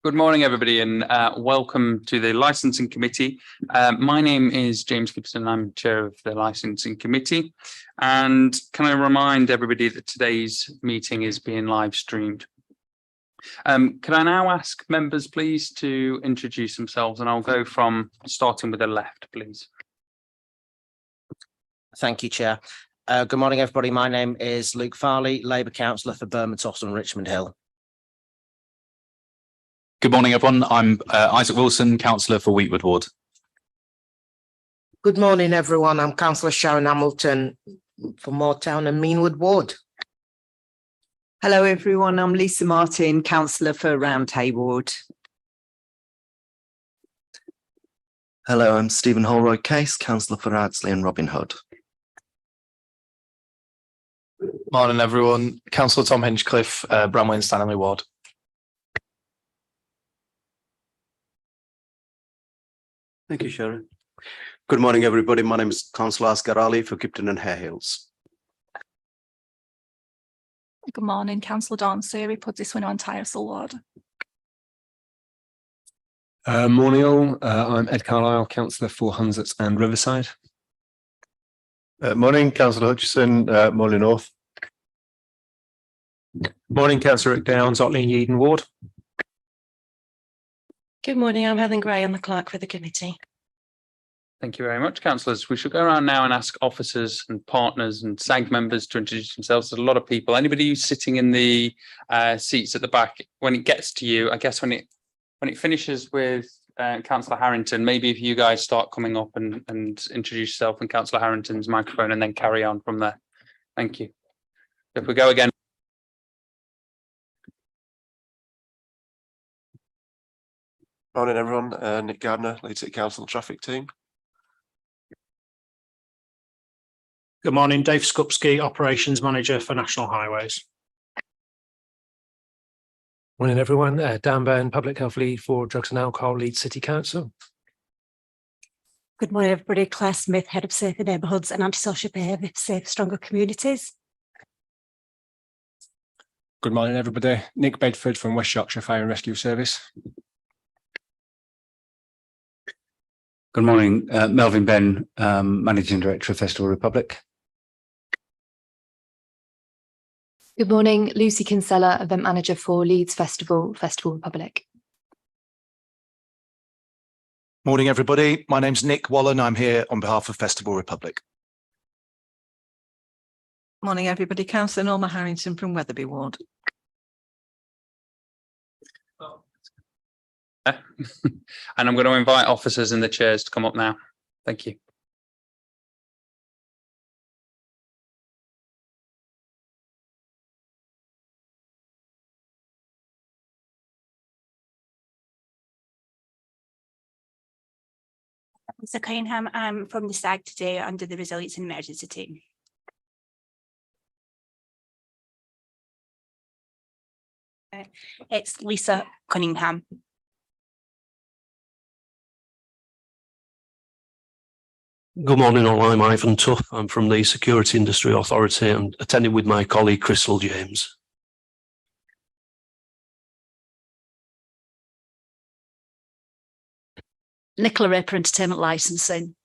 Good morning, everybody, and welcome to the Licensing Committee. My name is James Gibson. I'm Chair of the Licensing Committee. And can I remind everybody that today's meeting is being live streamed? Can I now ask members, please, to introduce themselves, and I'll go from starting with the left, please. Thank you, Chair. Good morning, everybody. My name is Luke Farley, Labour Councillor for Bermondsey and Richmond Hill. Good morning, everyone. I'm Isaac Wilson, Councillor for Wheatwood Ward. Good morning, everyone. I'm Councillor Sharon Hamilton for Moortown and Meanwood Ward. Hello, everyone. I'm Lisa Martin, Councillor for Roundhay Ward. Hello, I'm Stephen Holroyd Case, Councillor for Ardsley and Robin Hood. Morning, everyone. Councillor Tom Hinchcliffe, Bramley and Stanley Ward. Thank you, Sharon. Good morning, everybody. My name is Councillor Asghar Ali for Kipton and Hare Hills. Good morning, Councillor Dawn Seary, Pudsey and Tyersall Ward. Morning all, I'm Ed Carlisle, Councillor for Hunslet and Riverside. Morning, Councillor Hutchison, Morley North. Morning, Councillor Rick Downs, Otley and Yeadon Ward. Good morning, I'm Helen Gray, I'm the clerk for the committee. Thank you very much, councillors. We shall go around now and ask officers and partners and SAG members to introduce themselves. There's a lot of people. Anybody who's sitting in the seats at the back, when it gets to you, I guess when it finishes with Councillor Harrington, maybe if you guys start coming up and introduce yourself and Councillor Harrington's microphone and then carry on from there. Thank you. If we go again. Morning, everyone. Nick Gardner, Leeds City Council Traffic Team. Good morning, Dave Skupski, Operations Manager for National Highways. Morning, everyone. Dan Byrne, Public Health Lead for Drugs and Alcohol, Leeds City Council. Good morning, everybody. Claire Smith, Head of Safer Neighbourhoods and Antisocial Behaviour for Safe, Stronger Communities. Good morning, everybody. Nick Bedford from West Yorkshire Fire and Rescue Service. Good morning, Melvin Benn, Managing Director of Festival Republic. Good morning, Lucy Kinsella, Event Manager for Leeds Festival Republic. Morning, everybody. My name's Nick Wallen. I'm here on behalf of Festival Republic. Morning, everybody. Councillor Norma Harrington from Wetherby Ward. And I'm going to invite officers and the chairs to come up now. Thank you. Mr. Cunningham, I'm from the SAG today under the Resilience and Emergency team. It's Lisa Cunningham. Good morning, all. I'm Ivan Tuff. I'm from the Security Industry Authority and attending with my colleague Crystal James. Nicola Raper, Entertainment Licensing.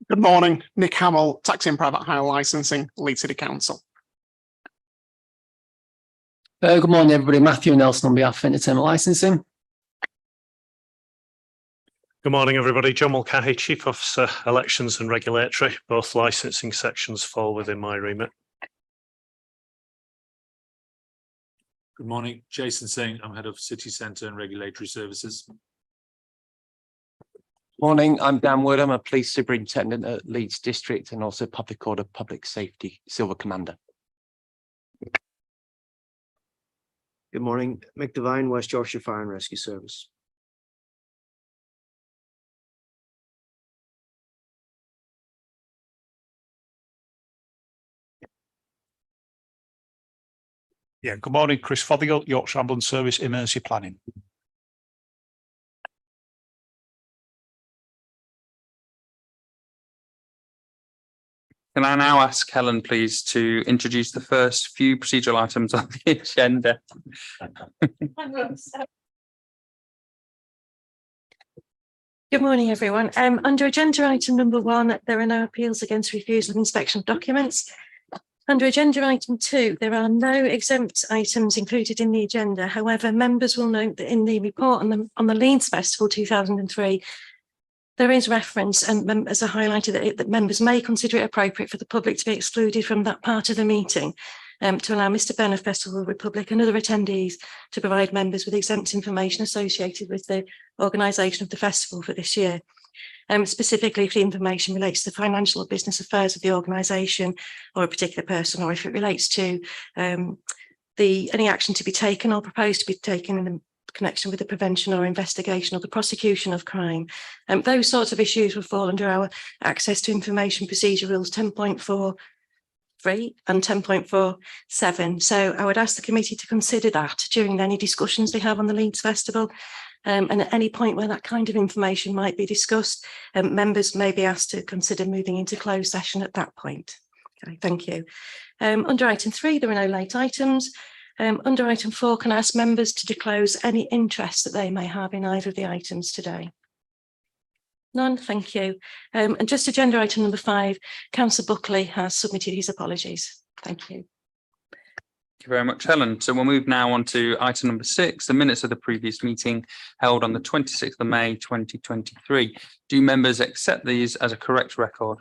Good morning, Nick Hamill, Taxi and Private Hire Licensing, Leeds City Council. Good morning, everybody. Matthew Nelson on behalf of Entertainment Licensing. Good morning, everybody. John Mulcahy, Chief Officer, Elections and Regulatory. Both licensing sections fall within my remit. Good morning, Jason Singh. I'm Head of City Centre and Regulatory Services. Morning, I'm Dan Wood. I'm a Police Superintendent at Leeds District and also Public Order, Public Safety, Silver Commander. Good morning, Mick Devine, West Yorkshire Fire and Rescue Service. Yeah, good morning, Chris Fothergill, Yorkshire Ambulance Service, Emergency Planning. Can I now ask Helen, please, to introduce the first few procedural items on the agenda? Good morning, everyone. Under agenda item number 1, there are no appeals against refusal of inspection of documents. Under agenda item 2, there are no exempt items included in the agenda. However, members will note that in the report on the Leeds Festival 2003, there is reference, and members are highlighted that members may consider it appropriate for the public to be excluded from that part of the meeting to allow Mr. Benn of Festival Republic and other attendees to provide members with exempt information associated with the organisation of the festival for this year. Specifically, if the information relates to the financial or business affairs of the organisation or a particular person, or if it relates to any action to be taken or proposed to be taken in the connection with the prevention or investigation or the prosecution of crime. Those sorts of issues will fall under our access to information procedure rules 10.43 and 10.47. So I would ask the committee to consider that during any discussions they have on the Leeds Festival. And at any point where that kind of information might be discussed, members may be asked to consider moving into closed session at that point. Okay, thank you. Under item 3, there are no late items. Under item 4, can I ask members to disclose any interest that they may have in either of the items today? None, thank you. And just agenda item number 5, Councillor Buckley has submitted his apologies. Thank you. Thank you very much, Helen. So we'll move now on to item number 6, the minutes of the previous meeting held on the 26th of May 2023. Do members accept these as a correct record?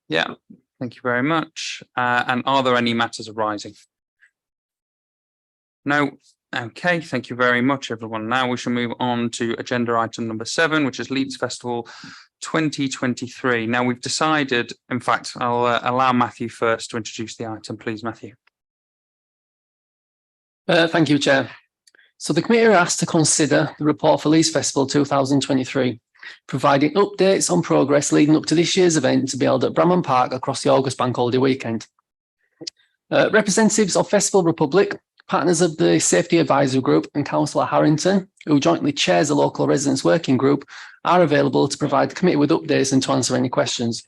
Yeah, thank you very much. And are there any matters arising? No. Okay, thank you very much, everyone. Now we shall move on to agenda item number 7, which is Leeds Festival 2023. Now we've decided, in fact, I'll allow Matthew first to introduce the item, please, Matthew. Thank you, Chair. So the committee are asked to consider the report for Leeds Festival 2023, providing updates on progress leading up to this year's event to be held at Bramham Park across the August Bank Holiday weekend. Representatives of Festival Republic, partners of the Safety Advisory Group, and Councillor Harrington, who jointly chairs the local residents working group, are available to provide the committee with updates and to answer any questions.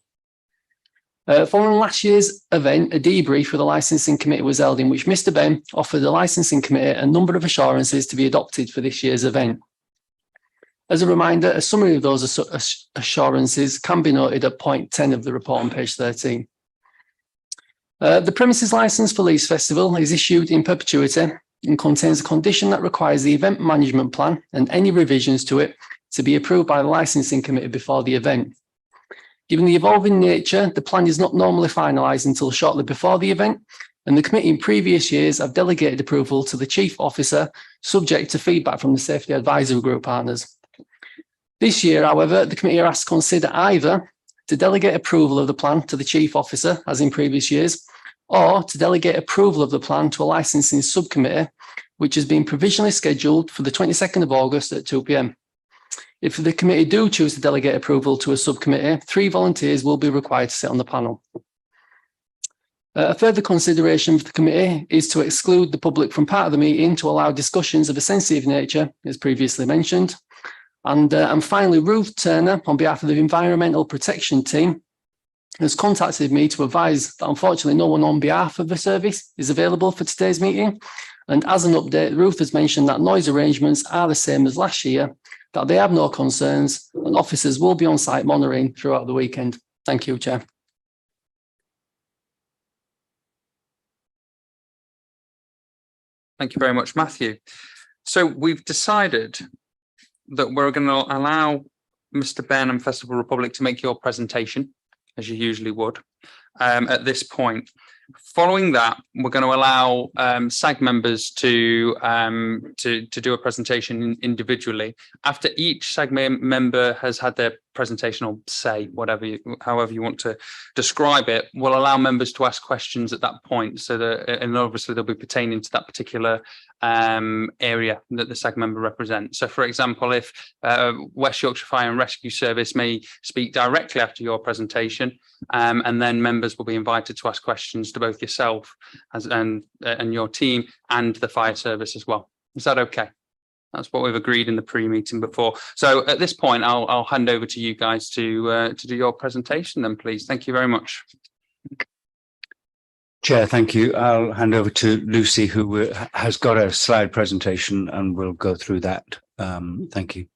Following last year's event, a debrief with the licensing committee was held in which Mr. Benn offered the licensing committee a number of assurances to be adopted for this year's event. As a reminder, a summary of those assurances can be noted at point 10 of the report on page 13. The premises licence for Leeds Festival is issued in perpetuity and contains a condition that requires the event management plan and any revisions to it to be approved by the licensing committee before the event. Given the evolving nature, the plan is not normally finalised until shortly before the event, and the committee in previous years have delegated approval to the chief officer, subject to feedback from the Safety Advisory Group partners. This year, however, the committee are asked to consider either to delegate approval of the plan to the chief officer, as in previous years, or to delegate approval of the plan to a licensing subcommittee, which has been provisionally scheduled for the 22nd of August at 2 p.m. If the committee do choose to delegate approval to a subcommittee, 3 volunteers will be required to sit on the panel. A further consideration for the committee is to exclude the public from part of the meeting to allow discussions of a sensitive nature, as previously mentioned. And finally, Ruth Turner, on behalf of the Environmental Protection Team, has contacted me to advise that unfortunately no one on behalf of the service is available for today's meeting. And as an update, Ruth has mentioned that noise arrangements are the same as last year, that they have no concerns, and officers will be on site monitoring throughout the weekend. Thank you, Chair. Thank you very much, Matthew. So we've decided that we're going to allow Mr. Benn and Festival Republic to make your presentation, as you usually would, at this point. Following that, we're going to allow SAG members to do a presentation individually. After each SAG member has had their presentation, or say however you want to describe it, we'll allow members to ask questions at that point. So that, and obviously they'll be pertaining to that particular area that the SAG member represents. So, for example, if West Yorkshire Fire and Rescue Service may speak directly after your presentation, and then members will be invited to ask questions to both yourself and your team and the fire service as well. Is that okay? That's what we've agreed in the pre-meeting before. So at this point, I'll hand over to you guys to do your presentation then, please. Thank you very much. Chair, thank you. I'll hand over to Lucy, who has got a slide presentation, and we'll go through that. Thank you.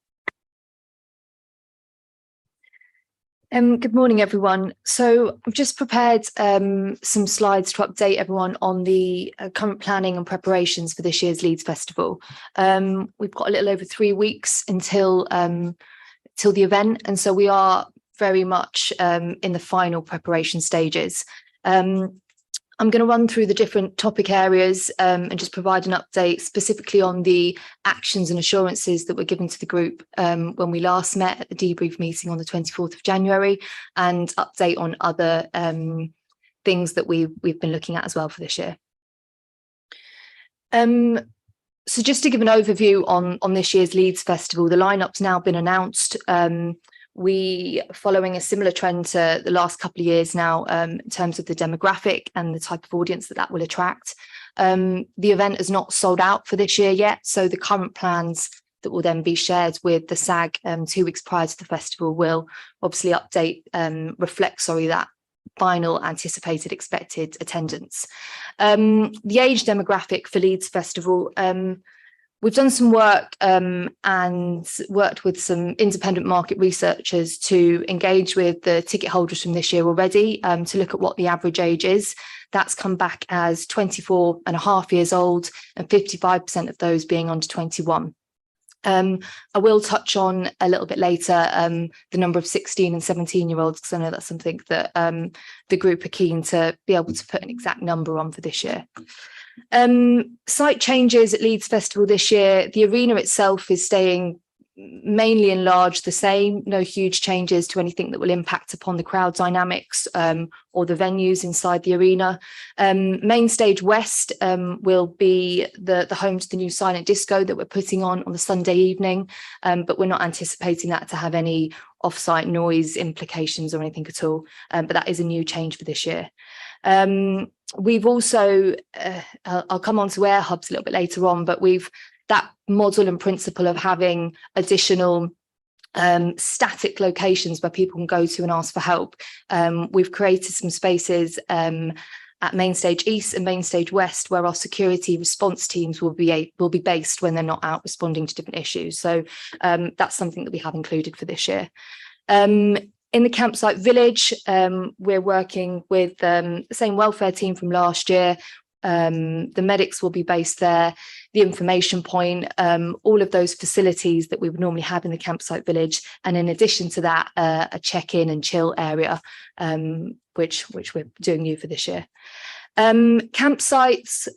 Good morning, everyone. So I've just prepared some slides to update everyone on the current planning and preparations for this year's Leeds Festival. We've got a little over 3 weeks until the event, and so we are very much in the final preparation stages. I'm going to run through the different topic areas and just provide an update specifically on the actions and assurances that were given to the group when we last met at the debrief meeting on the 24th of January, and update on other things that we've been looking at as well for this year. So just to give an overview on this year's Leeds Festival, the lineup's now been announced. We are following a similar trend to the last couple of years now in terms of the demographic and the type of audience that will attract. The event is not sold out for this year yet, so the current plans that will then be shared with the SAG 2 weeks prior to the festival will obviously reflect that final anticipated expected attendance. The age demographic for Leeds Festival, we've done some work and worked with some independent market researchers to engage with the ticket holders from this year already to look at what the average age is. That's come back as 24.5 years old, and 55% of those being under 21. I will touch on a little bit later the number of 16 and 17-year-olds, because I know that's something that the group are keen to be able to put an exact number on for this year. Site changes at Leeds Festival this year. The arena itself is staying mainly enlarged the same, no huge changes to anything that will impact upon the crowd dynamics or the venues inside the arena. Main Stage West will be the home to the new silent disco that we're putting on the Sunday evening, but we're not anticipating that to have any off-site noise implications or anything at all, but that is a new change for this year. We've also, I'll come on to air hubs a little bit later on, but that model and principle of having additional static locations where people can go to and ask for help. We've created some spaces at Main Stage East and Main Stage West where our security response teams will be based when they're not out responding to different issues. So that's something that we have included for this year. In the campsite village, we're working with the same welfare team from last year. The medics will be based there, the information point, all of those facilities that we would normally have in the campsite village. And in addition to that, a check-in and chill area, which we're doing new for this year. Campsites,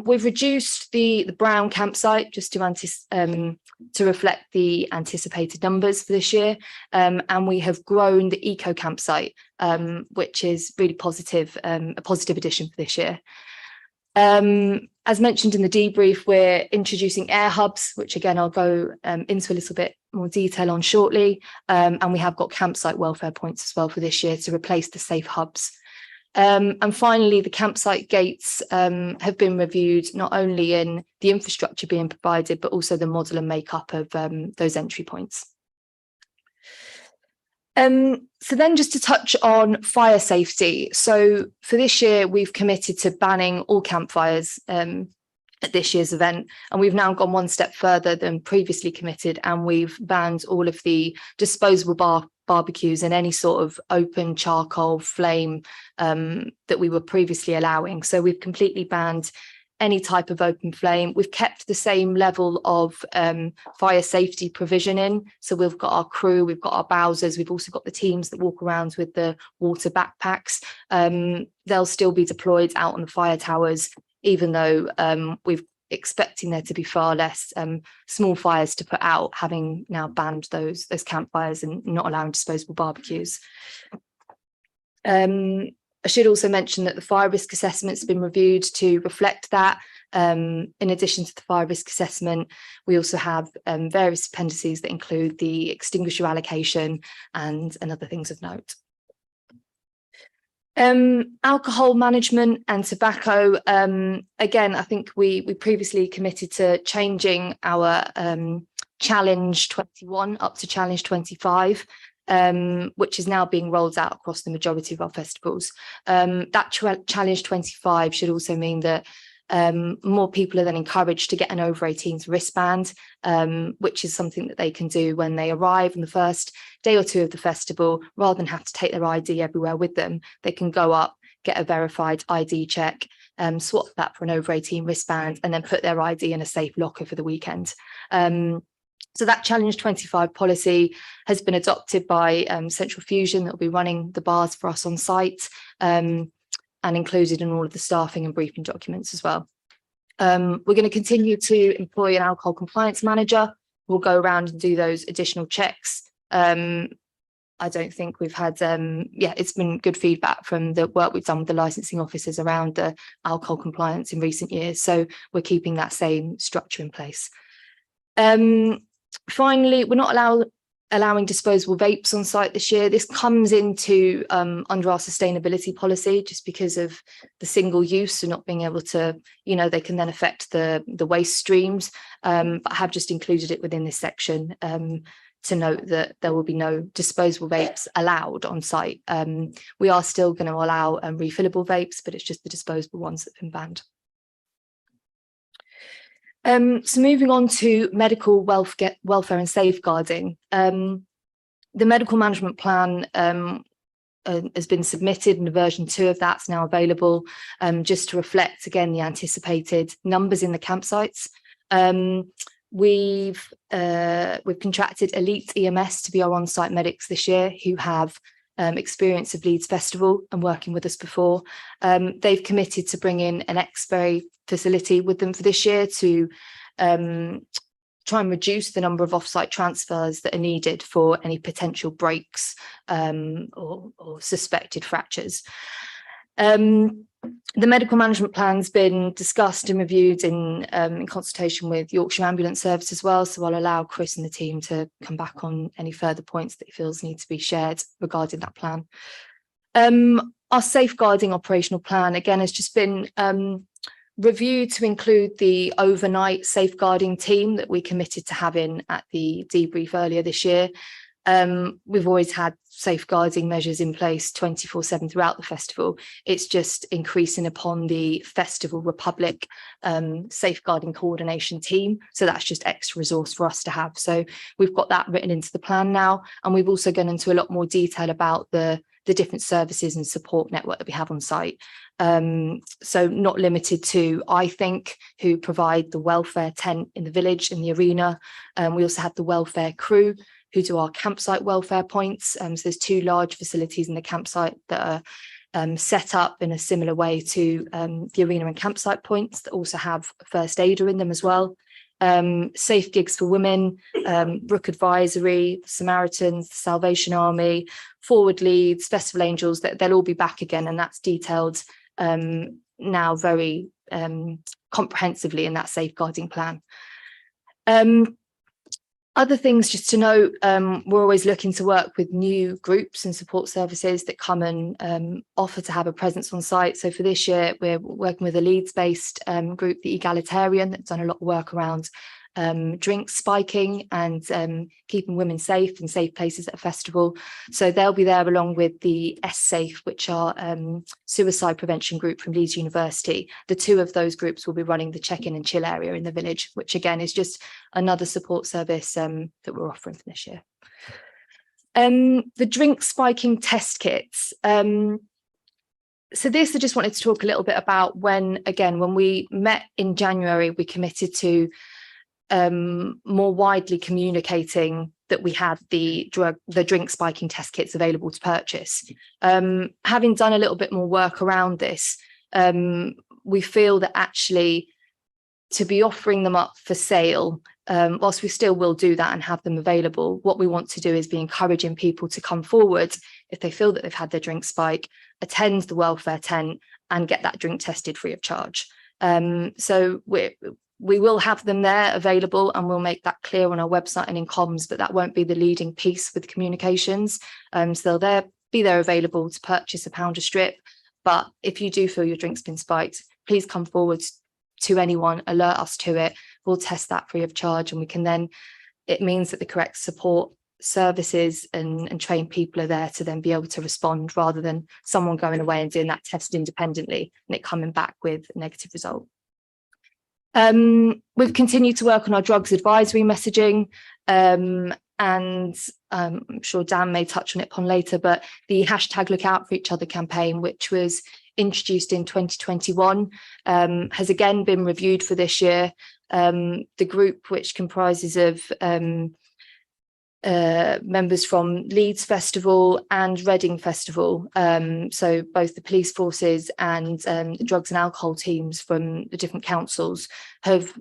we've reduced the brown campsite just to reflect the anticipated numbers for this year, and we have grown the eco campsite, which is really positive, a positive addition for this year. As mentioned in the debrief, we're introducing air hubs, which again I'll go into a little bit more detail on shortly, and we have got campsite welfare points as well for this year to replace the safe hubs. And finally, the campsite gates have been reviewed, not only in the infrastructure being provided, but also the model and makeup of those entry points. So then just to touch on fire safety. So for this year, we've committed to banning all campfires at this year's event, and we've now gone one step further than previously committed, and we've banned all of the disposable barbecues and any sort of open charcoal flame that we were previously allowing. So we've completely banned any type of open flame. We've kept the same level of fire safety provision in. So we've got our crew, we've got our Bowsers, we've also got the teams that walk around with the water backpacks. They'll still be deployed out on the fire towers, even though we're expecting there to be far less small fires to put out, having now banned those campfires and not allowing disposable barbecues. I should also mention that the fire risk assessment has been reviewed to reflect that. In addition to the fire risk assessment, we also have various appendices that include the extinguisher allocation and other things of note. Alcohol management and tobacco. Again, I think we previously committed to changing our challenge 21 up to challenge 25, which is now being rolled out across the majority of our festivals. That challenge 25 should also mean that more people are then encouraged to get an over 18s wristband, which is something that they can do when they arrive on the first day or two of the festival. Rather than have to take their ID everywhere with them, they can go up, get a verified ID check, swap that for an over 18 wristband, and then put their ID in a safe locker for the weekend. So that challenge 25 policy has been adopted by Central Fusion that will be running the bars for us on site, and included in all of the staffing and briefing documents as well. We're going to continue to employ an alcohol compliance manager. We'll go around and do those additional checks. I don't think we've had, it's been good feedback from the work we've done with the licensing officers around the alcohol compliance in recent years. So we're keeping that same structure in place. Finally, we're not allowing disposable vapes on site this year. This comes into under our sustainability policy, just because of the single use and not being able to, they can then affect the waste streams. But I have just included it within this section to note that there will be no disposable vapes allowed on site. We are still going to allow refillable vapes, but it's just the disposable ones that have been banned. So moving on to medical welfare and safeguarding. The medical management plan has been submitted, and version 2 of that's now available, just to reflect again the anticipated numbers in the campsites. We've contracted Elite EMS to be our on-site medics this year, who have experience of Leeds Festival and working with us before. They've committed to bring in an X-ray facility with them for this year to try and reduce the number of off-site transfers that are needed for any potential breaks or suspected fractures. The medical management plan's been discussed and reviewed in consultation with Yorkshire Ambulance Service as well, so I'll allow Chris and the team to come back on any further points that he feels need to be shared regarding that plan. Our safeguarding operational plan, again, has just been reviewed to include the overnight safeguarding team that we committed to having at the debrief earlier this year. We've always had safeguarding measures in place 24/7 throughout the festival. It's just increasing upon the Festival Republic safeguarding coordination team. So that's just extra resource for us to have. So we've got that written into the plan now. And we've also gone into a lot more detail about the different services and support network that we have on site. So not limited to, I think, who provide the welfare tent in the village, in the arena. We also have the welfare crew who do our campsite welfare points. So there's 2 large facilities in the campsite that are set up in a similar way to the arena and campsite points that also have a first aider in them as well. Safe gigs for women, Brook Advisory, Samaritans, the Salvation Army, Forward Leeds, Festival Angels, they'll all be back again, and that's detailed now very comprehensively in that safeguarding plan. Other things just to note, we're always looking to work with new groups and support services that come and offer to have a presence on site. So for this year, we're working with a Leeds-based group, the Egalitarian, that's done a lot of work around drink spiking and keeping women safe and safe places at a festival. So they'll be there along with the S-Safe, which are suicide prevention group from Leeds University. The 2 of those groups will be running the check-in and chill area in the village, which again is just another support service that we're offering for this year. The drink spiking test kits. So this, I just wanted to talk a little bit about when we met in January, we committed to more widely communicating that we had the drink spiking test kits available to purchase. Having done a little bit more work around this, we feel that actually to be offering them up for sale, whilst we still will do that and have them available, what we want to do is be encouraging people to come forward if they feel that they've had their drink spike, attend the welfare tent and get that drink tested free of charge. So we will have them there available, and we'll make that clear on our website and in comms, but that won't be the leading piece with communications. So they're there be there available to purchase a pounder strip. But if you do feel your drink's been spiked, please come forward to anyone, alert us to it. We'll test that free of charge, and we can then, it means that the correct support services and trained people are there to then be able to respond, rather than someone going away and doing that test independently and it coming back with a negative result. We've continued to work on our drugs advisory messaging, and I'm sure Dan may touch on it upon later, but the hashtag Look Out for Each Other campaign, which was introduced in 2021, has again been reviewed for this year. The group, which comprises of members from Leeds Festival and Reading Festival, so both the police forces and the drugs and alcohol teams from the different councils, have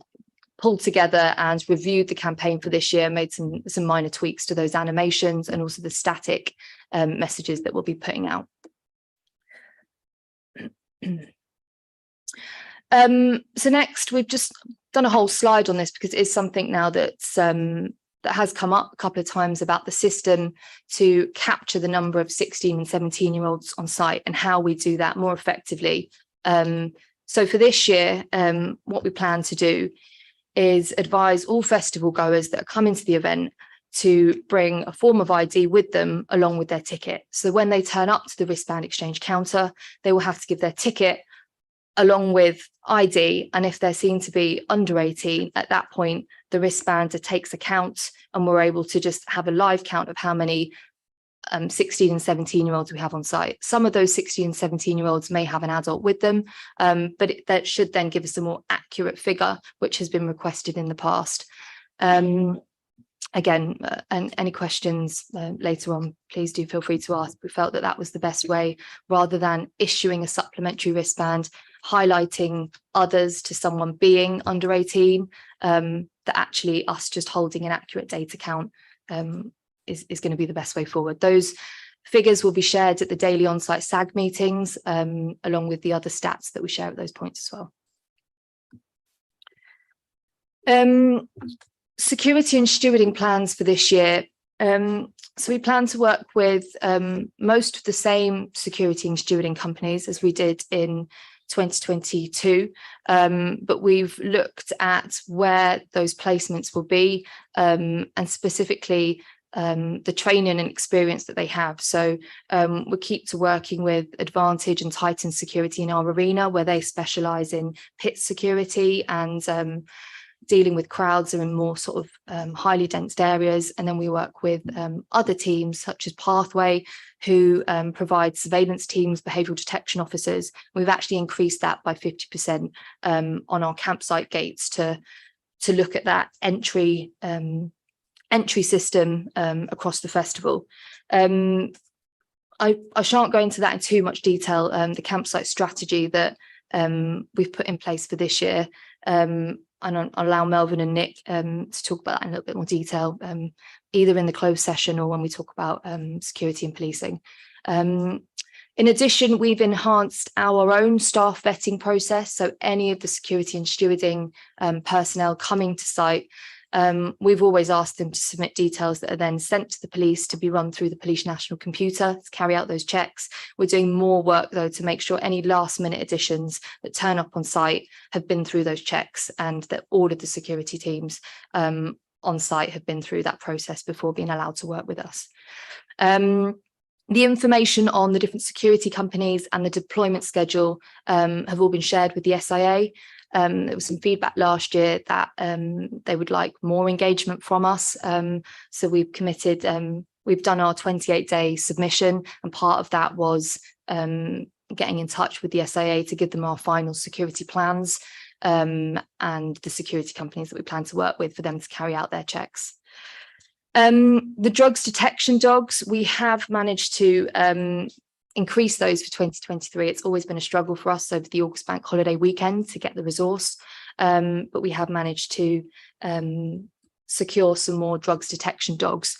pulled together and reviewed the campaign for this year, made some minor tweaks to those animations and also the static messages that we'll be putting out. So next, we've just done a whole slide on this because it is something now that's that has come up a couple of times about the system to capture the number of 16 and 17-year-olds on site and how we do that more effectively. So for this year, what we plan to do is advise all festival goers that are coming to the event to bring a form of ID with them along with their ticket. So when they turn up to the wristband exchange counter, they will have to give their ticket along with ID, and if they're seen to be under 18, at that point the wristband takes account and we're able to just have a live count of how many 16 and 17-year-olds we have on site. Some of those 16 and 17-year-olds may have an adult with them, but that should then give us a more accurate figure, which has been requested in the past. Again, and any questions later on, please do feel free to ask. We felt that that was the best way, rather than issuing a supplementary wristband, highlighting others to someone being under 18, that actually us just holding an accurate data count is going to be the best way forward. Those figures will be shared at the daily on-site SAG meetings, along with the other stats that we share at those points as well. Security and stewarding plans for this year. So we plan to work with most of the same security and stewarding companies as we did in 2022, but we've looked at where those placements will be, and specifically the training and experience that they have. So we'll keep to working with Advantage and Titan Security in our arena, where they specialise in pit security and dealing with crowds are in more sort of highly dense areas. And then we work with other teams such as Pathway, who provide surveillance teams, behavioural detection officers. We've actually increased that by 50% on our campsite gates to look at that entry system across the festival. I shan't go into that in too much detail, the campsite strategy that we've put in place for this year. And I'll allow Melvin and Nick to talk about that in a little bit more detail, either in the closed session or when we talk about security and policing. In addition, we've enhanced our own staff vetting process. So any of the security and stewarding personnel coming to site, we've always asked them to submit details that are then sent to the police to be run through the police national computer to carry out those checks. We're doing more work though to make sure any last minute additions that turn up on site have been through those checks, and that all of the security teams on site have been through that process before being allowed to work with us. The information on the different security companies and the deployment schedule have all been shared with the SIA. There was some feedback last year that they would like more engagement from us. So we've committed, we've done our 28-day submission, and part of that was getting in touch with the SIA to give them our final security plans and the security companies that we plan to work with for them to carry out their checks. The drugs detection dogs, we have managed to increase those for 2023. It's always been a struggle for us over the August bank holiday weekend to get the resource, but we have managed to secure some more drugs detection dogs.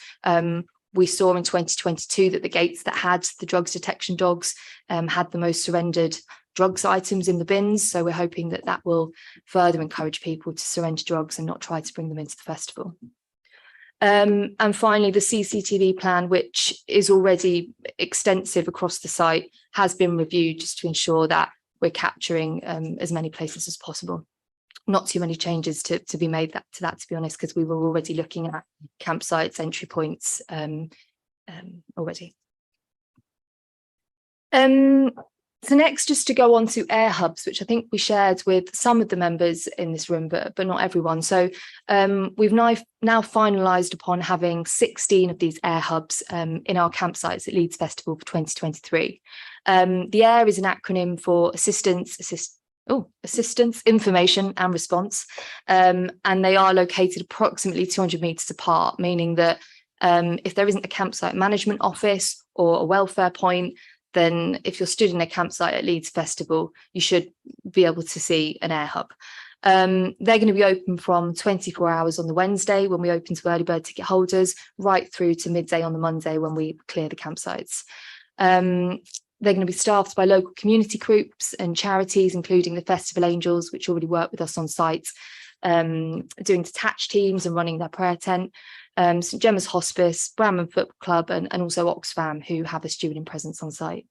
We saw in 2022 that the gates that had the drugs detection dogs had the most surrendered drugs items in the bins. So we're hoping that that will further encourage people to surrender drugs and not try to bring them into the festival. And finally, the CCTV plan, which is already extensive across the site, has been reviewed just to ensure that we're capturing as many places as possible. Not too many changes to be made to that, to be honest, because we were already looking at campsites, entry points already. So next, just to go on to air hubs, which I think we shared with some of the members in this room, but not everyone. So we've now finalised upon having 16 of these air hubs in our campsites at Leeds Festival for 2023. The AIR is an acronym for Assistance, Information and Response, and they are located approximately 200 metres apart, meaning that if there isn't a campsite management office or a welfare point, then if you're stood in a campsite at Leeds Festival, you should be able to see an air hub. They're going to be open from 24 hours on the Wednesday when we open to early bird ticket holders, right through to midday on the Monday when we clear the campsites. They're going to be staffed by local community groups and charities, including the Festival Angels, which already work with us on site, doing detached teams and running their prayer tent. St Gemma's Hospice, Bramham Football Club, and also Oxfam, who have a stewarding presence on site.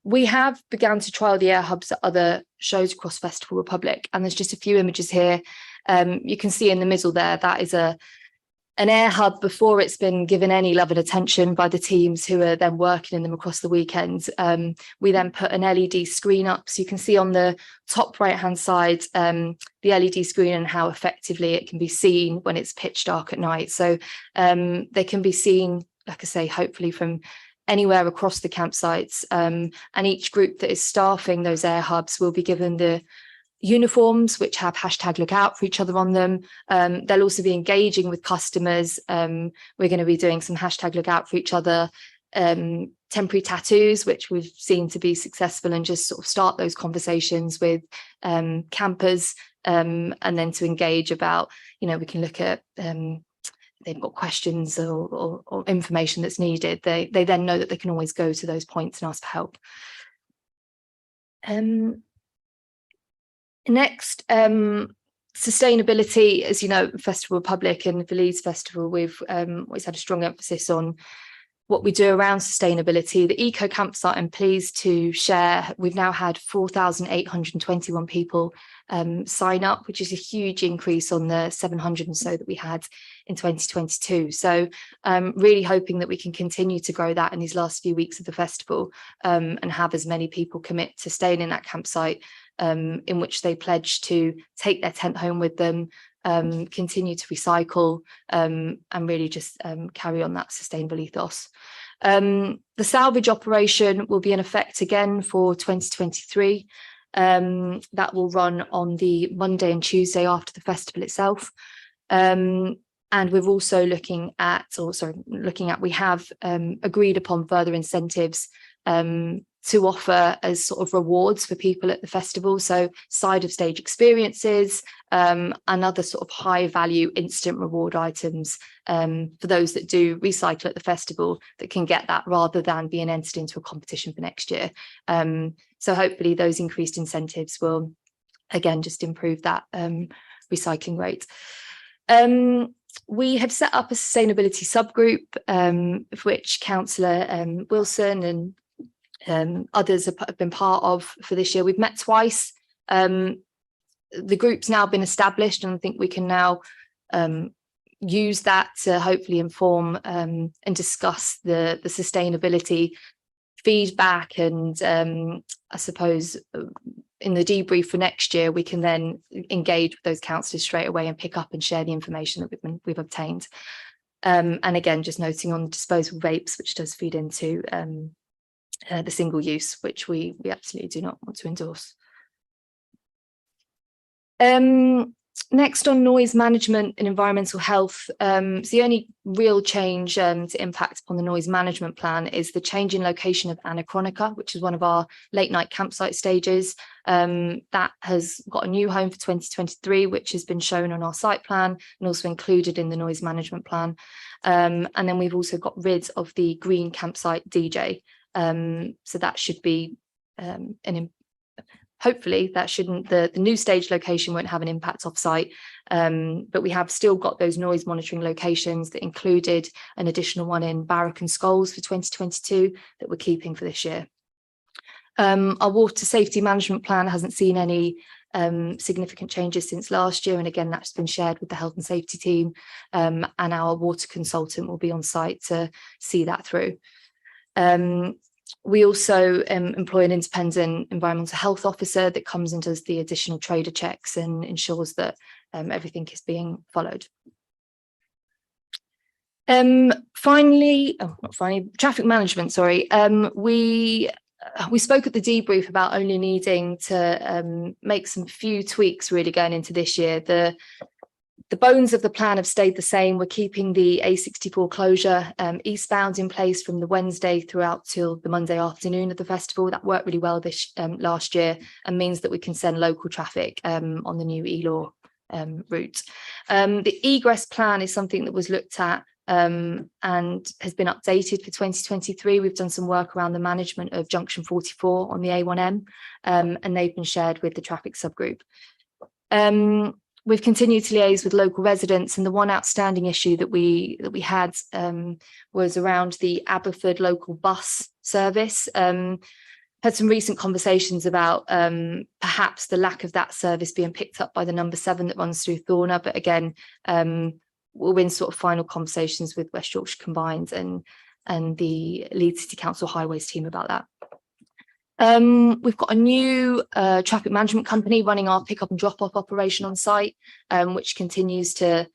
We have begun to trial the air hubs at other shows across Festival Republic, and there's just a few images here. You can see in the middle there, that is an air hub before it's been given any love and attention by the teams who are then working in them across the weekend. We then put an LED screen up, so you can see on the top right hand side the LED screen and how effectively it can be seen when it's pitch dark at night. So they can be seen, like I say, hopefully from anywhere across the campsites, and each group that is staffing those air hubs will be given the uniforms which have #lookout for each other on them. They'll also be engaging with customers. We're going to be doing some #lookout for each other temporary tattoos, which we've seen to be successful, and just sort of start those conversations with campers, and then to engage about, we can look at they've got questions or information that's needed. They then know that they can always go to those points and ask for help. Next, sustainability. As you know, Festival Republic and the Leeds Festival, we've always had a strong emphasis on what we do around sustainability. The Eco Campsite, I'm pleased to share, we've now had 4,821 people sign up, which is a huge increase on the 700 and so that we had in 2022. So really hoping that we can continue to grow that in these last few weeks of the festival, and have as many people commit to staying in that campsite, in which they pledge to take their tent home with them, continue to recycle, and really just carry on that sustainable ethos. The salvage operation will be in effect again for 2023. That will run on the Monday and Tuesday after the festival itself. And we're also looking at, we have agreed upon further incentives to offer as sort of rewards for people at the festival. So side of stage experiences, and other sort of high value instant reward items for those that do recycle at the festival, that can get that rather than being entered into a competition for next year. So hopefully those increased incentives will again just improve that recycling rate. We have set up a sustainability subgroup, of which Councillor Wilson and others have been part of for this year. We've met twice. The group's now been established, and I think we can now use that to hopefully inform and discuss the sustainability feedback. And I suppose in the debrief for next year, we can then engage with those councillors straight away and pick up and share the information that we've obtained. And again, just noting on disposable vapes, which does feed into the single use, which we absolutely do not want to endorse. Next, on noise management and environmental health, so the only real change to impact upon the noise management plan is the change in location of Anachronica, which is one of our late night campsite stages. That has got a new home for 2023, which has been shown on our site plan and also included in the noise management plan. And then we've also got rid of the green campsite DJ. So that should be hopefully that shouldn't, the new stage location won't have an impact off-site, but we have still got those noise monitoring locations that included an additional one in Barrack and Scholes for 2022 that we're keeping for this year. Our water safety management plan hasn't seen any significant changes since last year, and again that's been shared with the health and safety team, and our water consultant will be on site to see that through. We also employ an independent environmental health officer that comes and does the additional trader checks and ensures that everything is being followed. Finally, traffic management, sorry. We spoke at the debrief about only needing to make some few tweaks really going into this year. The bones of the plan have stayed the same. We're keeping the A64 closure eastbound in place from the Wednesday throughout till the Monday afternoon of the festival. That worked really well this last year and means that we can send local traffic on the new ELAW route. The egress plan is something that was looked at and has been updated for 2023. We've done some work around the management of junction 44 on the A1M, and they've been shared with the traffic subgroup. We've continued to liaise with local residents, and the one outstanding issue that we had was around the Aberford local bus service. Had some recent conversations about perhaps the lack of that service being picked up by the number 7 that runs through Thorner, but again, we're in sort of final conversations with West Yorkshire Combined and the Leeds City Council Highways team about that. We've got a new traffic management company running our pick-up and drop-off operation on site, which continues to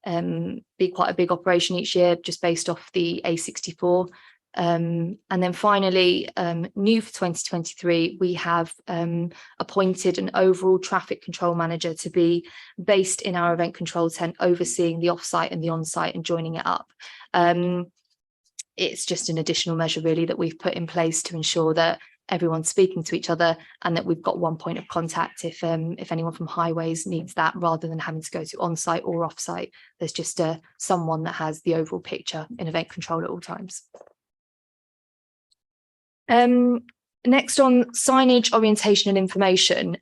be quite a big operation each year, just based off the A64. And then finally, new for 2023, we have appointed an overall traffic control manager to be based in our event control tent, overseeing the off-site and the on-site and joining it up. It's just an additional measure really that we've put in place to ensure that everyone's speaking to each other and that we've got one point of contact if anyone from highways needs that, rather than having to go to on-site or off-site. There's just someone that has the overall picture in event control at all times. Next on signage, orientation and information.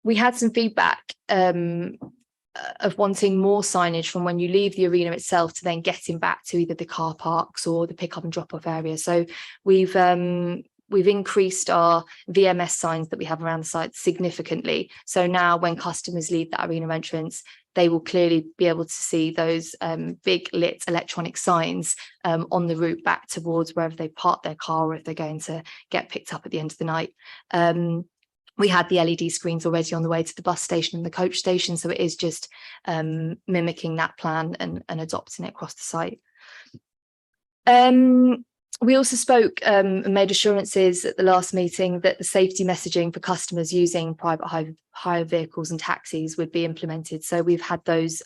We had some feedback of wanting more signage from when you leave the arena itself to then getting back to either the car parks or the pick up and drop off area. So we've increased our VMS signs that we have around the site significantly. So now when customers leave that arena entrance, they will clearly be able to see those big lit electronic signs on the route back towards wherever they park their car, or if they're going to get picked up at the end of the night. We had the LED screens already on the way to the bus station and the coach station, so it is just mimicking that plan and adopting it across the site. We also spoke and made assurances at the last meeting that the safety messaging for customers using private hire vehicles and taxis would be implemented. So we've had those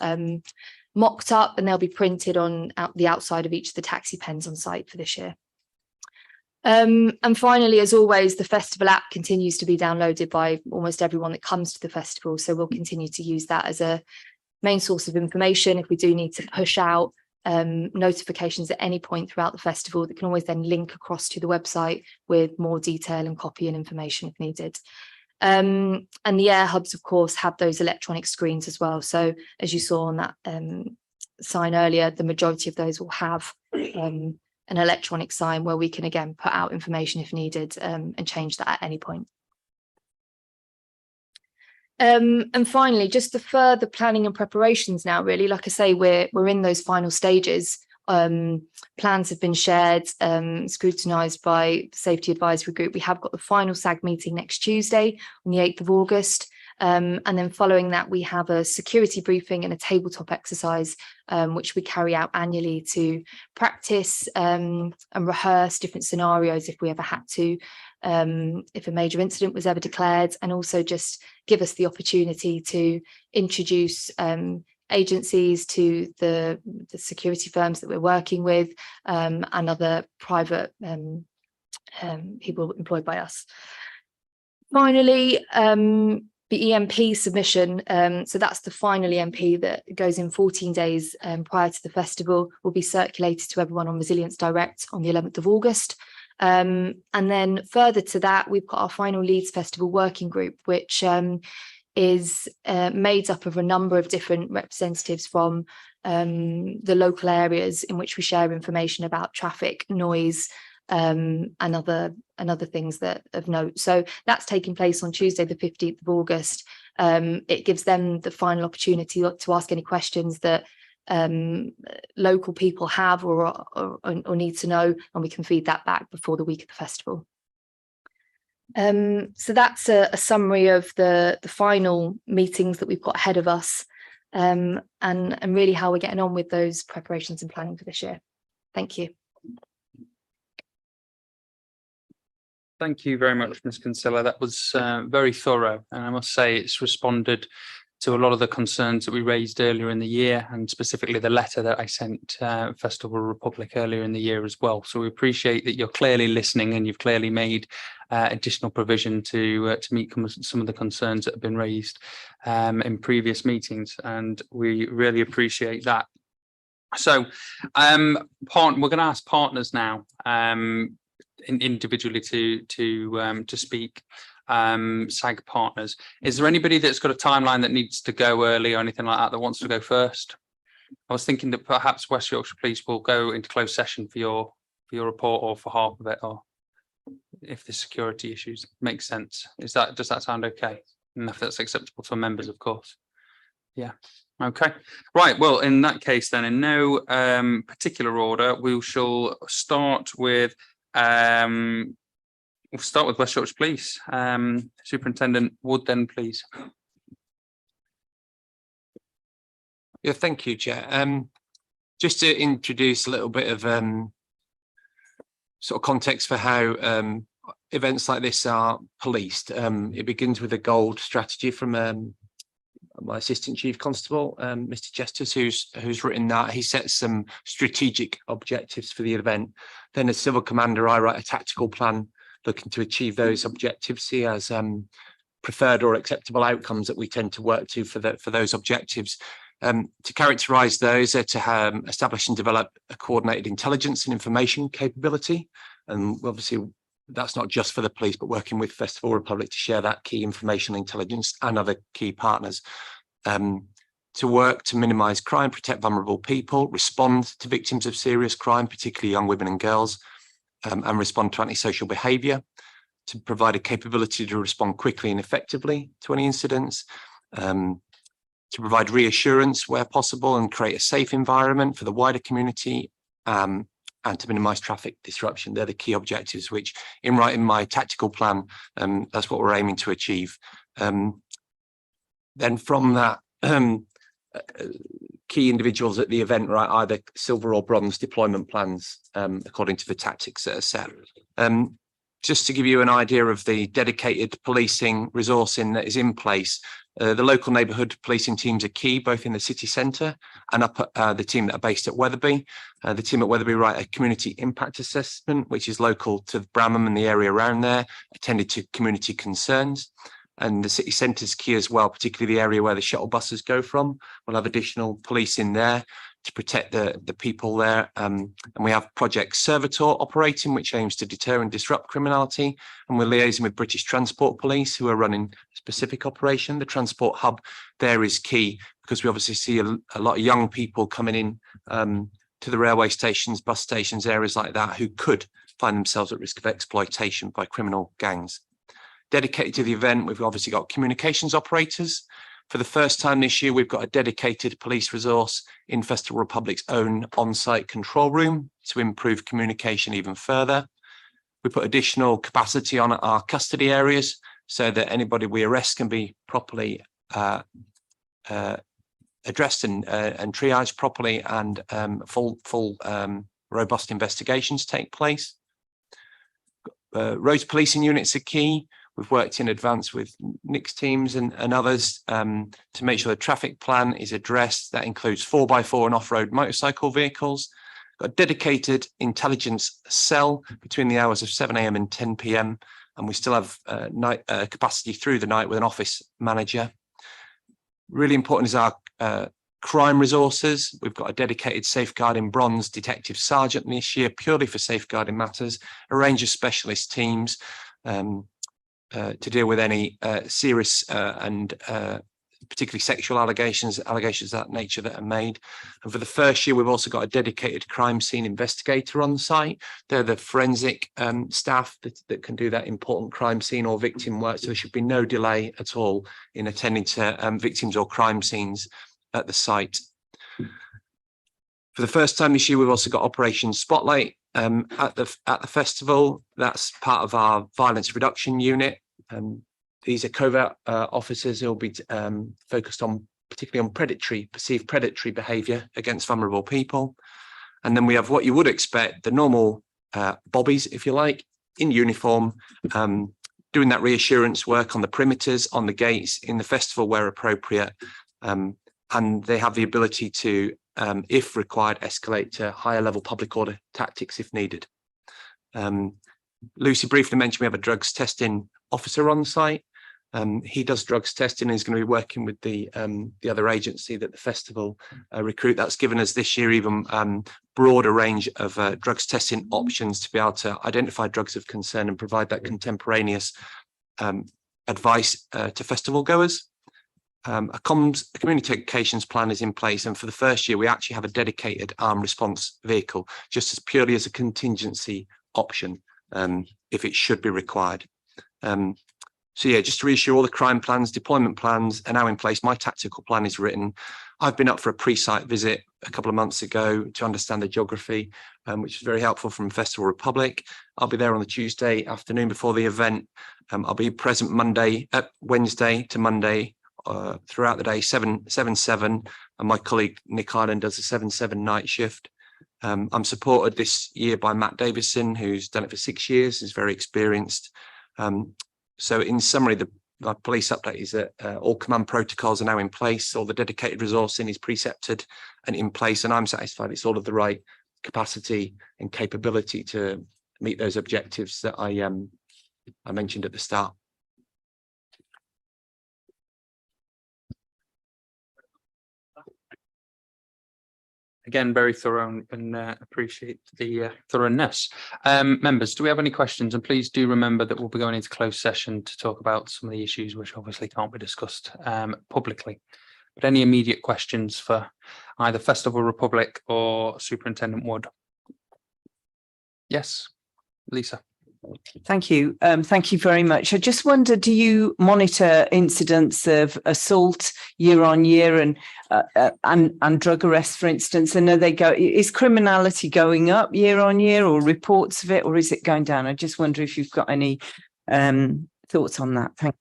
mocked up and they'll be printed on the outside of each of the taxi pens on site for this year. And finally, as always, the festival app continues to be downloaded by almost everyone that comes to the festival. So we'll continue to use that as a main source of information if we do need to push out notifications at any point throughout the festival. That can always then link across to the website with more detail and copy and information if needed. And the air hubs, of course, have those electronic screens as well. So as you saw on that sign earlier, the majority of those will have an electronic sign where we can again put out information if needed and change that at any point. And finally, just the further planning and preparations now, really, like I say, we're in those final stages. Plans have been shared, scrutinised by the Safety Advisory Group. We have got the final SAG meeting next Tuesday on the 8th of August. And then following that, we have a security briefing and a tabletop exercise, which we carry out annually to practice and rehearse different scenarios if we ever had to, if a major incident was ever declared, and also just give us the opportunity to introduce agencies to the security firms that we're working with and other private people employed by us. Finally, the EMP submission, so that's the final EMP that goes in 14 days prior to the festival, will be circulated to everyone on Resilience Direct on the 11th of August. And then further to that, we've got our final Leeds Festival working group, which is made up of a number of different representatives from the local areas in which we share information about traffic, noise, and other things that of note. So that's taking place on Tuesday, the 15th of August. It gives them the final opportunity to ask any questions that local people have or need to know, and we can feed that back before the week of the festival. So that's a summary of the final meetings that we've got ahead of us, and really how we're getting on with those preparations and planning for this year. Thank you. Thank you very much, Ms. Kinsella. That was very thorough, and I must say it's responded to a lot of the concerns that we raised earlier in the year, and specifically the letter that I sent Festival Republic earlier in the year as well. So we appreciate that you're clearly listening, and you've clearly made additional provision to meet some of the concerns that have been raised in previous meetings, and we really appreciate that. So we're going to ask partners now individually to speak. SAG partners. Is there anybody that's got a timeline that needs to go early or anything like that wants to go first? I was thinking that perhaps West Yorkshire Police will go into closed session for your report, or for half of it, or if the security issues make sense. Does that sound okay? And if that's acceptable to members, of course. Yeah. Okay. Right. Well, in that case, then, in no particular order, we shall start with West Yorkshire Police. Superintendent Wood, then, please. Yeah, thank you, Chair. Just to introduce a little bit of sort of context for how events like this are policed. It begins with a gold strategy from my Assistant Chief Constable, Mr. Jesters, who's written that. He sets some strategic objectives for the event. Then as Civil Commander, I write a tactical plan looking to achieve those objectives. He has preferred or acceptable outcomes that we tend to work to for those objectives. To characterise those, to establish and develop a coordinated intelligence and information capability. And obviously, that's not just for the police, but working with Festival Republic to share that key information intelligence and other key partners. To work to minimise crime, protect vulnerable people, respond to victims of serious crime, particularly young women and girls, and respond to antisocial behaviour, to provide a capability to respond quickly and effectively to any incidents, to provide reassurance where possible and create a safe environment for the wider community, and to minimise traffic disruption. They're the key objectives, which in writing my tactical plan, that's what we're aiming to achieve. Then from that, key individuals at the event write either silver or bronze deployment plans according to the tactics that are set. Just to give you an idea of the dedicated policing resourcing that is in place, the local neighbourhood policing teams are key, both in the city centre and up at the team that are based at Wetherby. The team at Wetherby write a community impact assessment, which is local to Bramham and the area around there, attended to community concerns. And the city centre is key as well, particularly the area where the shuttle buses go from. We'll have additional police in there to protect the people there. And we have Project Servitor operating, which aims to deter and disrupt criminality. And we're liaising with British Transport Police, who are running a specific operation. The transport hub there is key because we obviously see a lot of young people coming in to the railway stations, bus stations, areas like that, who could find themselves at risk of exploitation by criminal gangs. Dedicated to the event, we've obviously got communications operators. For the first time this year, we've got a dedicated police resource in Festival Republic's own on-site control room to improve communication even further. We put additional capacity on our custody areas so that anybody we arrest can be properly addressed and triaged properly, and full robust investigations take place. Roads policing units are key. We've worked in advance with Nick's teams and others to make sure the traffic plan is addressed. That includes 4x4 and off-road motorcycle vehicles. Got a dedicated intelligence cell between the hours of 7 AM and 10 PM. And we still have night capacity through the night with an office manager. Really important is our crime resources. We've got a dedicated safeguarding bronze detective sergeant this year, purely for safeguarding matters, a range of specialist teams to deal with any serious and particularly sexual allegations of that nature that are made. And for the first year, we've also got a dedicated crime scene investigator on site. They're the forensic staff that can do that important crime scene or victim work. So there should be no delay at all in attending to victims or crime scenes at the site. For the first time this year, we've also got Operation Spotlight at the festival. That's part of our violence reduction unit. These are covert officers who will be focused on particularly on perceived predatory behaviour against vulnerable people. And then we have what you would expect, the normal bobbies, if you like, in uniform, doing that reassurance work on the perimeters, on the gates, in the festival where appropriate. And they have the ability to, if required, escalate to higher level public order tactics if needed. Lucy briefly mentioned we have a drugs testing officer on site. He does drugs testing and is going to be working with the other agency that the festival recruit. That's given us this year even broader range of drugs testing options to be able to identify drugs of concern and provide that contemporaneous advice to festival goers. A communications plan is in place, and for the first year we actually have a dedicated armed response vehicle, just as purely as a contingency option if it should be required. So yeah, just to reassure, all the crime plans, deployment plans are now in place. My tactical plan is written. I've been up for a pre-site visit a couple of months ago to understand the geography, which is very helpful from Festival Republic. I'll be there on the Tuesday afternoon before the event. I'll be present Wednesday to Monday throughout the day, 7-7, and my colleague Nick Ireland does a 7-7 night shift. I'm supported this year by Matt Davison, who's done it for 6 years, is very experienced. So in summary, the police update is that all command protocols are now in place, all the dedicated resourcing is precepted and in place, and I'm satisfied it's all of the right capacity and capability to meet those objectives that I mentioned at the start. Again, very thorough and appreciate the thoroughness. Members, do we have any questions? And please do remember that we'll be going into closed session to talk about some of the issues which obviously can't be discussed publicly. But any immediate questions for either Festival Republic or Superintendent Wood? Yes, Lisa. Thank you. Thank you very much. I just wonder, do you monitor incidents of assault year on year and drug arrests, for instance? And is criminality going up year on year, or reports of it, or is it going down? I just wonder if you've got any thoughts on that. Thank you.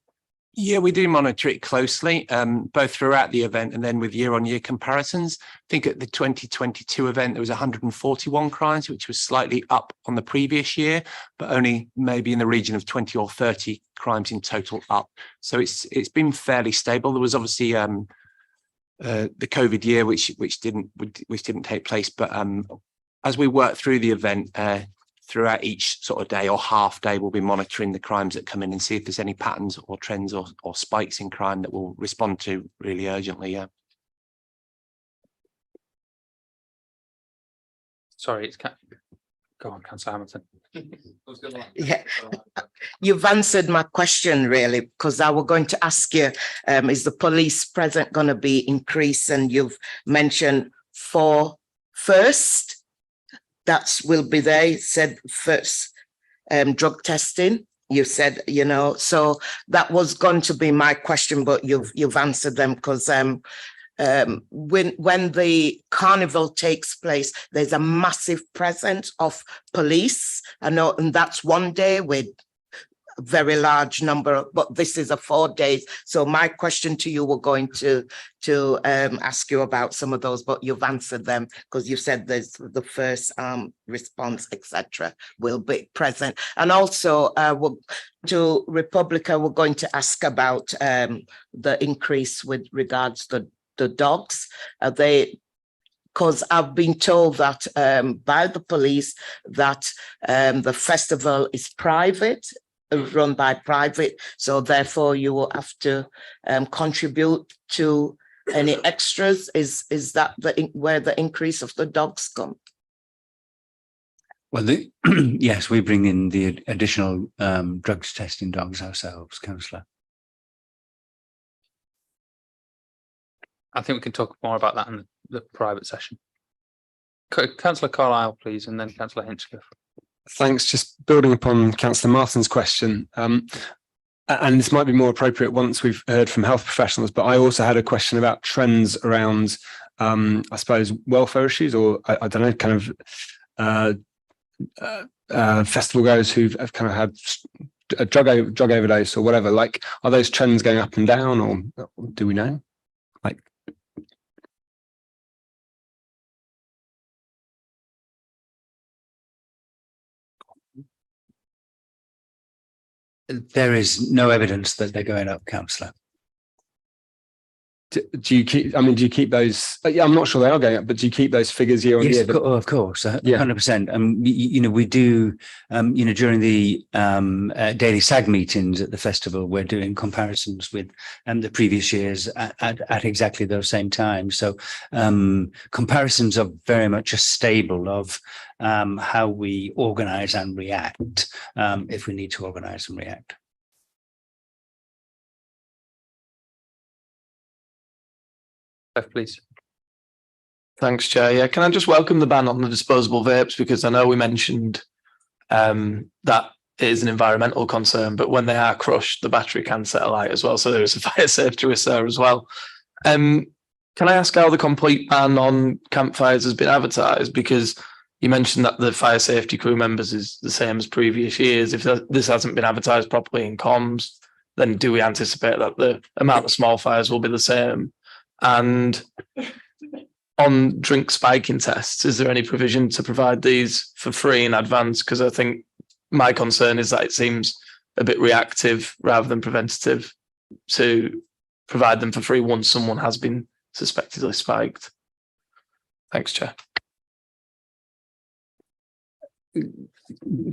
Yeah, we do monitor it closely, both throughout the event and then with year-on-year comparisons. I think at the 2022 event, there was 141 crimes, which was slightly up on the previous year, but only maybe in the region of 20 or 30 crimes in total up. So it's been fairly stable. There was obviously the COVID year, which didn't take place, but as we work through the event, throughout each sort of day or half day, we'll be monitoring the crimes that come in and see if there's any patterns or trends or spikes in crime that we'll respond to really urgently. Yeah. Sorry, it's go on, Councillor Hamilton. Yeah, you've answered my question really, because I was going to ask you, is the police present going to be increased? And you've mentioned for first. That will be there. You said first drug testing. You said, so that was going to be my question, but you've answered them, because when the carnival takes place, there's a massive presence of police. I know, and that's one day with a very large number, but this is a 4 days. So my question to you, we're going to ask you about some of those, but you've answered them, because you said there's the first response, etc., will be present. And also to Republica, we're going to ask about the increase with regards to the dogs. Because I've been told that by the police that the festival is private, run by private, so therefore you will have to contribute to any extras? Is that where the increase of the dogs come? Well, yes, we bring in the additional drugs testing dogs ourselves, Councillor. I think we can talk more about that in the private session. Councillor Carlisle, please, and then Councillor Hinchcliffe. Thanks. Just building upon Councillor Martin's question, and this might be more appropriate once we've heard from health professionals, but I also had a question about trends around, I suppose, welfare issues, or I don't know, kind of festival goers who've kind of had a drug overdose or whatever. Like, are those trends going up and down, or do we know? Like, there is no evidence that they're going up, Councillor. do you keep? I mean, do you keep those? Yeah, I'm not sure they are going up, but do you keep those figures year on Yes, year? of course, 100%. You know, we do. You know, during the daily SAG meetings at the festival, we're doing comparisons with the previous years at exactly those same times. So comparisons are very much a stable of how we organise and react if we need to organise and react. Please. Thanks, Chair. Yeah, can I just welcome the ban on the disposable vapes, because I know we mentioned that it is an environmental concern, but when they are crushed, the battery can set alight as well. So there is a fire safety risk there as well. Can I ask how the complete ban on campfires has been advertised? Because you mentioned that the fire safety crew members is the same as previous years. If this hasn't been advertised properly in comms, then do we anticipate that the amount of small fires will be the same? And on drink spiking tests, is there any provision to provide these for free in advance? Because I think my concern is that it seems a bit reactive rather than preventative to provide them for free once someone has been suspectedly spiked. Thanks, Chair.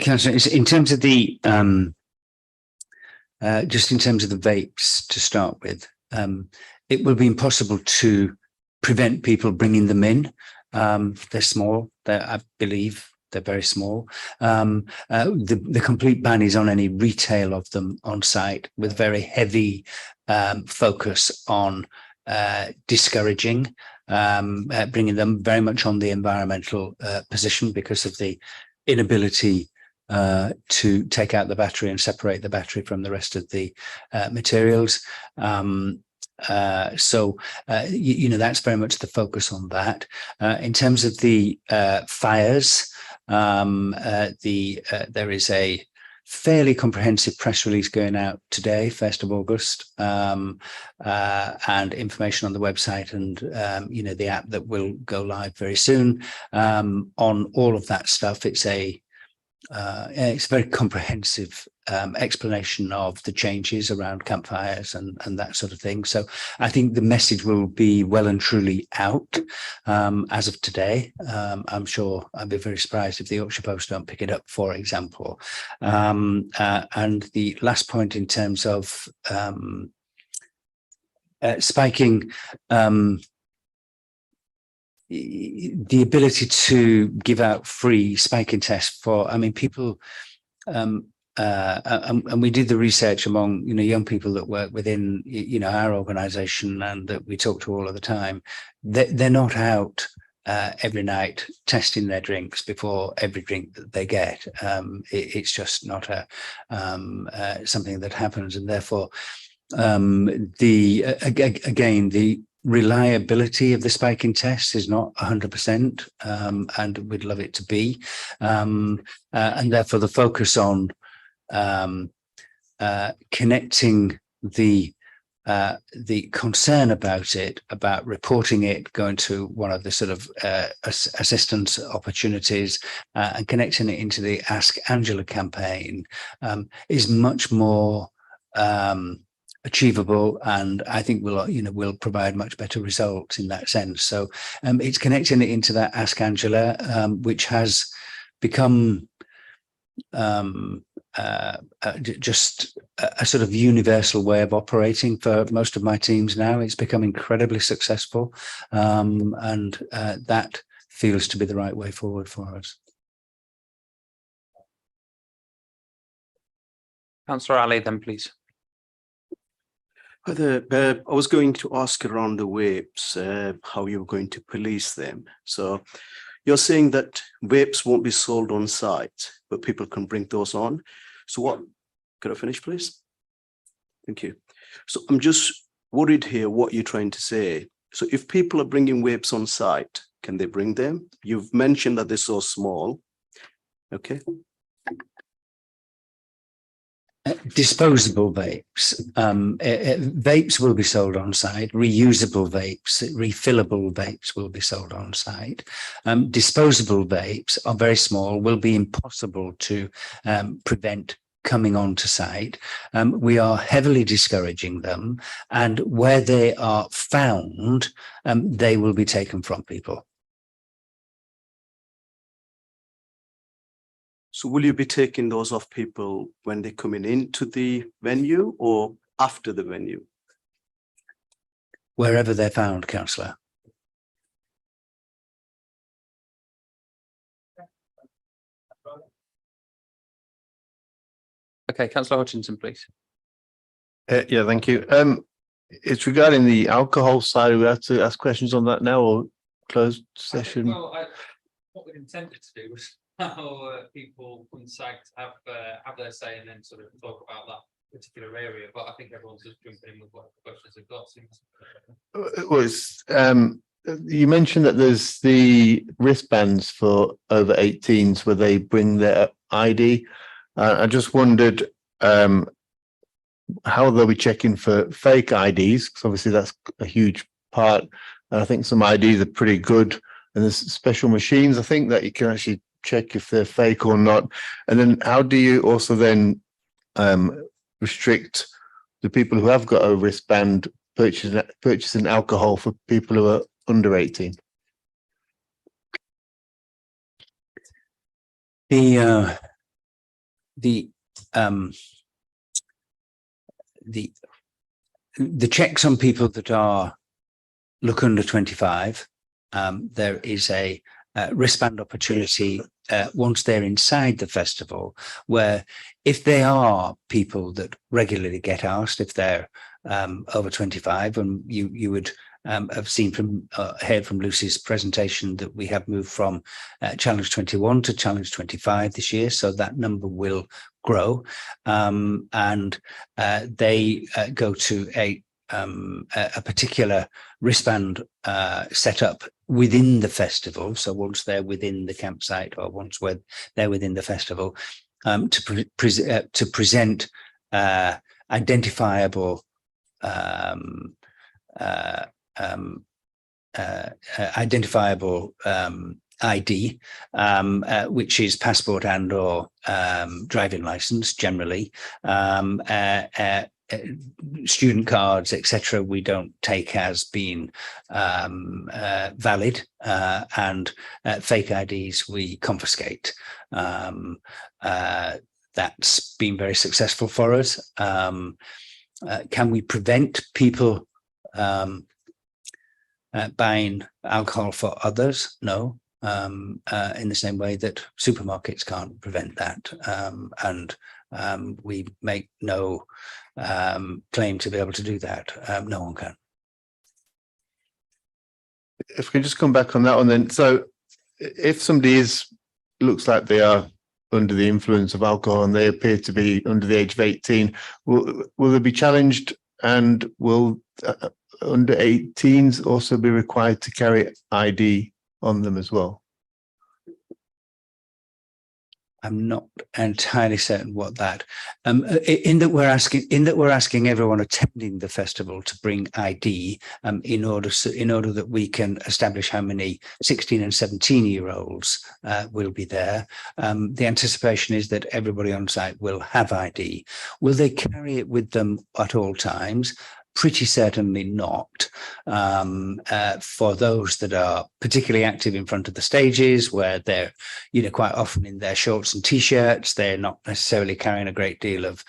Councillor, in terms of the just in terms of the vapes to start with, it will be impossible to prevent people bringing them in. They're small. I believe they're very small. The complete ban is on any retail of them on site, with very heavy focus on discouraging bringing them, very much on the environmental position because of the inability to take out the battery and separate the battery from the rest of the materials. So you know, that's very much the focus on that. In terms of the fires, there is a fairly comprehensive press release going out today, 1st of August, and information on the website and you know, the app that will go live very soon on all of that stuff. It's a very comprehensive explanation of the changes around campfires and that sort of thing. So I think the message will be well and truly out as of today. I'm sure I'd be very surprised if the Yorkshire Post don't pick it up, for example. And the last point in terms of spiking, the ability to give out free spiking tests for, I mean, people, and we did the research among, you know, young people that work within, you know, our organisation and that we talk to all of the time. They're not out every night testing their drinks before every drink that they get. It's just not something that happens, and therefore the reliability of the spiking test is not 100%, and we'd love it to be, and therefore the focus on connecting the concern about it, about reporting it, going to one of the sort of assistance opportunities, and connecting it into the Ask Angela campaign is much more achievable, and I think will provide much better results in that sense. So it's connecting it into that Ask Angela, which has become just a sort of universal way of operating for most of my teams now. It's become incredibly successful, and that feels to be the right way forward for us. Councillor Ali, then please. I was going to ask around the vapes, how you're going to police them. So you're saying that vapes won't be sold on site, but people can bring those on. So what, could I finish, please? Thank you. So I'm just worried here what you're trying to say. So if people are bringing vapes on site, can they bring them? You've mentioned that they're so small. Okay. Disposable vapes. Vapes will be sold on site. Reusable vapes, refillable vapes will be sold on site. Disposable vapes are very small, will be impossible to prevent coming onto site. We are heavily discouraging them, and where they are found, they will be taken from people. So will you be taking those off people when they're coming into the venue or after the venue? Wherever they're found, councillor. Okay, Councillor Hutchinson, please. Yeah, thank you. It's regarding the alcohol side. We have to ask questions on that now or closed session? Well, what we intended to do was how people from SAG have their say and then sort of talk about that particular area. But I think everyone's just jumping in with what questions they've got. You mentioned that there's the wristbands for over 18s where they bring their ID. I just wondered how they'll be checking for fake IDs, because obviously that's a huge part. And I think some IDs are pretty good. And there's special machines, I think, that you can actually check if they're fake or not. And then how do you also then restrict the people who have got a wristband purchasing alcohol for people who are under 18? The checks on people that look under 25, there is a wristband opportunity once they're inside the festival, where if they are people that regularly get asked if they're over 25, and you would have seen heard from Lucy's presentation that we have moved from Challenge 21 to Challenge 25 this year, so that number will grow, and they go to a particular wristband setup within the festival. So once they're within the campsite or once they're within the festival, to present identifiable ID, which is passport and or driving license generally. Student cards, etc., we don't take as being valid, and fake IDs we confiscate. That's been very successful for us. Can we prevent people buying alcohol for others? No. In the same way that supermarkets can't prevent that, and we make no claim to be able to do that. No one can. If we can just come back on that one then. So if somebody looks like they are under the influence of alcohol and they appear to be under the age of 18, will they be challenged, and will under 18s also be required to carry ID on them as well? I'm not entirely certain what that. In that we're asking everyone attending the festival to bring ID in order that we can establish how many 16 and 17-year-olds will be there. The anticipation is that everybody on site will have ID. Will they carry it with them at all times? pretty certainly not. For those that are particularly active in front of the stages, where they're, quite often in their shorts and t-shirts, they're not necessarily carrying a great deal of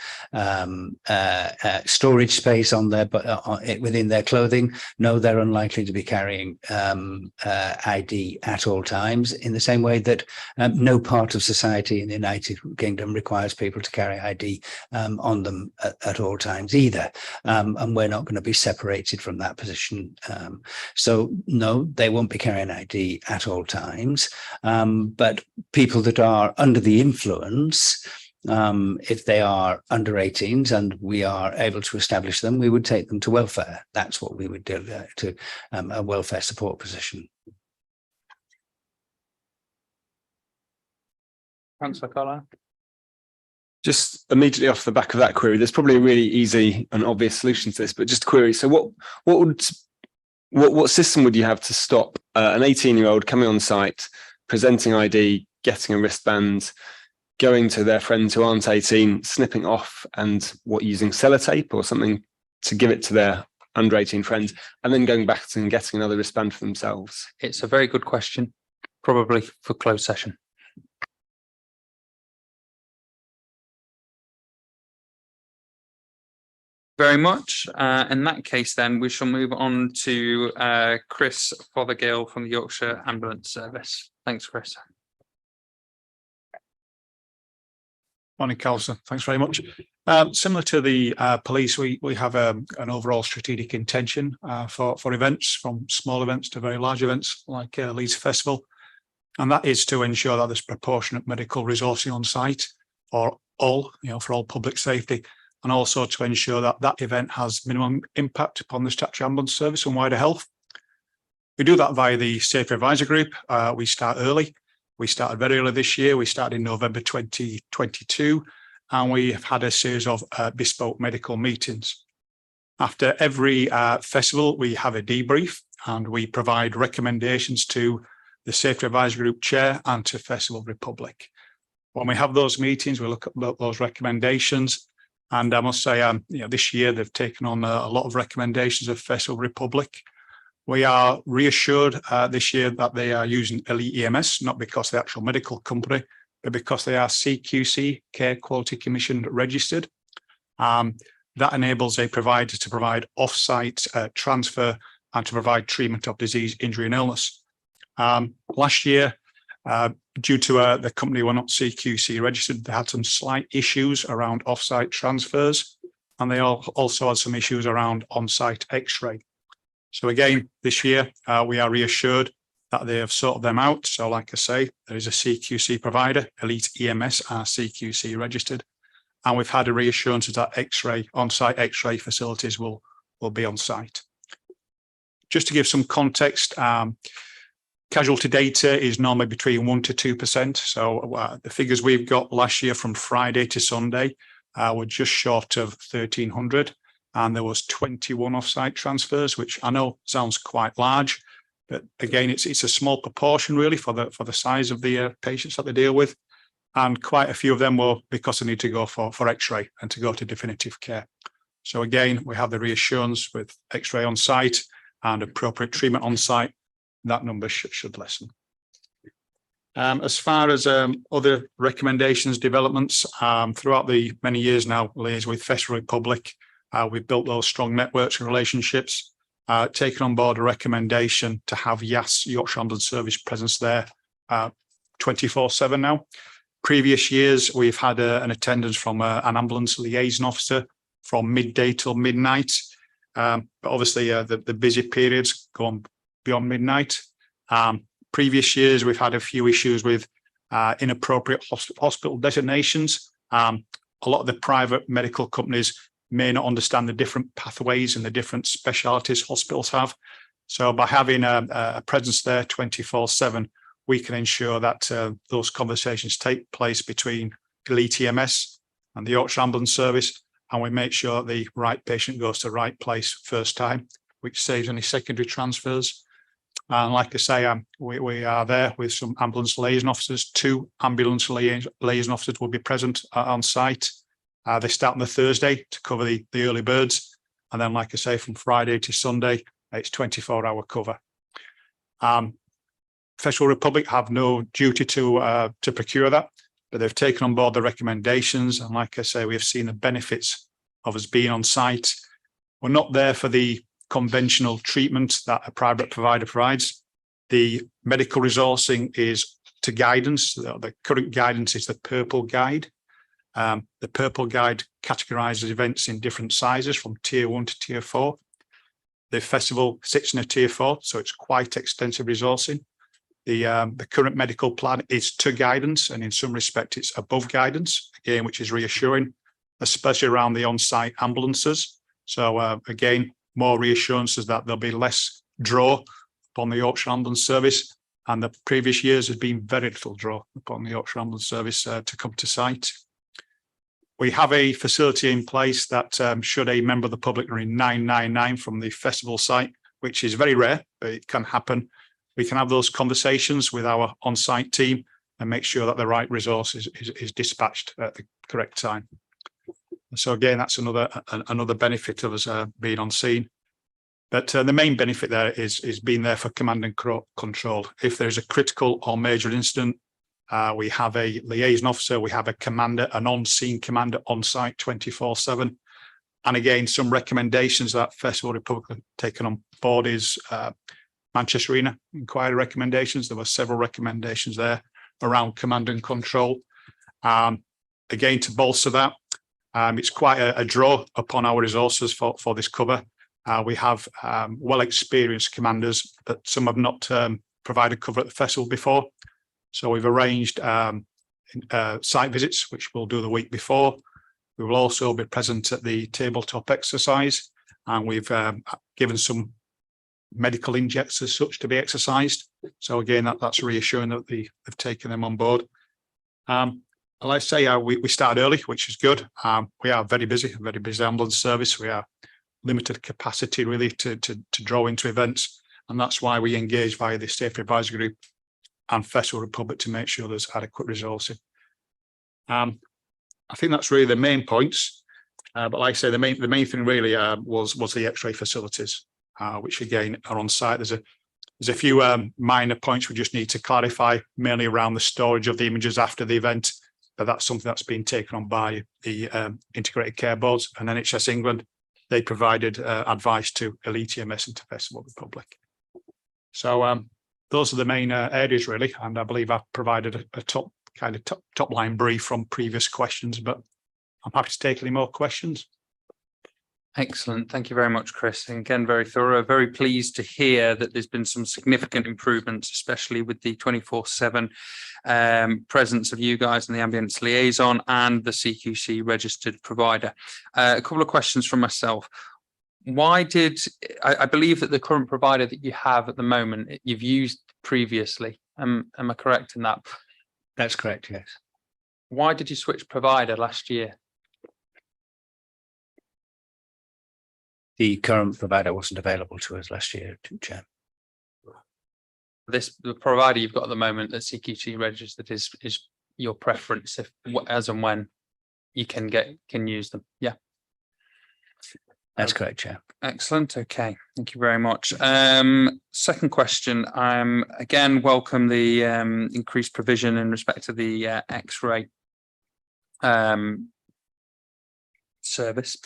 storage space on their, within their clothing. No, they're unlikely to be carrying ID at all times, in the same way that no part of society in the United Kingdom requires people to carry ID on them at all times either. And we're not going to be separated from that position. So no, they won't be carrying ID at all times. But people that are under the influence, if they are under 18s and we are able to establish them, we would take them to welfare. That's what we would do, to a welfare support position. Councillor Carlisle. Just immediately off the back of that query, there's probably a really easy and obvious solution to this, but just query. So what system would you have to stop an 18-year-old coming on site, presenting ID, getting a wristband, going to their friends who aren't 18, snipping off and using sellotape or something to give it to their under 18 friends, and then going back and getting another wristband for themselves? It's a very good question, probably for closed session. Very much. In that case, then we shall move on to Chris Fothergill from the Yorkshire Ambulance Service. Thanks, Chris. Morning, Councillor. Thanks very much. Similar to the police, we have an overall strategic intention for events, from small events to very large events like Leeds Festival, and that is to ensure that there's proportionate medical resourcing on site for all, for all public safety, and also to ensure that that event has minimum impact upon the statutory ambulance service and wider health. We do that via the Safety Advisor Group. We start early. We started very early this year. We started in November 2022, and we have had a series of bespoke medical meetings. After every festival, we have a debrief and we provide recommendations to the Safety Advisor Group Chair and to Festival Republic. When we have those meetings, we look at those recommendations. And I must say, this year they've taken on a lot of recommendations of Festival Republic. We are reassured this year that they are using Elite EMS, not because they're the actual medical company, but because they are CQC, Care Quality Commission registered. That enables a provider to provide off-site transfer and to provide treatment of disease, injury and illness. Last year, due to the company were not CQC registered, they had some slight issues around off-site transfers, and they also had some issues around on-site X-ray. So again, this year, we are reassured that they have sorted them out. So like I say, there is a CQC provider, Elite EMS are CQC registered, and we've had a reassurance that X-ray, on-site X-ray facilities will be on site. Just to give some context, casualty data is normally between 1% to 2%. So the figures we've got last year from Friday to Sunday were just short of 1,300. And there was 21 off-site transfers, which I know sounds quite large, but again, it's a small proportion really for the size of the patients that they deal with. And quite a few of them were because they need to go for X-ray and to go to definitive care. So again, we have the reassurance with X-ray on site and appropriate treatment on site, that number should lessen. As far as other recommendations, developments, throughout the many years now, liaised with Festival Republic, we've built those strong networks and relationships, taken on board a recommendation to have YAS, Yorkshire Ambulance Service, presence there 24/7 now. Previous years, we've had an attendance from an ambulance liaison officer from midday till midnight. But obviously, the busy periods go on beyond midnight. Previous years, we've had a few issues with inappropriate hospital designations. A lot of the private medical companies may not understand the different pathways and the different specialities hospitals have. So by having a presence there 24/7, we can ensure that those conversations take place between Elite EMS and the Yorkshire Ambulance Service, and we make sure the right patient goes to the right place first time, which saves any secondary transfers. And like I say, we are there with some ambulance liaison officers. 2 ambulance liaison officers will be present on site. They start on the Thursday to cover the early birds, And then, like I say, from Friday to Sunday, it's 24-hour cover. Festival Republic have no duty to procure that, but they've taken on board the recommendations. And like I say, we have seen the benefits of us being on site. We're not there for the conventional treatment that a private provider provides. The medical resourcing is to guidance. The current guidance is the Purple Guide. The Purple Guide categorises events in different sizes from tier 1 to tier 4. The festival sits in a tier 4, so it's quite extensive resourcing. The current medical plan is to guidance, and in some respect it's above guidance, again, which is reassuring, especially around the on-site ambulances. So again, more reassurances that there'll be less draw upon the Yorkshire Ambulance Service, and the previous years has been very little draw upon the Yorkshire Ambulance Service to come to site. We have a facility in place that should a member of the public ring 999 from the festival site, which is very rare, but it can happen. We can have those conversations with our on-site team and make sure that the right resource is dispatched at the correct time. So again, that's another benefit of us being on scene. But the main benefit there is being there for command and control. If there's a critical or major incident, we have a liaison officer, we have a commander, an on-scene commander on site 24/7. And again, some recommendations that Festival Republic have taken on board is Manchester Arena inquiry recommendations. There were several recommendations there around command and control. Again, to bolster that, it's quite a draw upon our resources for this cover. We have well-experienced commanders, but some have not provided cover at the festival before. So we've arranged site visits, which we'll do the week before. We will also be present at the tabletop exercise, and we've given some medical injects as such to be exercised. So again, that's reassuring that they've taken them on board. Like I say, we started early, which is good. We are very busy ambulance service. We are limited capacity really to draw into events, and that's why we engage via the Safety Advisory Group and Festival Republic to make sure there's adequate resourcing. I think that's really the main points. But like I say, the main thing really was the X-ray facilities, which again are on site. There's a few minor points we just need to clarify, mainly around the storage of the images after the event. But that's something that's been taken on by the Integrated Care Boards and NHS England. They provided advice to Elite EMS and to Festival Republic. So those are the main areas really, and I believe I've provided a top line brief from previous questions, but I'm happy to take any more questions. Excellent. Thank you very much, Chris. And again, very thorough. Very pleased to hear that there's been some significant improvements, especially with the 24/7 presence of you guys in the ambulance liaison and the CQC registered provider. A couple of questions from myself. Why did I believe that the current provider that you have at the moment, you've used previously? Am I correct in that? That's correct, yes. Why did you switch provider last year? The current provider wasn't available to us last year, Chair. The provider you've got at the moment that CQC registered is your preference if as and when you can use them. Yeah. That's correct, Chair. Excellent. Okay. Thank you very much. Second question. Again, welcome the increased provision in respect to the X-ray service.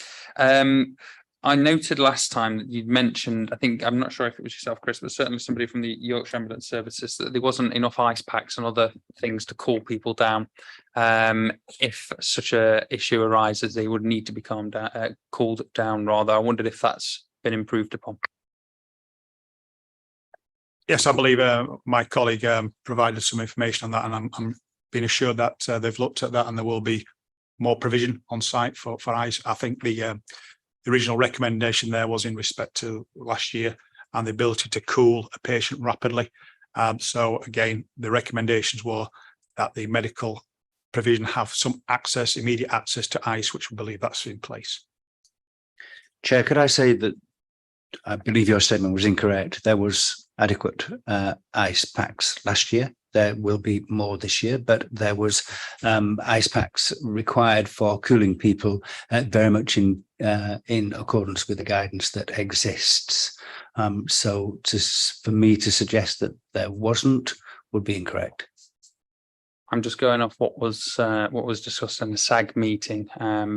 I noted last time that you'd mentioned, I think, I'm not sure if it was yourself, Chris, but certainly somebody from the Yorkshire Ambulance Services, that there wasn't enough ice packs and other things to cool people down. If such a issue arises, they would need to be cooled down rather. I wondered if that's been improved upon. Yes, I believe my colleague provided some information on that, and I'm being assured that they've looked at that and there will be more provision on site for ice. I think the original recommendation there was in respect to last year and the ability to cool a patient rapidly. So again, the recommendations were that the medical provision have some access, immediate access to ice, which we believe that's in place. Chair, could I say that I believe your statement was incorrect. There was adequate ice packs last year. there will be more this year, but there was ice packs required for cooling people, very much in accordance with the guidance that exists. So for me to suggest that there wasn't would be incorrect. I'm just going off what was discussed in the SAG meeting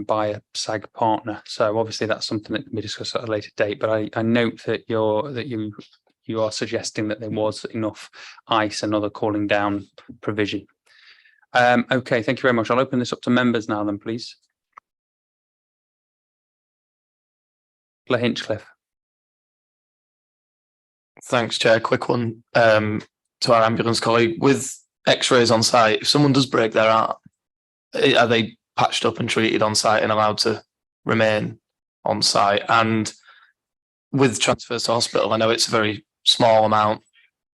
by a SAG partner. So obviously that's something that can be discussed at a later date. But I note that you are suggesting that there was enough ice and other cooling down provision. Okay, thank you very much. I'll open this up to members now then, please. Claire Hinchcliffe. Thanks, Chair. Quick one to our ambulance colleague. With X-rays on site, if someone does break their arm, are they patched up and treated on site and allowed to remain on site? And with transfers to hospital, I know it's a very small amount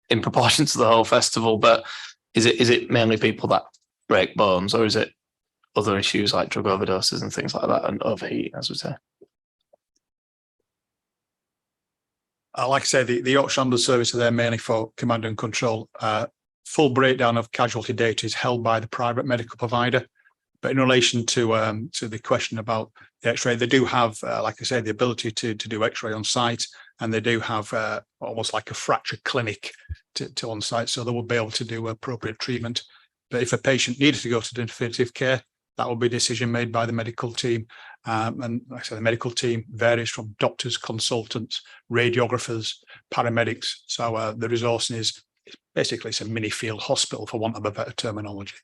in proportion to the whole festival, but is it mainly people that break bones, or is it other issues like drug overdoses and things like that, and overheating, as we say? Like I say, the Yorkshire Ambulance Service are there mainly for command and control. Full breakdown of casualty data is held by the private medical provider. But in relation to the question about the X-ray, they do have, like I say, the ability to do X-ray on site, and they do have almost like a fracture clinic to on site, so they will be able to do appropriate treatment. But if a patient needed to go to definitive care, that will be a decision made by the medical team. And like I said, the medical team varies from doctors, consultants, radiographers, paramedics. So the resourcing is basically it's a mini field hospital, for want of a better terminology.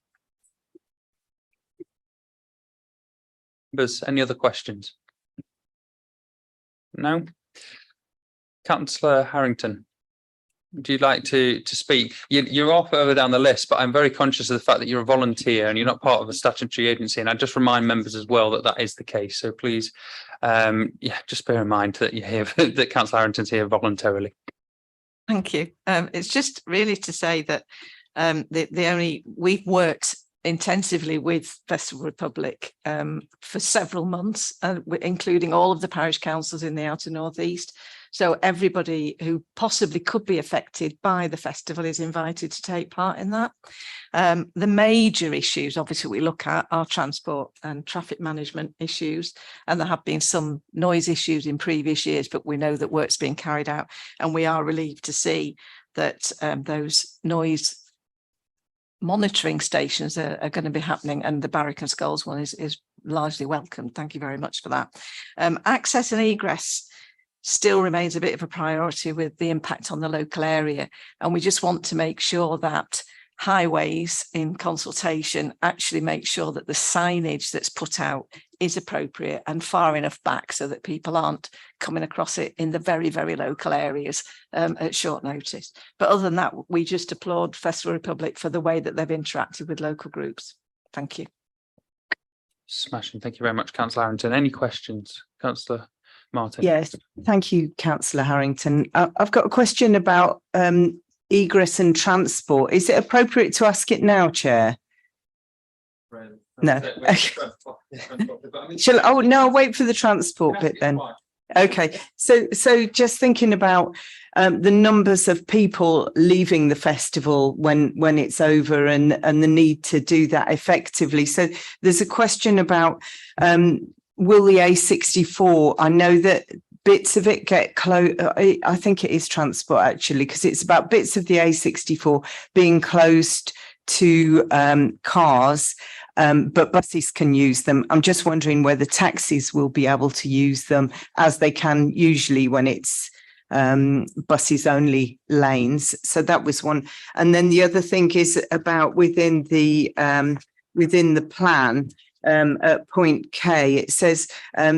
There's any other questions? No? Councillor Harrington, would you like to speak? You're off further down the list, but I'm very conscious of the fact that you're a volunteer and you're not part of a statutory agency. And I just remind members as well that that is the case. So please, just bear in mind that you're here, that Councillor Harrington's here voluntarily. Thank you. It's just really to say that we've worked intensively with Festival Republic for several months, including all of the parish councils in the outer northeast. So everybody who possibly could be affected by the festival is invited to take part in that. The major issues, obviously, we look at are transport and traffic management issues, and there have been some noise issues in previous years, but we know that work's being carried out, and we are relieved to see that those noise monitoring stations are going to be happening, and the Barrack and Skulls one is largely welcome. Thank you very much for that. Access and egress still remains a bit of a priority with the impact on the local area, and we just want to make sure that highways in consultation actually make sure that the signage that's put out is appropriate and far enough back so that people aren't coming across it in the very, very local areas at short notice. But other than that, we just applaud Festival Republic for the way that they've interacted with local groups. Thank you. Smashing. Thank you very much, Councillor Harrington. Any questions, Councillor Martin? Yes, thank you, Councillor Harrington. I've got a question about egress and transport. Is it appropriate to ask it now, Chair? No. I'll wait for the transport bit then. Okay, so just thinking about the numbers of people leaving the festival when it's over, and the need to do that effectively. So there's a question about will the A64, I know that bits of it get close. I think it is transport actually, because it's about bits of the A64 being closed to cars, but buses can use them. I'm just wondering whether taxis will be able to use them as they can usually when it's buses only lanes. So that was one. And then the other thing is about within the plan, at point K, it says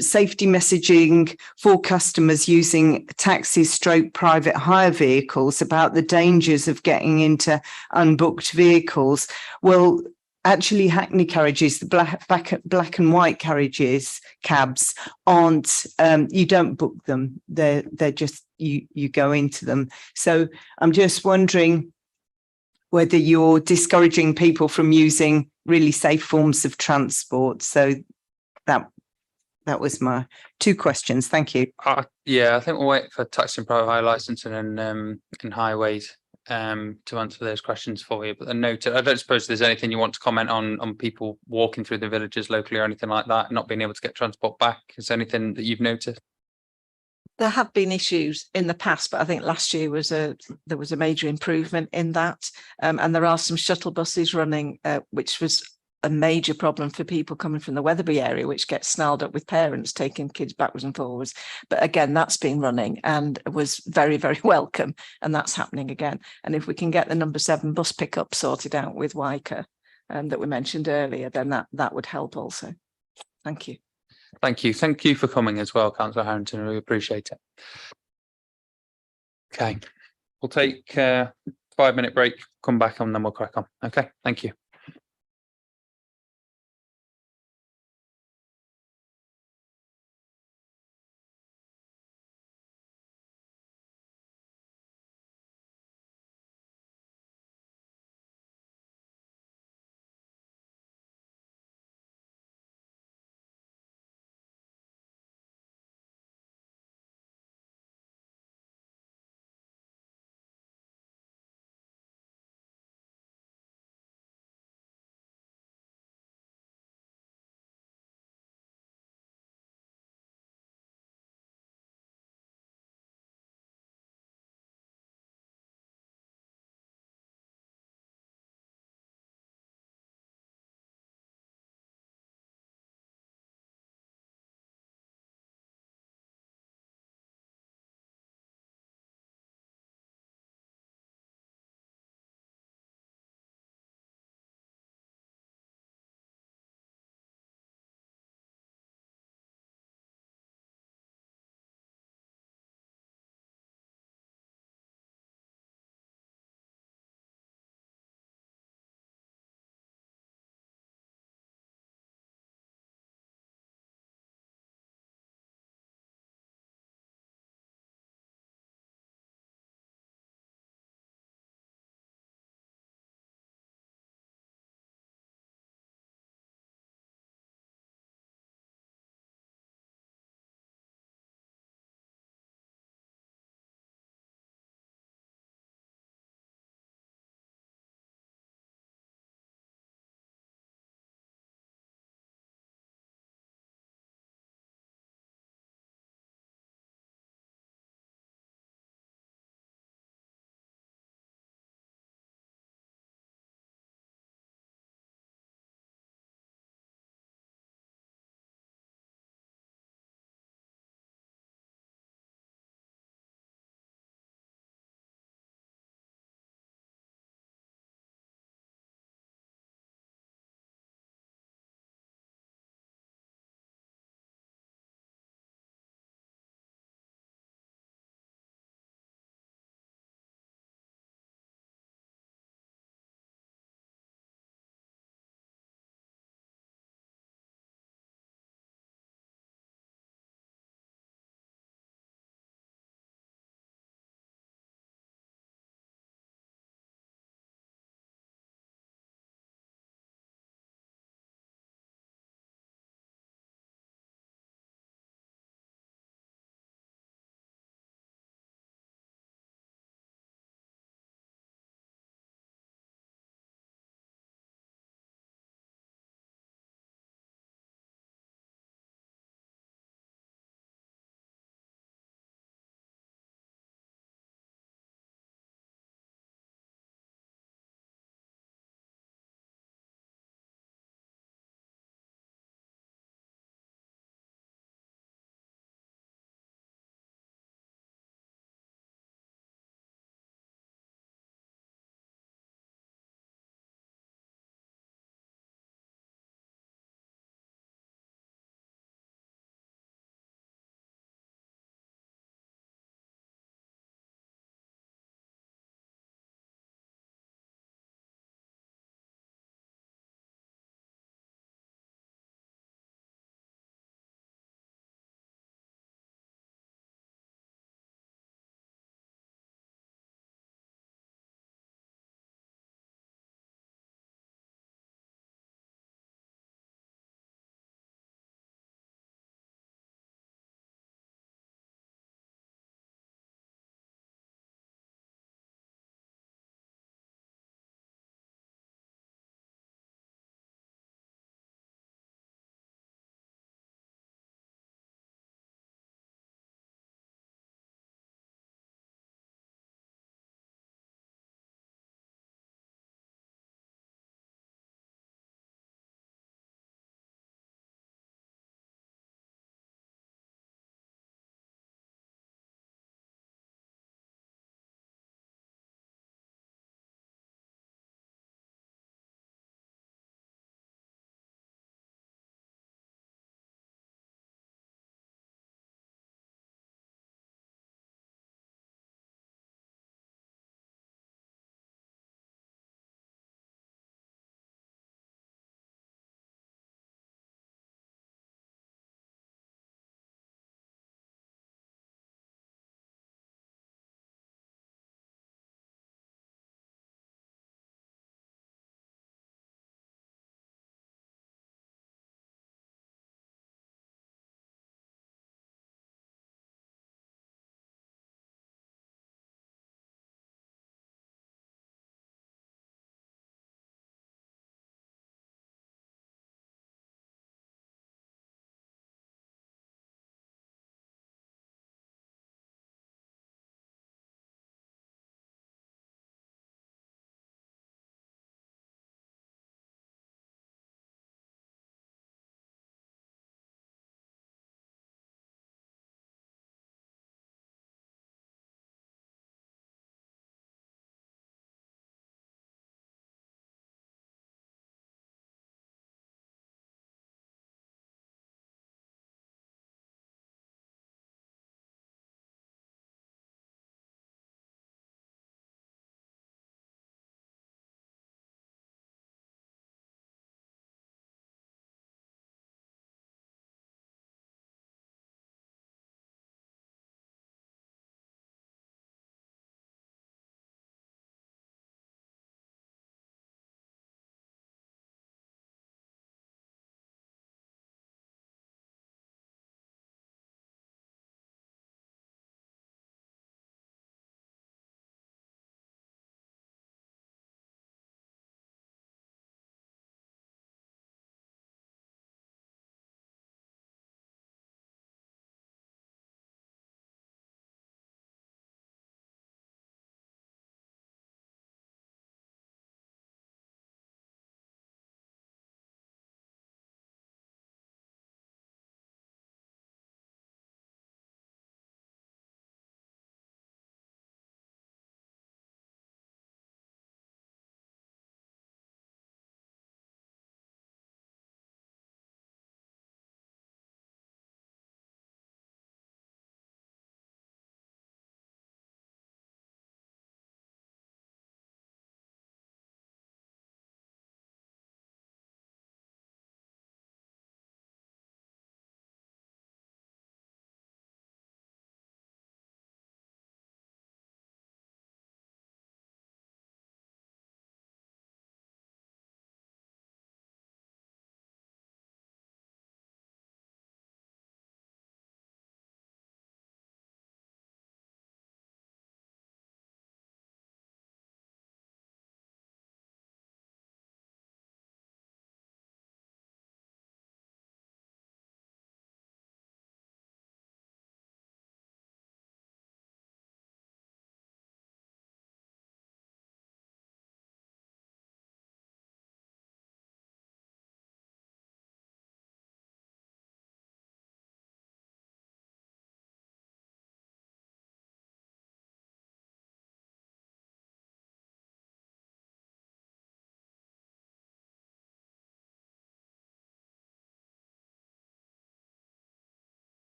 safety messaging for customers using taxis / private hire vehicles about the dangers of getting into unbooked vehicles. Well, actually, Hackney carriages, the black and white carriages, cabs, aren't. You don't book them. They're just you go into them. So I'm just wondering whether you're discouraging people from using really safe forms of transport. So that was my two questions. Thank you. Yeah, I think we'll wait for taxi and private hire licensing and highways. to answer those questions for you. But I note, I don't suppose there's anything you want to comment on people walking through the villages locally or anything like that, not being able to get transport back. Is there anything that you've noticed? There have been issues in the past, but I think last year there was a major improvement in that. And there are some shuttle buses running, which was a major problem for people coming from the Wetherby area, which gets snarled up with parents taking kids backwards and forwards. But again, that's been running and was very, very welcome. And that's happening again. And if we can get the number 7 bus pickup sorted out with Wyker that we mentioned earlier, then that would help also. Thank you. Thank you. Thank you for coming as well, Councillor Harrington. We appreciate it. Okay, we'll take a 5-minute break, come back and then we'll crack on. Okay, thank you.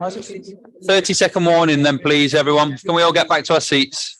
30-second warning then, please, everyone. Can we all get back to our seats?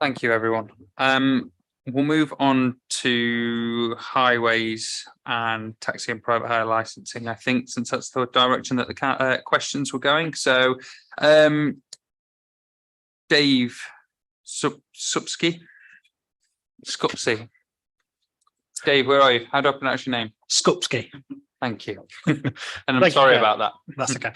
Thank you, everyone. We'll move on to highways and taxi and private hire licensing, I think, since that's the direction that the questions were going. So, Dave Supsky. Dave, where are you? How do I pronounce your name? Skupski. Thank you. And I'm sorry about that. That's okay.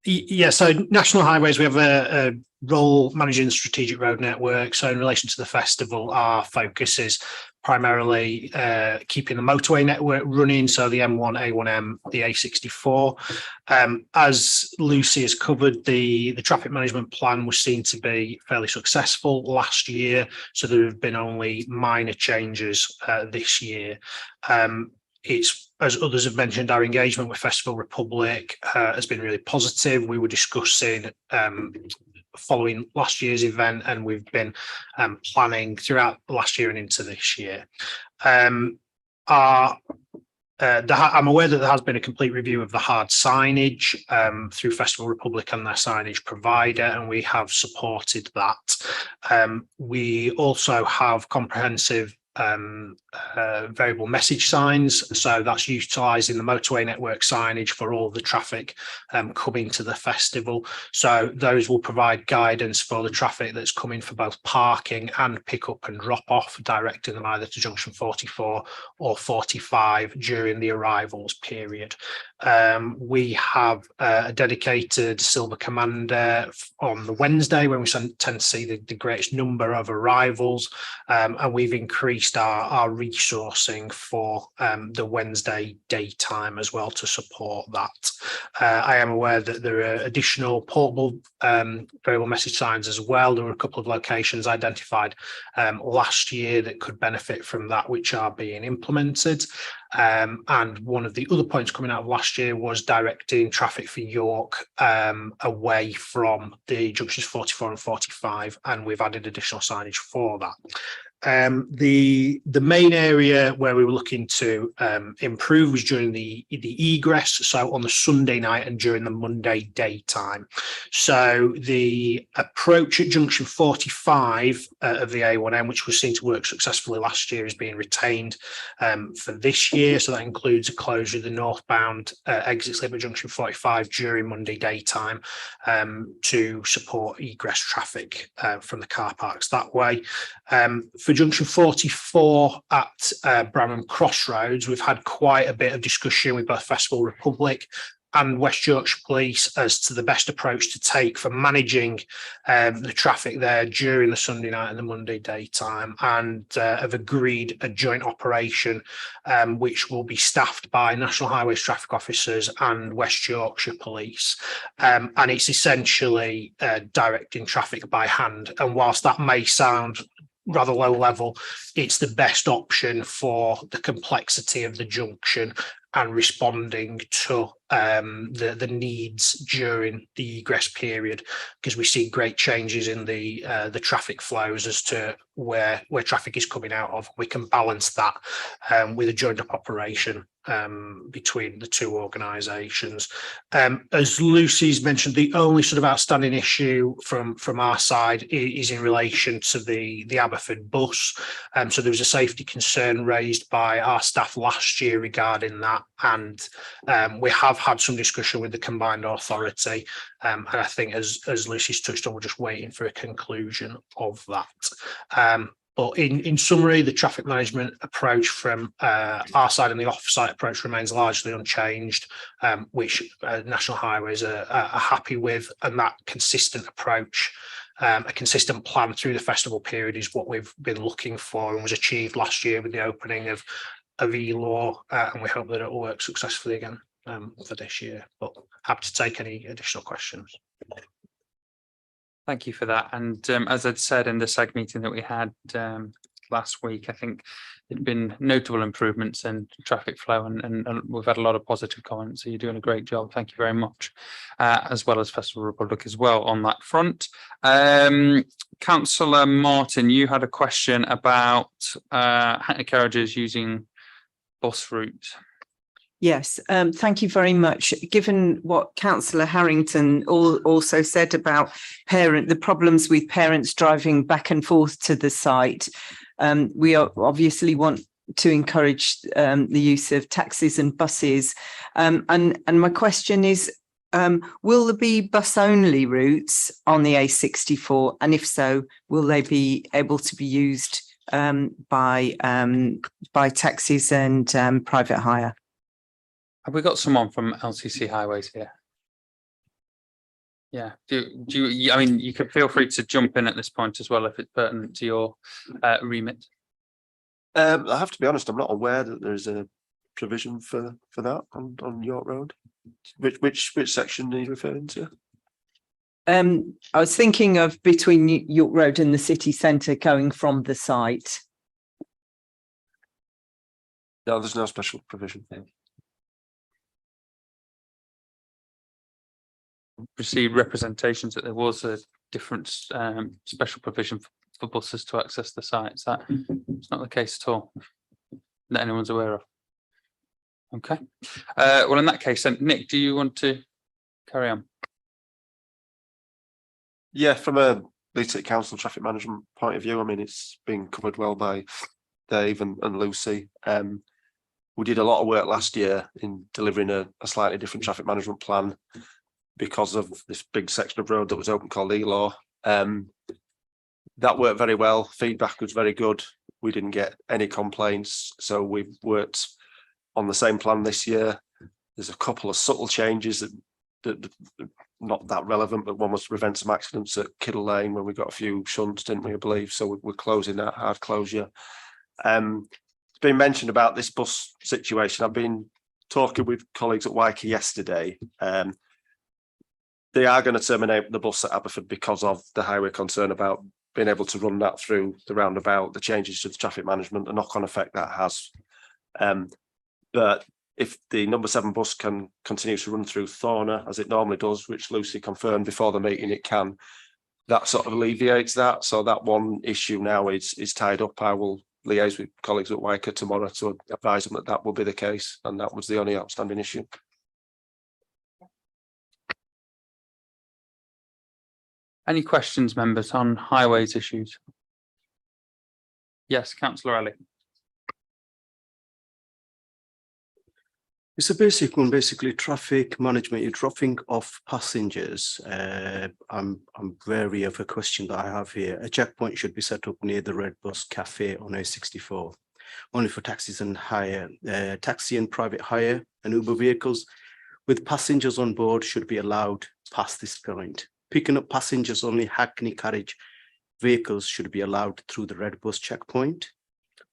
Yeah, so National Highways, we have a role managing the strategic road network. So in relation to the festival, our focus is primarily keeping the motorway network running, so the M1, A1M, the A64. As Lucy has covered, the traffic management plan was seen to be fairly successful last year, so there have been only minor changes this year. It's, as others have mentioned, our engagement with Festival Republic has been really positive. We were discussing following last year's event, and we've been planning throughout last year and into this year. I'm aware that there has been a complete review of the hard signage through Festival Republic and their signage provider, and we have supported that. We also have comprehensive variable message signs, so that's utilising the motorway network signage for all the traffic coming to the festival. So those will provide guidance for the traffic that's coming for both parking and pick up and drop off, directing them either to junction 44 or 45 during the arrivals period. We have a dedicated Silver Commander on the Wednesday when we tend to see the greatest number of arrivals, and we've increased our resourcing for the Wednesday daytime as well to support that. I am aware that there are additional portable variable message signs as well. There were a couple of locations identified last year that could benefit from that, which are being implemented. And one of the other points coming out of last year was directing traffic for York away from the junctions 44 and 45, and we've added additional signage for that. The main area where we were looking to improve was during the egress, so on the Sunday night and during the Monday daytime. So the approach at junction 45 of the A1M, which was seen to work successfully last year, is being retained for this year. So that includes a closure of the northbound exit slip at junction 45 during Monday daytime to support egress traffic from the car parks that way. For junction 44 at Bramham Crossroads, we've had quite a bit of discussion with both Festival Republic and West Yorkshire Police as to the best approach to take for managing the traffic there during the Sunday night and the Monday daytime, and have agreed a joint operation which will be staffed by National Highways traffic officers and West Yorkshire Police, and it's essentially directing traffic by hand. And whilst that may sound rather low level, it's the best option for the complexity of the junction and responding to the needs during the egress period, because we see great changes in the traffic flows as to where traffic is coming out of. We can balance that with a joined up operation between the two organisations. As Lucy's mentioned, the only sort of outstanding issue from our side is in relation to the Aberford bus. So there was a safety concern raised by our staff last year regarding that, and we have had some discussion with the combined authority, and I think as Lucy's touched on, we're just waiting for a conclusion of that. But in summary, the traffic management approach from our side and the off-site approach remains largely unchanged, which National Highways are happy with, and that consistent approach, a consistent plan through the festival period is what we've been looking for and was achieved last year with the opening of E-Law, and we hope that it will work successfully again for this year. But happy to take any additional questions. Thank you for that. And as I'd said in the SAG meeting that we had last week, I think there'd been notable improvements in traffic flow, and we've had a lot of positive comments. So you're doing a great job. Thank you very much, as well as Festival Republic as well on that front. Councillor Martin, you had a question about Hackney carriages using bus routes. Yes, thank you very much. Given what Councillor Harrington also said about the problems with parents driving back and forth to the site, we obviously want to encourage the use of taxis and buses. And my question is, will there be bus-only routes on the A64? And if so, will they be able to be used by taxis and private hire? Have we got someone from LCC Highways here? Yeah. Do you? I mean, you can feel free to jump in at this point as well if it's pertinent to your remit. I have to be honest, I'm not aware that there's a provision for that on York Road. Which section are you referring to? I was thinking of between York Road and the city centre going from the site. No, there's no special provision. Received representations that there was a different special provision for buses to access the site. It's not the case at all that anyone's aware of. Okay. Well, in that case, then, Nick, do you want to carry on? Yeah, from a Leeds City Council traffic management point of view, I mean, it's been covered well by Dave and Lucy. We did a lot of work last year in delivering a slightly different traffic management plan because of this big section of road that was open called E-Law. That worked very well. Feedback was very good. We didn't get any complaints. So we've worked on the same plan this year. There's a couple of subtle changes that not that relevant, but one was to prevent some accidents at Kiddle Lane when we got a few shunts, didn't we, I believe? So we're closing that hard closure. It's been mentioned about this bus situation. I've been talking with colleagues at Wyke yesterday. They are going to terminate the bus at Aberford because of the highway concern about being able to run that through the roundabout, the changes to the traffic management, the knock-on effect that has. But if the number 7 bus can continue to run through Thorner as it normally does, which Lucy confirmed before the meeting it can, that sort of alleviates that. So that one issue now is tied up. I will liaise with colleagues at Wyke tomorrow to advise them that that will be the case, and that was the only outstanding issue. Any questions, members, on highways issues? Yes, Councillor Alley. It's a basic one, basically traffic management. You're dropping off passengers. I'm wary of a question that I have here. A checkpoint should be set up near the Red Bus Cafe on A64, only for taxis and hire, taxi and private hire and Uber vehicles with passengers on board should be allowed past this point. Picking up passengers only Hackney carriage vehicles should be allowed through the Red Bus checkpoint.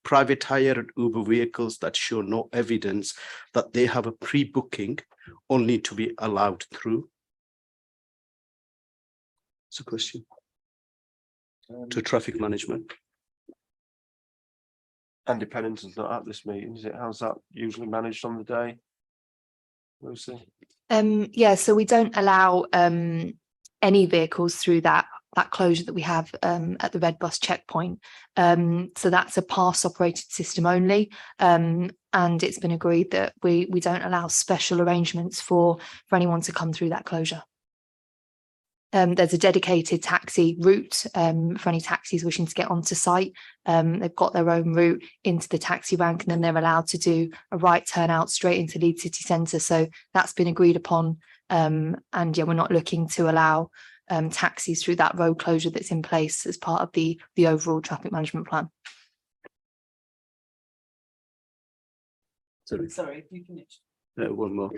Private hire and Uber vehicles that show no evidence that they have a pre-booking only to be allowed through. It's a question to traffic management. Independence is not at this meeting, is it? How's that usually managed on the day, Lucy? Yeah, so we don't allow any vehicles through that closure that we have at the Red Bus checkpoint. So that's a pass operated system only. And it's been agreed that we don't allow special arrangements for anyone to come through that closure. There's a dedicated taxi route for any taxis wishing to get onto site. They've got their own route into the taxi rank, and then they're allowed to do a right turn out straight into Leeds city centre. So that's been agreed upon. And yeah, we're not looking to allow taxis through that road closure that's in place as part of the overall traffic management plan. Sorry, you finished. One more.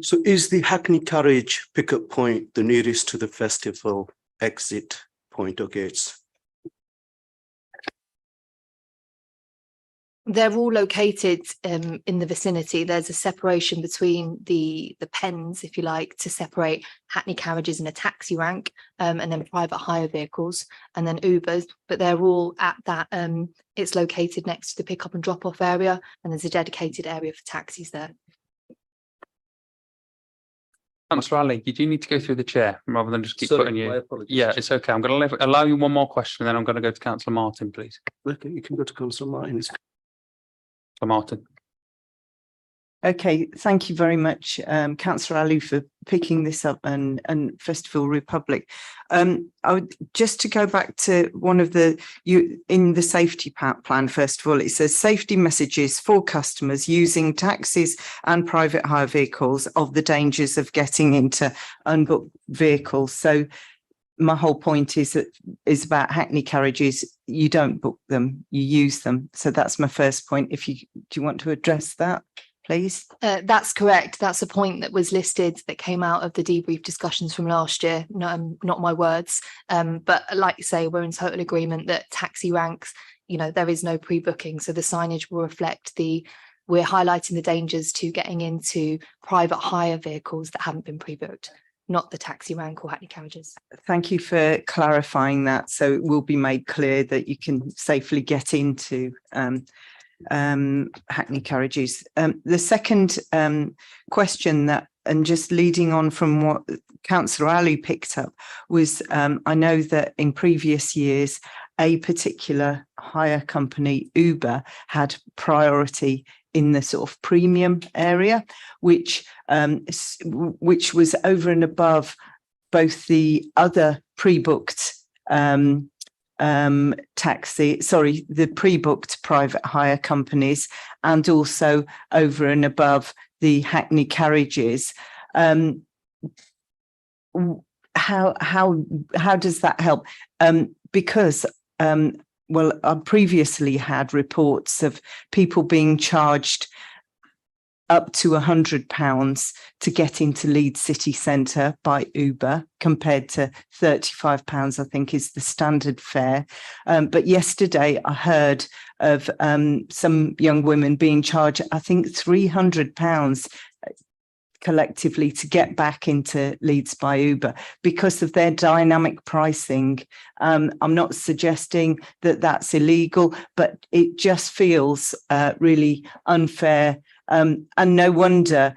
So is the Hackney Carriage pickup point the nearest to the festival exit point or gates? They're all located in the vicinity. There's a separation between the pens, if you like, to separate Hackney carriages in a taxi rank, and then private hire vehicles, and then Ubers. But they're all at that. It's located next to the pick up and drop off area, and there's a dedicated area for taxis there. Councillor Ali, you do need to go through the chair rather than just keep Sorry, putting my you. apologies. Yeah, it's okay. I'm going to allow you one more question, and then I'm going to go to Councillor Martin, please. Okay, you can go to Councillor Martin. Martin. Okay, thank you very much, Councillor Ali, for picking this up, and Festival Republic. I would just to go back to one of in the safety plan. First of all, it says safety messages for customers using taxis and private hire vehicles of the dangers of getting into unbooked vehicles. So my whole point is about Hackney carriages. You don't book them, you use them. So that's my first point. Do you want to address that, please? That's correct. That's a point that was listed that came out of the debrief discussions from last year. No, not my words. But like you say, we're in total agreement that taxi ranks, there is no pre-booking. So the signage will reflect we're highlighting the dangers to getting into private hire vehicles that haven't been pre-booked, not the taxi rank or Hackney carriages. Thank you for clarifying that. So it will be made clear that you can safely get into Hackney carriages. The second question and just leading on from what Councillor Ali picked up was, I know that in previous years, a particular hire company, Uber, had priority in the sort of premium area, which was over and above both the other pre-booked the pre-booked private hire companies, and also over and above the Hackney carriages. How does that help? Because I previously had reports of people being charged up to £100 to get into Leeds city centre by Uber, compared to £35, I think, is the standard fare. But yesterday I heard of some young women being charged, I think, £300 collectively to get back into Leeds by Uber because of their dynamic pricing. I'm not suggesting that that's illegal, but it just feels really unfair. And no wonder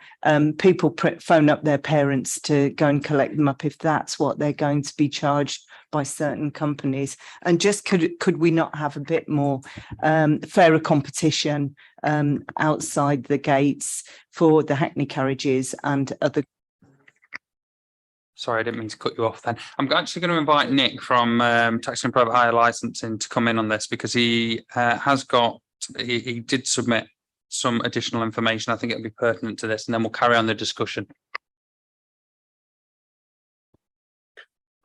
people phone up their parents to go and collect them up if that's what they're going to be charged by certain companies. And just could we not have a bit more fairer competition outside the gates for the Hackney carriages and other? Sorry, I didn't mean to cut you off then. I'm actually going to invite Nick from Taxi and Private Hire Licensing to come in on this, because he he did submit some additional information. I think it'll be pertinent to this, and then we'll carry on the discussion.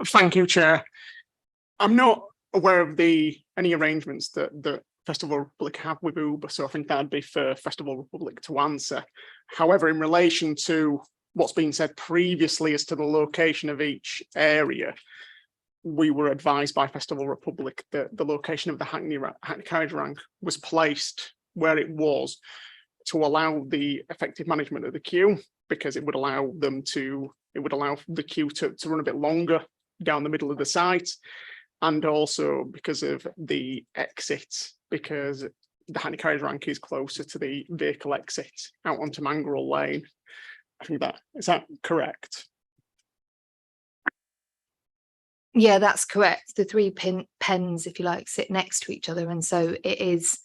Thank you, Chair. I'm not aware of any arrangements that the Festival Republic have with Uber, so I think that'd be for Festival Republic to answer. However, in relation to what's been said previously as to the location of each area, we were advised by Festival Republic that the location of the Hackney carriage rank was placed where it was to allow the effective management of the queue, because it would allow the queue to run a bit longer down the middle of the site, and also because of the exit, because the Hackney carriage rank is closer to the vehicle exit out onto Mangrel Lane. I think is that correct? Yeah, that's correct. The three pens, if you like, sit next to each other, and so it is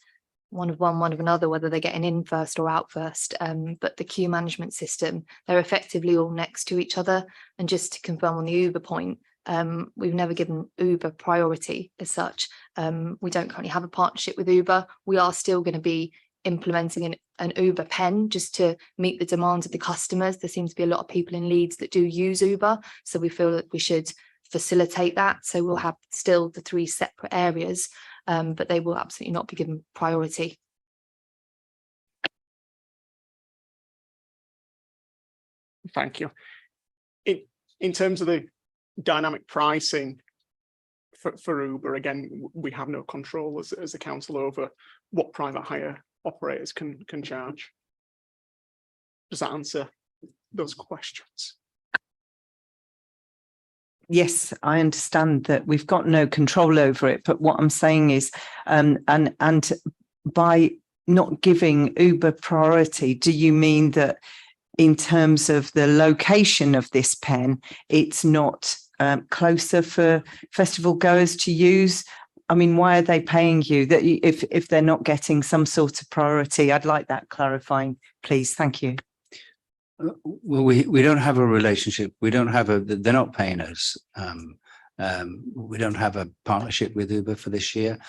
one of one, one of another, whether they're getting in first or out first. But the queue management system, they're effectively all next to each other. And just to confirm on the Uber point, we've never given Uber priority as such. We don't currently have a partnership with Uber. We are still going to be implementing an Uber pen just to meet the demands of the customers. There seems to be a lot of people in Leeds that do use Uber, so we feel that we should facilitate that. So we'll have still the 3 separate areas, but they will absolutely not be given priority. Thank you. In terms of the dynamic pricing for Uber, again, we have no control as a council over what private hire operators can charge. Does that answer those questions? Yes, I understand that we've got no control over it, but what I'm saying is, and by not giving Uber priority, do you mean that in terms of the location of this pen, it's not closer for festival goers to use? I mean, why are they paying you that if they're not getting some sort of priority? I'd like that clarifying, please. Thank you. Well, we don't have a relationship. We don't have they're not paying us. We don't have a partnership with Uber for this year,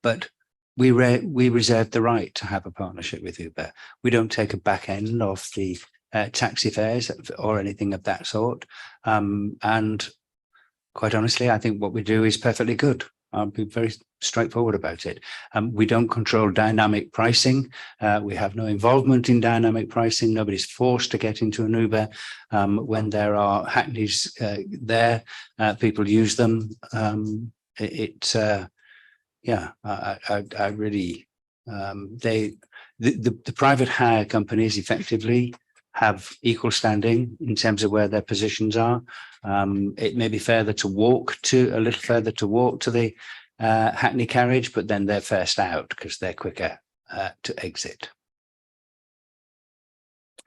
but we reserve the right to have a partnership with Uber. We don't take a back end of the taxi fares or anything of that sort. And quite honestly, I think what we do is perfectly good. I'll be very straightforward about it. We don't control dynamic pricing. We have no involvement in dynamic pricing. Nobody's forced to get into an Uber. When there are hackneys there, people use them. Yeah, I really, the private hire companies effectively have equal standing in terms of where their positions are. It may be a little further to walk to the hackney carriage, but then they're first out because they're quicker to exit.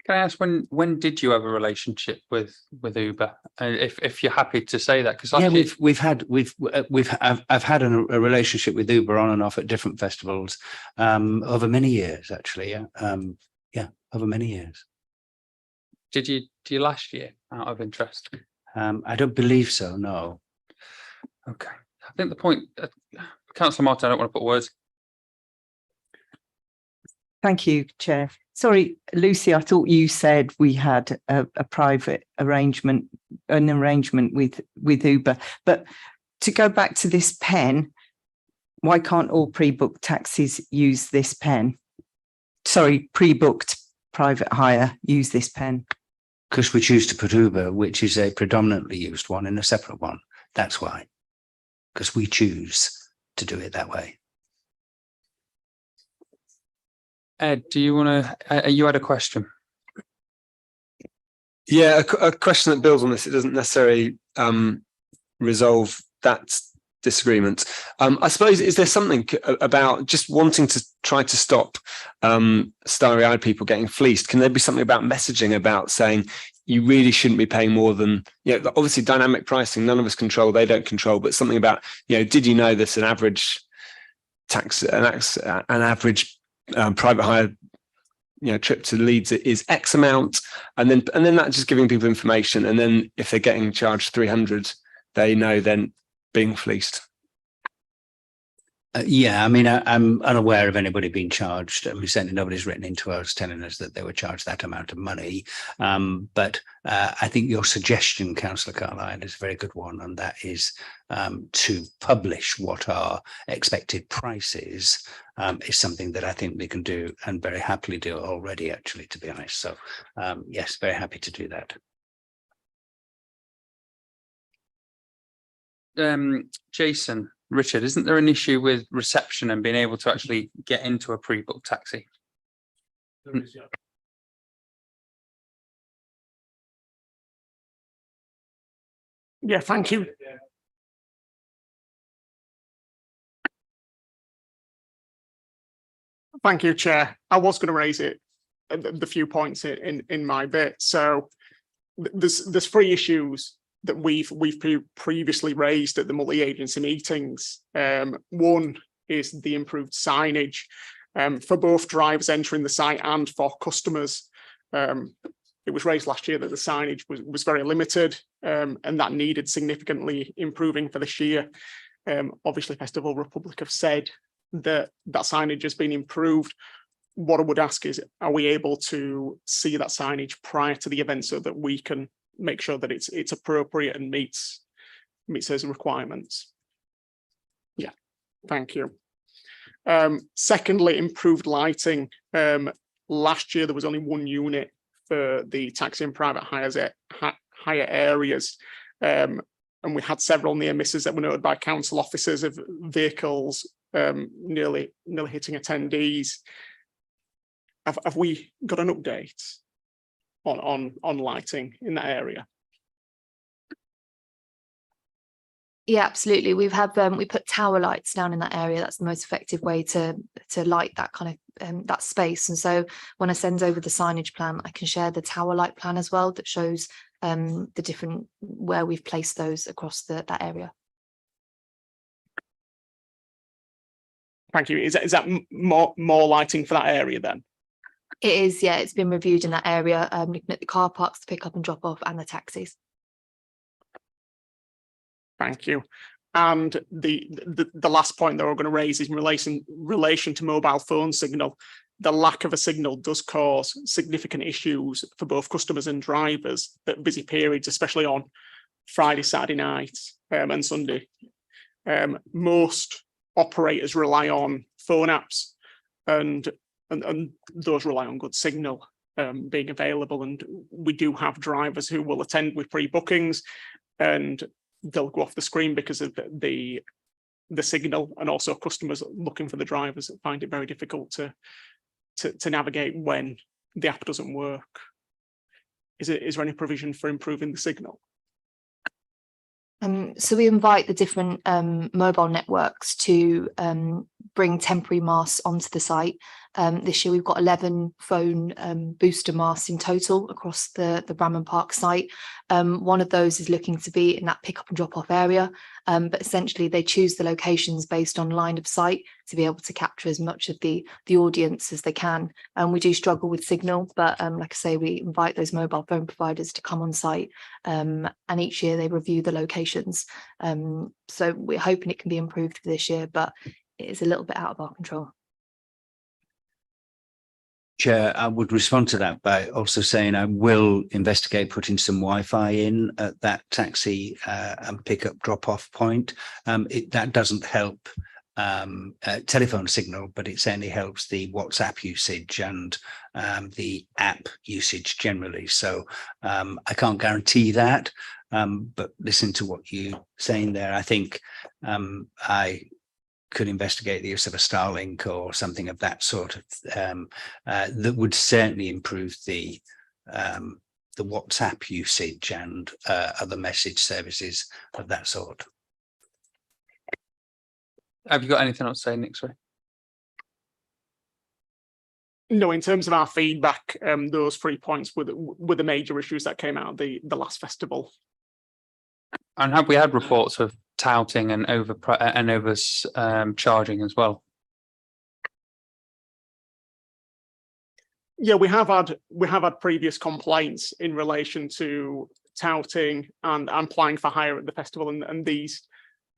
Can I ask when did you have a relationship with Uber? If you're happy to say that, because I've had a relationship with Uber on and off at different festivals over many years, actually. Yeah, over many years. Did you last year, out of interest? I don't believe so. No. Okay. I think the point, Councillor Martin, I don't want to put words. Thank you, Chair. Sorry, Lucy, I thought you said we had a private arrangement, an arrangement with Uber. But to go back to this pen, why can't all pre-booked taxis use this pen? Sorry, pre-booked private hire use this pen? Because we choose to put Uber, which is a predominantly used one, in a separate one. That's why. Because we choose to do it that way. Ed, do you want to, you had a question? Yeah, a question that builds on this. It doesn't necessarily resolve that disagreement. I suppose, is there something about just wanting to try to stop starry-eyed people getting fleeced? Can there be something about messaging about saying you really shouldn't be paying more than, obviously dynamic pricing, none of us control, they don't control, but something about, did you know this, an average private hire trip to Leeds is X amount, and then that just giving people information, and then if they're getting charged 300, they know then being fleeced. Yeah, I mean, I'm unaware of anybody being charged. I mean, certainly nobody's written into us telling us that they were charged that amount of money. But I think your suggestion, Councillor Carlyle, is a very good one, and that is to publish what our expected price is something that I think we can do, and very happily do already, actually, to be honest. So yes, very happy to do that. Jason, Richard, isn't there an issue with reception and being able to actually get into a pre-booked taxi? There is, yeah. Yeah, thank you. Thank you, Chair. I was going to raise it, the few points in my bit. So there's 3 issues that we've previously raised at the multi-agency meetings. One is the improved signage for both drivers entering the site and for customers. It was raised last year that the signage was very limited, and that needed significantly improving for this year. Obviously, Festival Republic have said that signage has been improved. what I would ask is, are we able to see that signage prior to the event so that we can make sure that it's appropriate and meets those requirements? Yeah, thank you. Secondly, improved lighting. Last year there was only one unit for the taxi and private hire areas, and we had several near misses that were noted by council officers of vehicles nearly hitting attendees. Have we got an update on lighting in that area? Yeah, absolutely. We put tower lights down in that area. That's the most effective way to light that kind of that space. And so when I send over the signage plan, I can share the tower light plan as well that shows the different where we've placed those across that area. Thank you. Is that more lighting for that area then? It is, yeah. It's been reviewed in that area, looking at the car parks, the pick up and drop off, and the taxis. Thank you. And the last point that we're going to raise is in relation to mobile phone signal. The lack of a signal does cause significant issues for both customers and drivers at busy periods, especially on Friday, Saturday night, and Sunday. Most operators rely on phone apps, and those rely on good signal being available. And we do have drivers who will attend with pre-bookings, and they'll go off the screen because of the signal, and also customers looking for the drivers that find it very difficult to navigate when the app doesn't work. Is there any provision for improving the signal? So we invite the different mobile networks to bring temporary masts onto the site. This year we've got 11 phone booster masts in total across the Bramham Park site. One of those is looking to be in that pick up and drop off area, but essentially they choose the locations based on line of sight to be able to capture as much of the audience as they can. And we do struggle with signal, but like I say, we invite those mobile phone providers to come on site, and each year they review the locations. So we're hoping it can be improved for this year, but it is a little bit out of our control. Chair, I would respond to that by also saying I will investigate putting some Wi-Fi in at that taxi and pickup drop-off point. That doesn't help telephone signal, but it certainly helps the WhatsApp usage and the app usage generally. So I can't guarantee that, but listen to what you're saying there. I think I could investigate the use of a Starlink or something of that sort of that would certainly improve the WhatsApp usage and other message services of that sort. Have you got anything else to say, Nick? Sorry. No, in terms of our feedback, those 3 points were the major issues that came out of the last festival. And have we had reports of touting and over charging as well? Yeah, we have had previous complaints in relation to touting and applying for hire at the festival, and these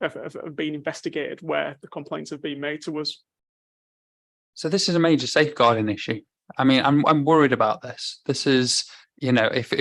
have been investigated where the complaints have been made to us. So this is a major safeguarding issue. I mean, I'm worried about this. This is, you know, if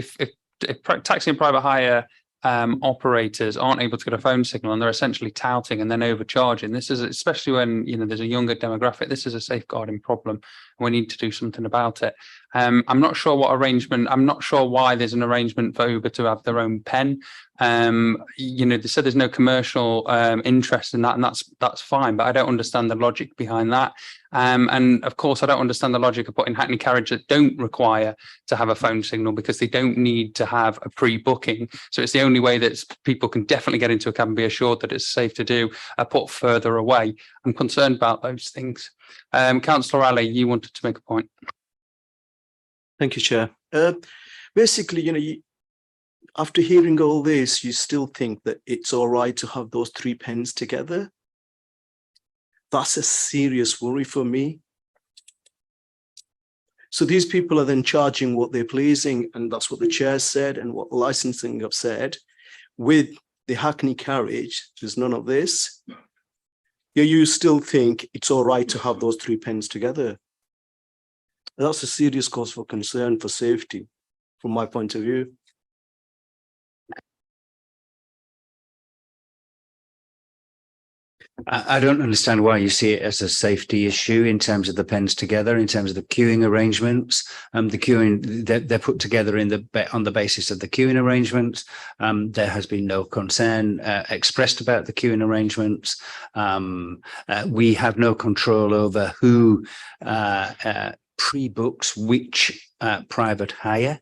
taxi and private hire operators aren't able to get a phone signal and they're essentially touting and then overcharging, this is, especially when, you know, there's a younger demographic, this is a safeguarding problem and we need to do something about it. I'm not sure what arrangement, I'm not sure why there's an arrangement for Uber to have their own pen. You know, they said there's no commercial interest in that, and that's fine, but I don't understand the logic behind that. And of course, I don't understand the logic of putting Hackney Carriage that don't require to have a phone signal because they don't need to have a pre-booking. So it's the only way that people can definitely get into a cab and be assured that it's safe to do, put further away. I'm concerned about those things. Councillor Ali, you wanted to make a point. Thank you, Chair. Basically, you know, after hearing all this, you still think that it's all right to have those 3 pens together? That's a serious worry for me. So these people are then charging what they're pleasing, and that's what the chair said and what licensing have said. With the Hackney Carriage, there's none of this. Yeah, you still think it's all right to have those 3 pens together? That's a serious cause for concern for safety, from my point of view. I don't understand why you see it as a safety issue in terms of the pens together, in terms of the queuing arrangements. The queuing, they're put together on the basis of the queuing arrangements. There has been no concern expressed about the queuing arrangements. We have no control over who pre-books which private hire.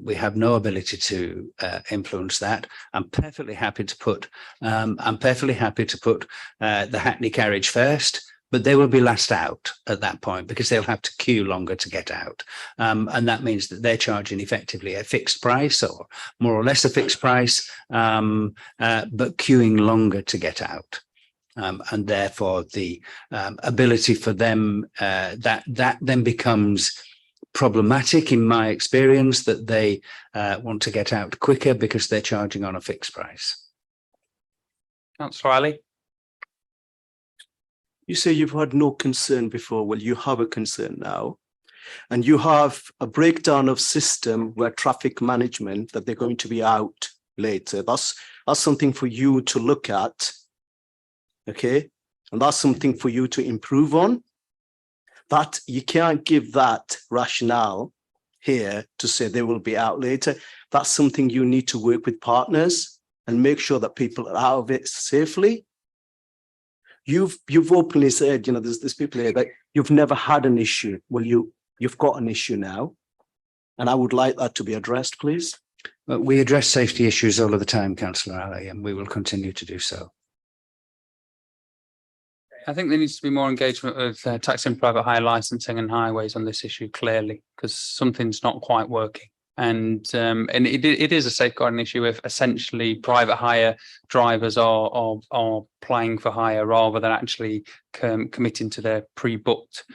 We have no ability to influence that. I'm perfectly happy to put the Hackney carriage first, but they will be last out at that point because they'll have to queue longer to get out. And that means that they're charging effectively a fixed price or more or less a fixed price, but queuing longer to get out. And therefore the ability for them, that then becomes problematic in my experience, that they want to get out quicker because they're charging on a fixed price. Councillor Ali. You say you've had no concern before. Well, you have a concern now. And you have a breakdown of system where traffic management, that they're going to be out later. That's something for you to look at. Okay. And that's something for you to improve on. That you can't give that rationale here to say they will be out later. That's something you need to work with partners and make sure that people are out of it safely. You've openly said, you know, there's people here that you've never had an issue. Well, you've got an issue now. And I would like that to be addressed, please. But we address safety issues all of the time, Councillor Ali, and we will continue to do so. I think there needs to be more engagement with taxi and private hire licensing and highways on this issue clearly, because something's not quite working. And it is a safeguarding issue if essentially private hire drivers are playing for hire rather than actually committing to their pre-booked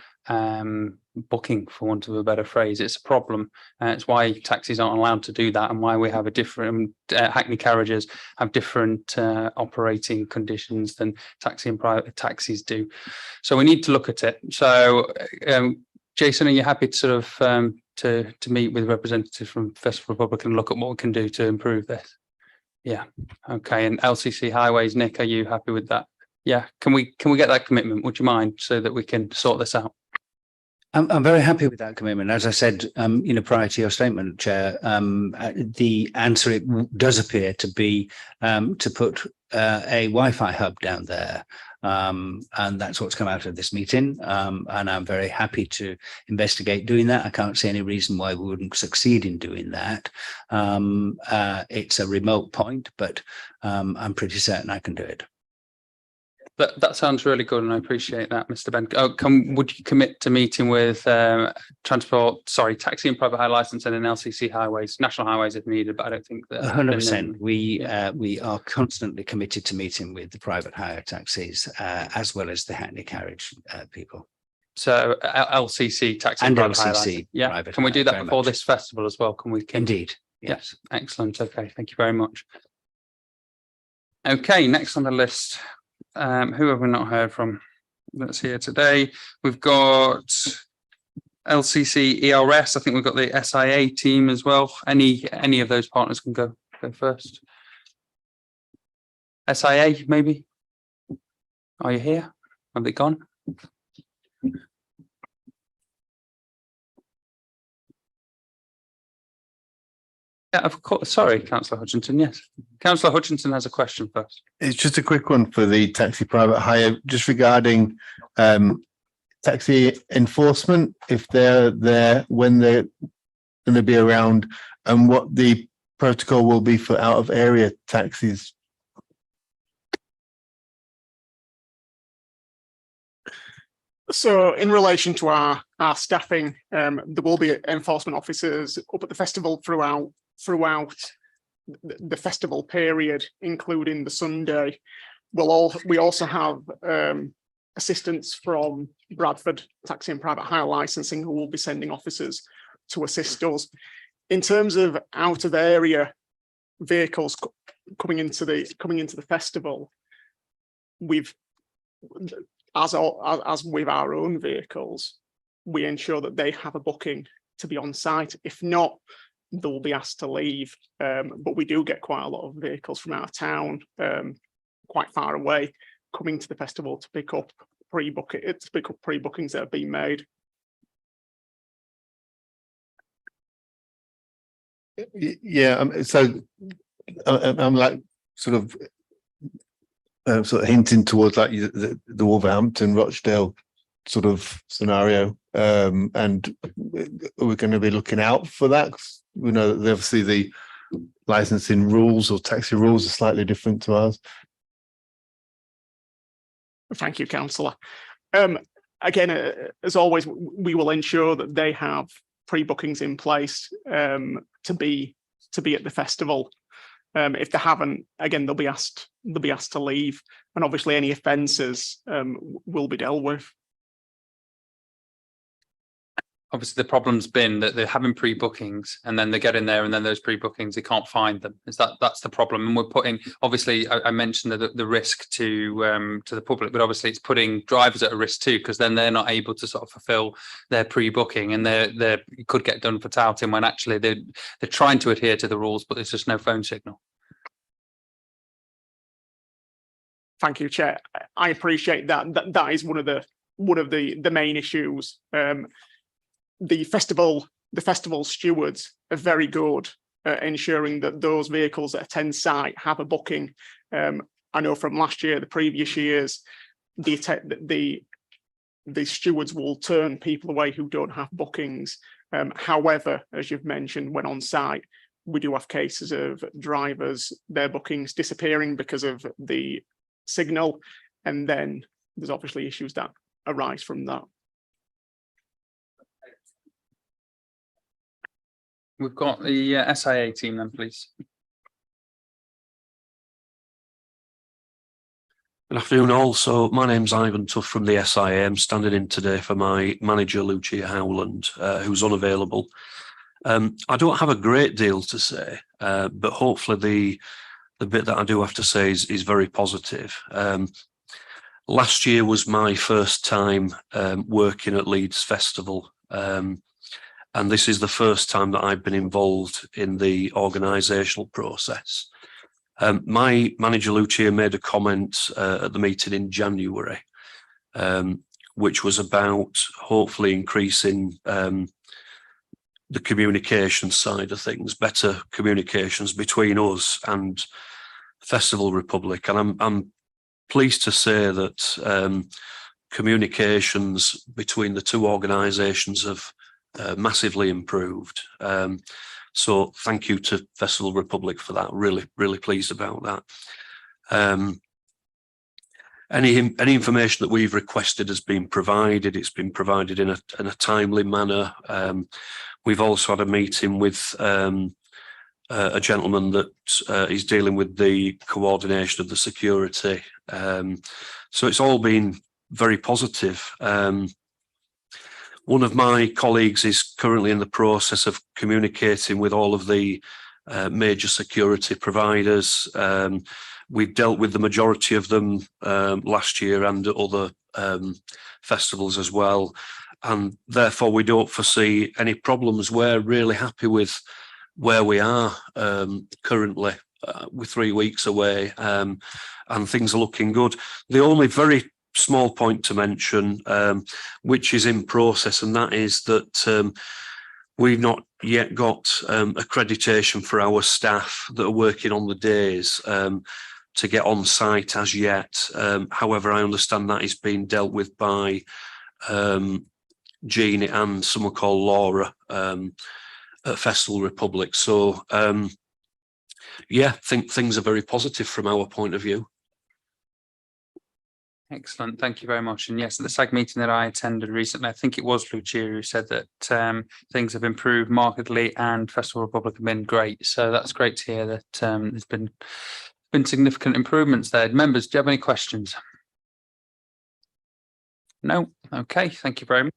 booking, for want of a better phrase. It's a problem. It's why taxis aren't allowed to do that, and why we have a different Hackney carriages have different operating conditions than taxi and private taxis do. So we need to look at it. So Jason, are you happy to sort of to meet with representatives from Festival Republic and look at what we can do to improve this? Yeah. Okay. And LCC Highways, Nick, are you happy with that? Yeah. Can we get that commitment? Would you mind, so that we can sort this out? I'm very happy with that commitment. As I said, prior to your statement, Chair, the answer it does appear to be to put a Wi-Fi hub down there. And that's what's come out of this meeting. And I'm very happy to investigate doing that. I can't see any reason why we wouldn't succeed in doing that. It's a remote point, but I'm pretty certain I can do it. That sounds really good, and I appreciate that, Mr. Ben. Would you commit to meeting with taxi and private hire licensing and LCC highways, national highways if needed? But I don't think that 100%. We are constantly committed to meeting with the private hire taxis as well as the Hackney carriage people. So LCC taxi and private LCC. Hire license. Yeah. Can we do that before this festival as well? Can we? Indeed. Yes. Excellent. Okay. Thank you very much. Okay. Next on the list. Who have we not heard from that's here today? We've got LCC ERS. I think we've got the SIA team as well. Any of those partners can go first. SIA, maybe? Are you here? Have they gone? Yeah, of course. Sorry, Councillor Hutchinson. Yes. Councillor Hutchinson has a question first. It's just a quick one for the taxi private hire, just regarding taxi enforcement, if they're there, when they're going to be around, and what the protocol will be for out of area taxis. So in relation to our staffing, there will be enforcement officers up at the festival throughout the festival period, including the Sunday. We also have assistance from Bradford Taxi and Private Hire Licensing, who will be sending officers to assist us. In terms of out of area vehicles coming into the festival, we've as with our own vehicles, we ensure that they have a booking to be on site. If not, they'll be asked to leave. But we do get quite a lot of vehicles from out of town, quite far away, coming to the festival to pick up pre-bookings that have been made. Yeah, so I'm like sort of hinting towards like the Wolverhampton, Rochdale sort of scenario, and we're going to be looking out for that. We know that obviously the licensing rules or taxi rules are slightly different to ours. Thank you, Councillor. Again, as always, we will ensure that they have pre-bookings in place to be at the festival. If they haven't, again, they'll be asked to leave, and obviously any offences will be dealt with. Obviously, the problem's been that they're having pre-bookings and then they get in there and then those pre-bookings, they can't find them. That's the problem. And we're putting, obviously, I mentioned the risk to the public, but obviously it's putting drivers at a risk too, because then they're not able to sort of fulfill their pre-booking, and they could get done for touting when actually they're trying to adhere to the rules, but there's just no phone signal. Thank you, Chair. I appreciate that. That is one of the main issues. The festival stewards are very good at ensuring that those vehicles that attend site have a booking. I know from last year, the previous years, the stewards will turn people away who don't have bookings. However, as you've mentioned, when on site, we do have cases of drivers, their bookings disappearing because of the signal, and then there's obviously issues that arise from that. We've got the SIA team then, please. Good afternoon all. So my name's Ivan Tuff from the SIA. I'm standing in today for my manager, Lucia Howland, who's unavailable. I don't have a great deal to say, but hopefully the bit that I do have to say is very positive. Last year was my first time working at Leeds Festival. And this is the first time that I've been involved in the organisational process. My manager, Lucia, made a comment at the meeting in January, which was about hopefully increasing the communication side of things, better communications between us and Festival Republic. And I'm pleased to say that communications between the two organisations have massively improved. So thank you to Festival Republic for that. Really pleased about that. Any information that we've requested has been provided. It's been provided in a timely manner. We've also had a meeting with a gentleman that is dealing with the coordination of the security. So it's all been very positive. One of my colleagues is currently in the process of communicating with all of the major security providers. We've dealt with the majority of them last year and other festivals as well. And therefore, we don't foresee any problems. We're really happy with where we are currently. We're 3 weeks away and things are looking good. The only very small point to mention, which is in process, and that is that we've not yet got accreditation for our staff that are working on the days to get on site as yet. However, I understand that is being dealt with by Jeannie and someone called Laura at Festival Republic. So yeah, I think things are very positive from our point of view. Excellent, thank you very much. And yes, at the SAG meeting that I attended recently, I think it was Lucia who said that things have improved markedly and Festival Republic have been great. So that's great to hear that there's been significant improvements there. Members, do you have any questions? No? Okay, thank you very much.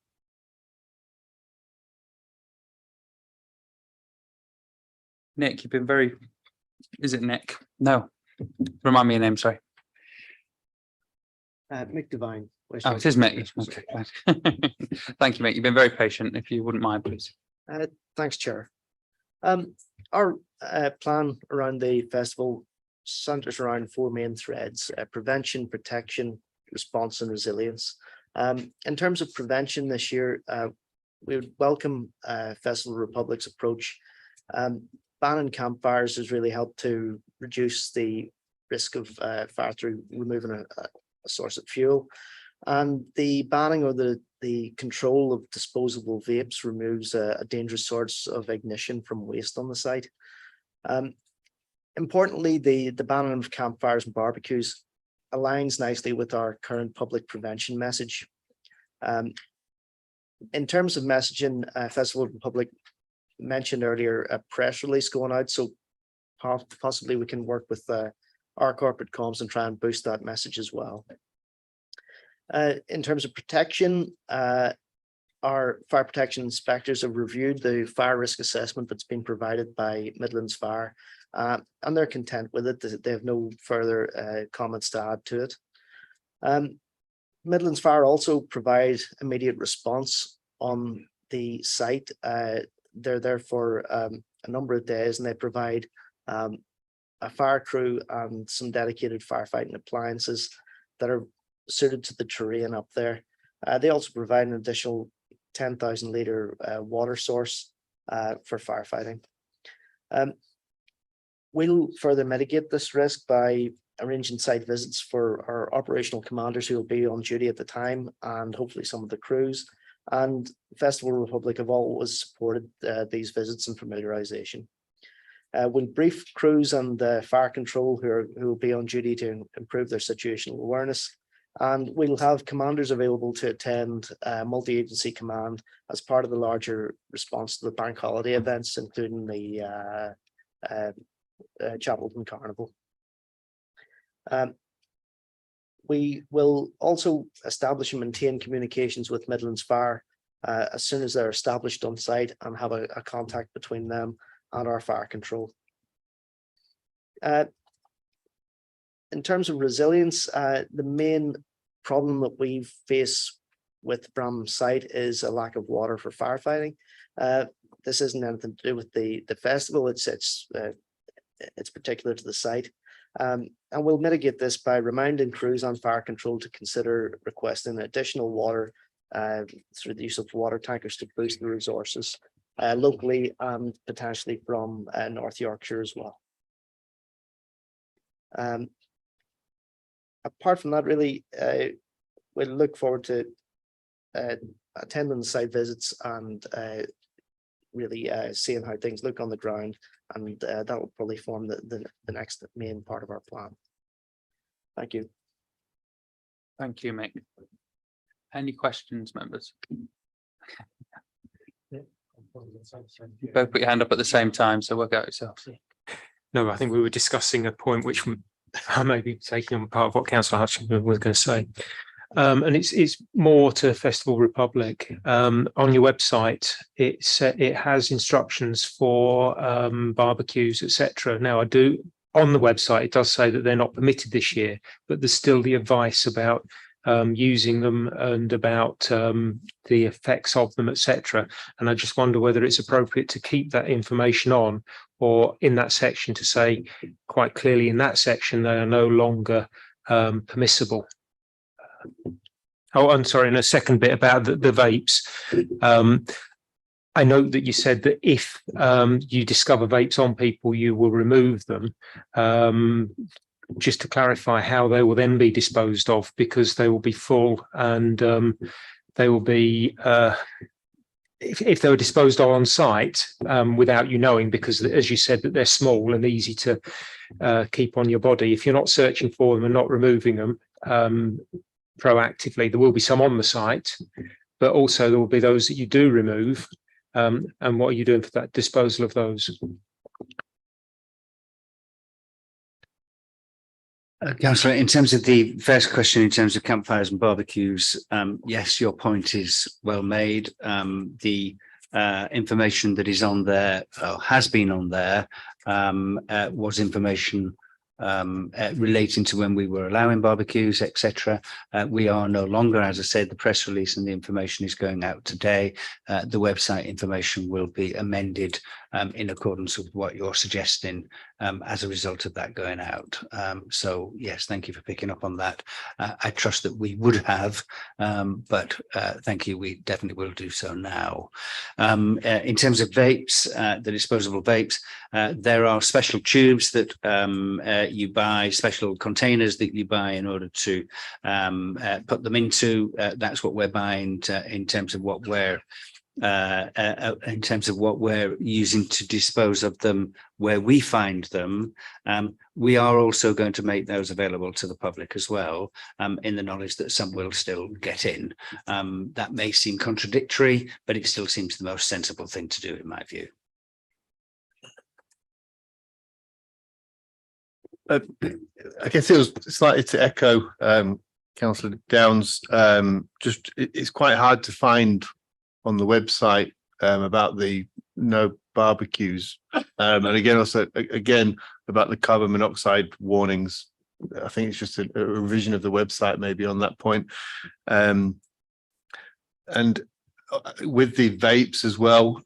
Nick, you've been very... Is it Nick? No. Remind me your name, sorry. Nick Devine. Oh, it is Mick. Okay. Thank you, Mick. You've been very patient. If you wouldn't mind, please. Thanks, Chair. Our plan around the festival centres around four main threads: prevention, protection, response, and resilience. In terms of prevention this year, we would welcome Festival Republic's approach. Banning campfires has really helped to reduce the risk of fire through removing a source of fuel. And the banning or the control of disposable vapes removes a dangerous source of ignition from waste on the site. Importantly, the banning of campfires and barbecues aligns nicely with our current public prevention message. In terms of messaging, Festival Republic mentioned earlier a press release going out, so possibly we can work with our corporate comms and try and boost that message as well. In terms of protection, our fire protection inspectors have reviewed the fire risk assessment that's been provided by Midlands Fire, and they're content with it. They have no further comments to add to it. Midlands Fire also provide immediate response on the site. They're there for a number of days, and they provide a fire crew and some dedicated firefighting appliances that are suited to the terrain up there. They also provide an additional 10,000 litre water source for firefighting. We'll further mitigate this risk by arranging site visits for our operational commanders who will be on duty at the time, and hopefully some of the crews. And Festival Republic have always supported these visits and familiarisation. We'll brief crews and fire control who will be on duty to improve their situational awareness. And we'll have commanders available to attend multi-agency command as part of the larger response to the bank holiday events, including the Chapelton Carnival. We will also establish and maintain communications with Midlands Fire as soon as they're established on site, and have a contact between them and our fire control. In terms of resilience, the main problem that we face with Bramham site is a lack of water for firefighting. This isn't anything to do with the festival. It's particular to the site. And we'll mitigate this by reminding crews on fire control to consider requesting additional water through the use of water tankers to boost the resources locally and potentially from North Yorkshire as well. Apart from that, really, we'll look forward to attending the site visits and really seeing how things look on the ground, and that will probably form the next main part of our plan. Thank you. Thank you, Mick. Any questions, members? You both put your hand up at the same time, so work out yourself. No, I think we were discussing a point which I may be taking on part of what Councillor Hutchinson was going to say. And it's more to Festival Republic. On your website, it has instructions for barbecues, etc. Now, on the website, it does say that they're not permitted this year, but there's still the advice about using them and about the effects of them, etc. And I just wonder whether it's appropriate to keep that information on, or in that section to say quite clearly in that section they are no longer permissible. Oh, I'm sorry, and a second bit about the vapes. I note that you said that if you discover vapes on people, you will remove them. Just to clarify how they will then be disposed of, because they will be full and they will be, if they were disposed of on site without you knowing, because as you said that they're small and easy to keep on your body, if you're not searching for them and not removing them proactively, there will be some on the site, but also there will be those that you do remove. And what are you doing for that disposal of those? Councillor, in terms of the first question, in terms of campfires and barbecues, yes, your point is well made. The information that is on there, has been on there, was information relating to when we were allowing barbecues, etc. We are no longer, as I said, the press release and the information is going out today. The website information will be amended in accordance with what you're suggesting as a result of that going out. So yes, thank you for picking up on that. I trust that we would have, but thank you, we definitely will do so now. In terms of vapes, the disposable vapes, there are special tubes that you buy, special containers that you buy in order to put them into. That's what we're buying in terms of what we're using to dispose of them where we find them. We are also going to make those available to the public as well, in the knowledge that some will still get in. That may seem contradictory, but it still seems the most sensible thing to do in my view. I guess it was slightly to echo Councillor Downs. It's quite hard to find on the website about the no barbecues, and again about the carbon monoxide warnings. I think it's just a revision of the website maybe on that point, and with the vapes as well.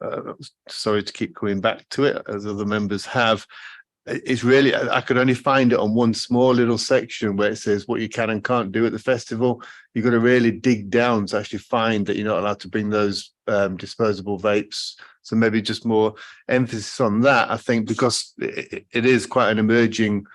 Sorry to keep coming back to it as other members have. It's really, I could only find it on one small little section where it says what you can and can't do at the festival. You've got to really dig down to actually find that you're not allowed to bring those disposable vapes. So maybe just more emphasis on that, I think, because it is quite an emerging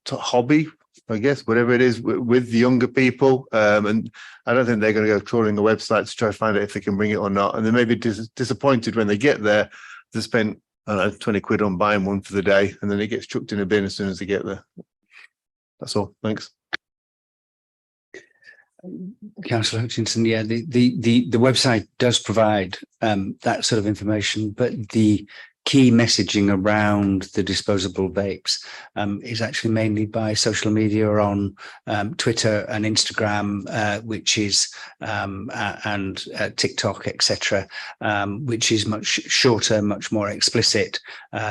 hobby, I guess, whatever it is, with the younger people. And I don't think they're going to go trawling the website to try to find out if they can bring it or not. And they may be disappointed when they get there. They spent, I don't know, 20 quid on buying one for the day, and then it gets chucked in a bin as soon as they get there. That's all. Thanks. Councillor Hutchinson, yeah, the website does provide that sort of information, but the key messaging around the disposable vapes is actually mainly by social media on Twitter and Instagram, which is and TikTok, etc., which is much shorter, much more explicit,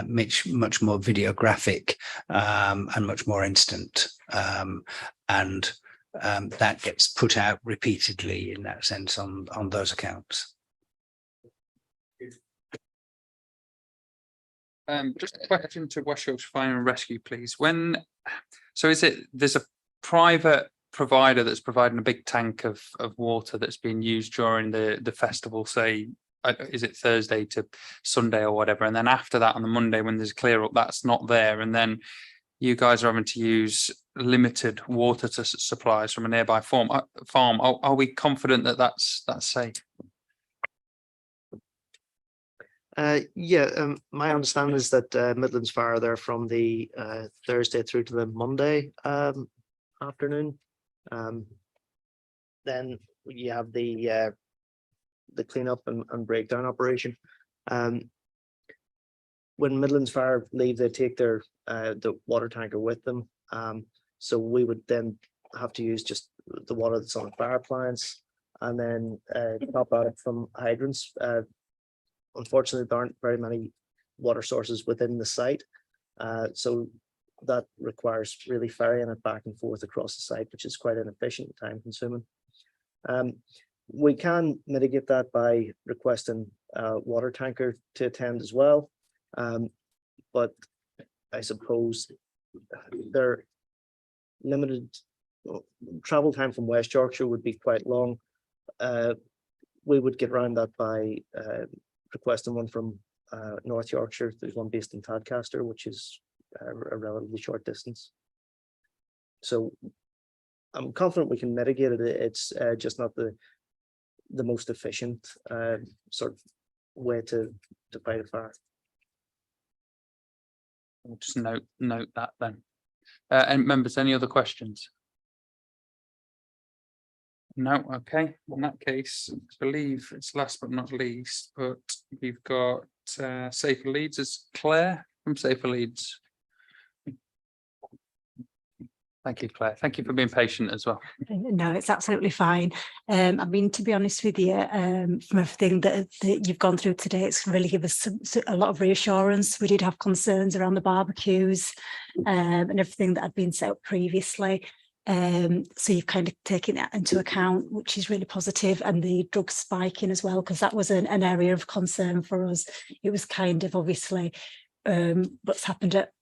much more videographic, and much more instant. And that gets put out repeatedly in that sense on those accounts. Just a question to West Yorkshire Fire and Rescue, please. So is it, there's a private provider that's providing a big tank of water that's being used during the festival, say, is it Thursday to Sunday or whatever, and then after that on the Monday when there's clear up, that's not there, and then you guys are having to use limited water supplies from a nearby farm. Are we confident that that's safe? My understanding is that Midlands Fire are there from the Thursday through to the Monday afternoon. Then you have the cleanup and breakdown operation. When Midlands Fire leave, they take their the water tanker with them. So we would then have to use just the water that's on the fire appliance, and then top out it from hydrants. Unfortunately, there aren't very many water sources within the site, so that requires really ferrying it back and forth across the site, which is quite inefficient and time consuming. We can mitigate that by requesting a water tanker to attend as well, but I suppose their limited travel time from West Yorkshire would be quite long. We would get around that by requesting one from North Yorkshire. There's one based in Tadcaster, which is a relatively short distance. So I'm confident we can mitigate it. It's just not the most efficient sort of way to fight a fire. I'll just note that then. And members, any other questions? No, okay. In that case, I believe it's last but not least, but we've got Safer Leeds as Claire from Safer Leeds. Thank you, Claire. Thank you for being patient as well. No, it's absolutely fine. I mean, to be honest with you, from everything that you've gone through today, it's really given us a lot of reassurance. We did have concerns around the barbecues and everything that had been set up previously. So you've kind of taken that into account, which is really positive, and the drug spiking as well, because that was an area of concern for us. It was kind of obviously what's happened at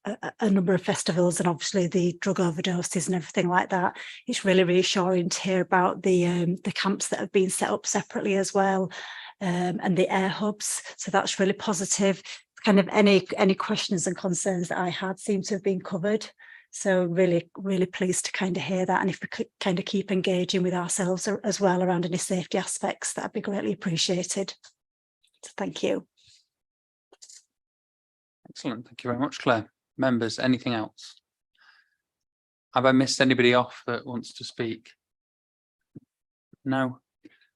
a number of festivals, and obviously the drug overdoses and everything like that. It's really reassuring to hear about the camps that have been set up separately as well, and the air hubs. So that's really positive. Kind of any questions and concerns that I had seem to have been covered. So really, really pleased to kind of hear that. And if we could kind of keep engaging with ourselves as well around any safety aspects, that'd be greatly appreciated. So thank you. Excellent. Thank you very much, Claire. Members, anything else? Have I missed anybody off that wants to speak? No.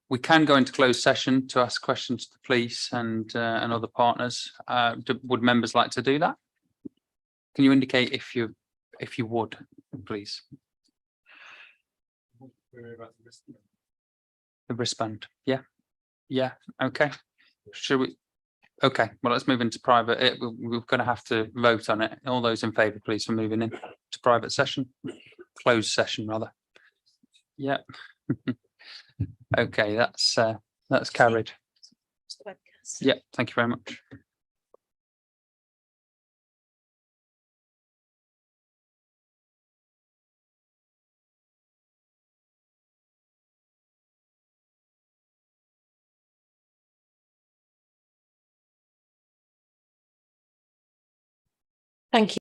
We can go into closed session to ask questions to the police and other partners. Would members like to do that? Can you indicate if you would, please? The wristband. Yeah. Yeah. Okay. Should we? Okay. Well, let's move into private. We're going to have to vote on it. All those in favour, please, for moving in to private session, closed session rather. Yeah. Okay. That's carried. Yeah. Thank you very much. Thank you.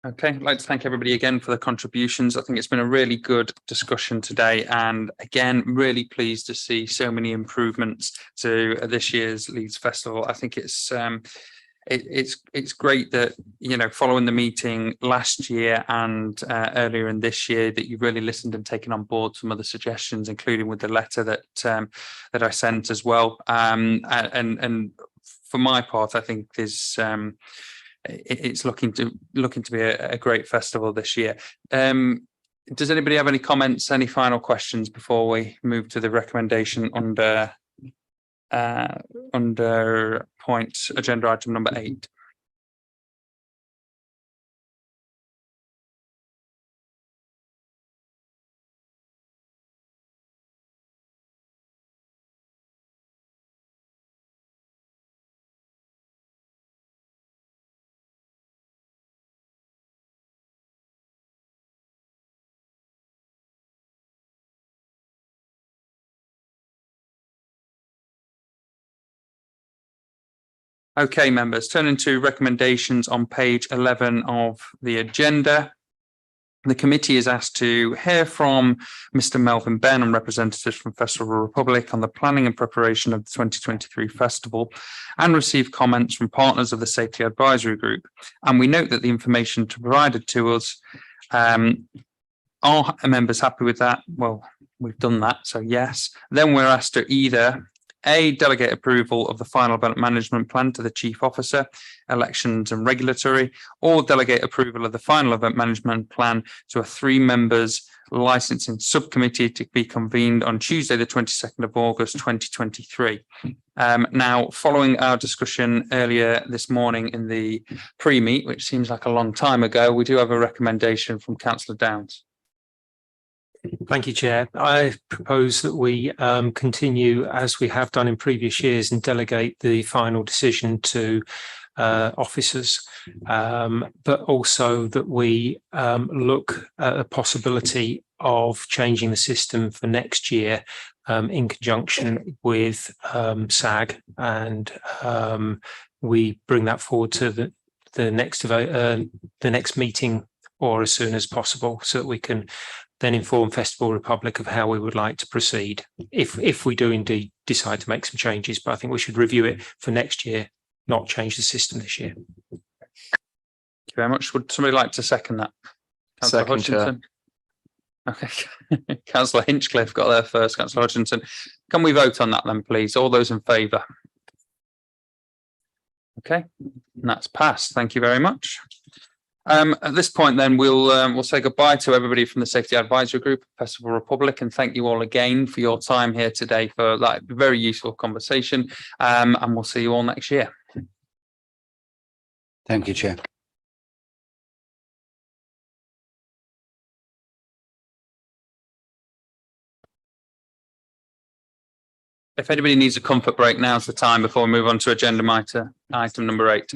Okay, I'd like to thank everybody again for the contributions. I think it's been a really good discussion today, and again, really pleased to see so many improvements to this year's Leeds Festival. I think it's great that, you know, following the meeting last year and earlier in this year, that you've really listened and taken on board some of the suggestions, including with the letter that that I sent as well. And for my part, I think there's it's looking to be a great festival this year. Does anybody have any comments, any final questions before we move to the recommendation under point agenda item number 8? Okay, members, turning to recommendations on page 11 of the agenda. The committee is asked to hear from Mr. Melvin Benn and representatives from Festival Republic on the planning and preparation of the 2023 festival, and receive comments from partners of the Safety Advisory Group. And we note that the information provided to us, are members happy with that? Well, we've done that, so yes. Then we're asked to either A, delegate approval of the final event management plan to the chief officer, elections and regulatory, or delegate approval of the final event management plan to a 3 members licensing subcommittee to be convened on Tuesday, the 22nd of August, 2023. Now, following our discussion earlier this morning in the pre-meet, which seems like a long time ago, we do have a recommendation from Councillor Downs. Thank you, Chair. I propose that we continue as we have done in previous years and delegate the final decision to officers, but also that we look at the possibility of changing the system for next year in conjunction with SAG, and we bring that forward to the next meeting or as soon as possible, so that we can then inform Festival Republic of how we would like to proceed if we do indeed decide to make some changes. But I think we should review it for next year, not change the system this year. Thank you very much. Would somebody like to second that? Councillor Hutchinson. Okay. Councillor Hinchcliffe got there first. Councillor Hutchinson. Can we vote on that then, please? All those in favour? Okay, and that's passed. Thank you very much. At this point, then we'll say goodbye to everybody from the Safety Advisory Group, Festival Republic, and thank you all again for your time here today for that very useful conversation. And we'll see you all next year. Thank you, Chair. If anybody needs a comfort break, now's the time before we move on to agenda item number 8.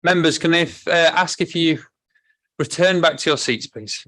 Members, can I ask if you return back to your seats, please?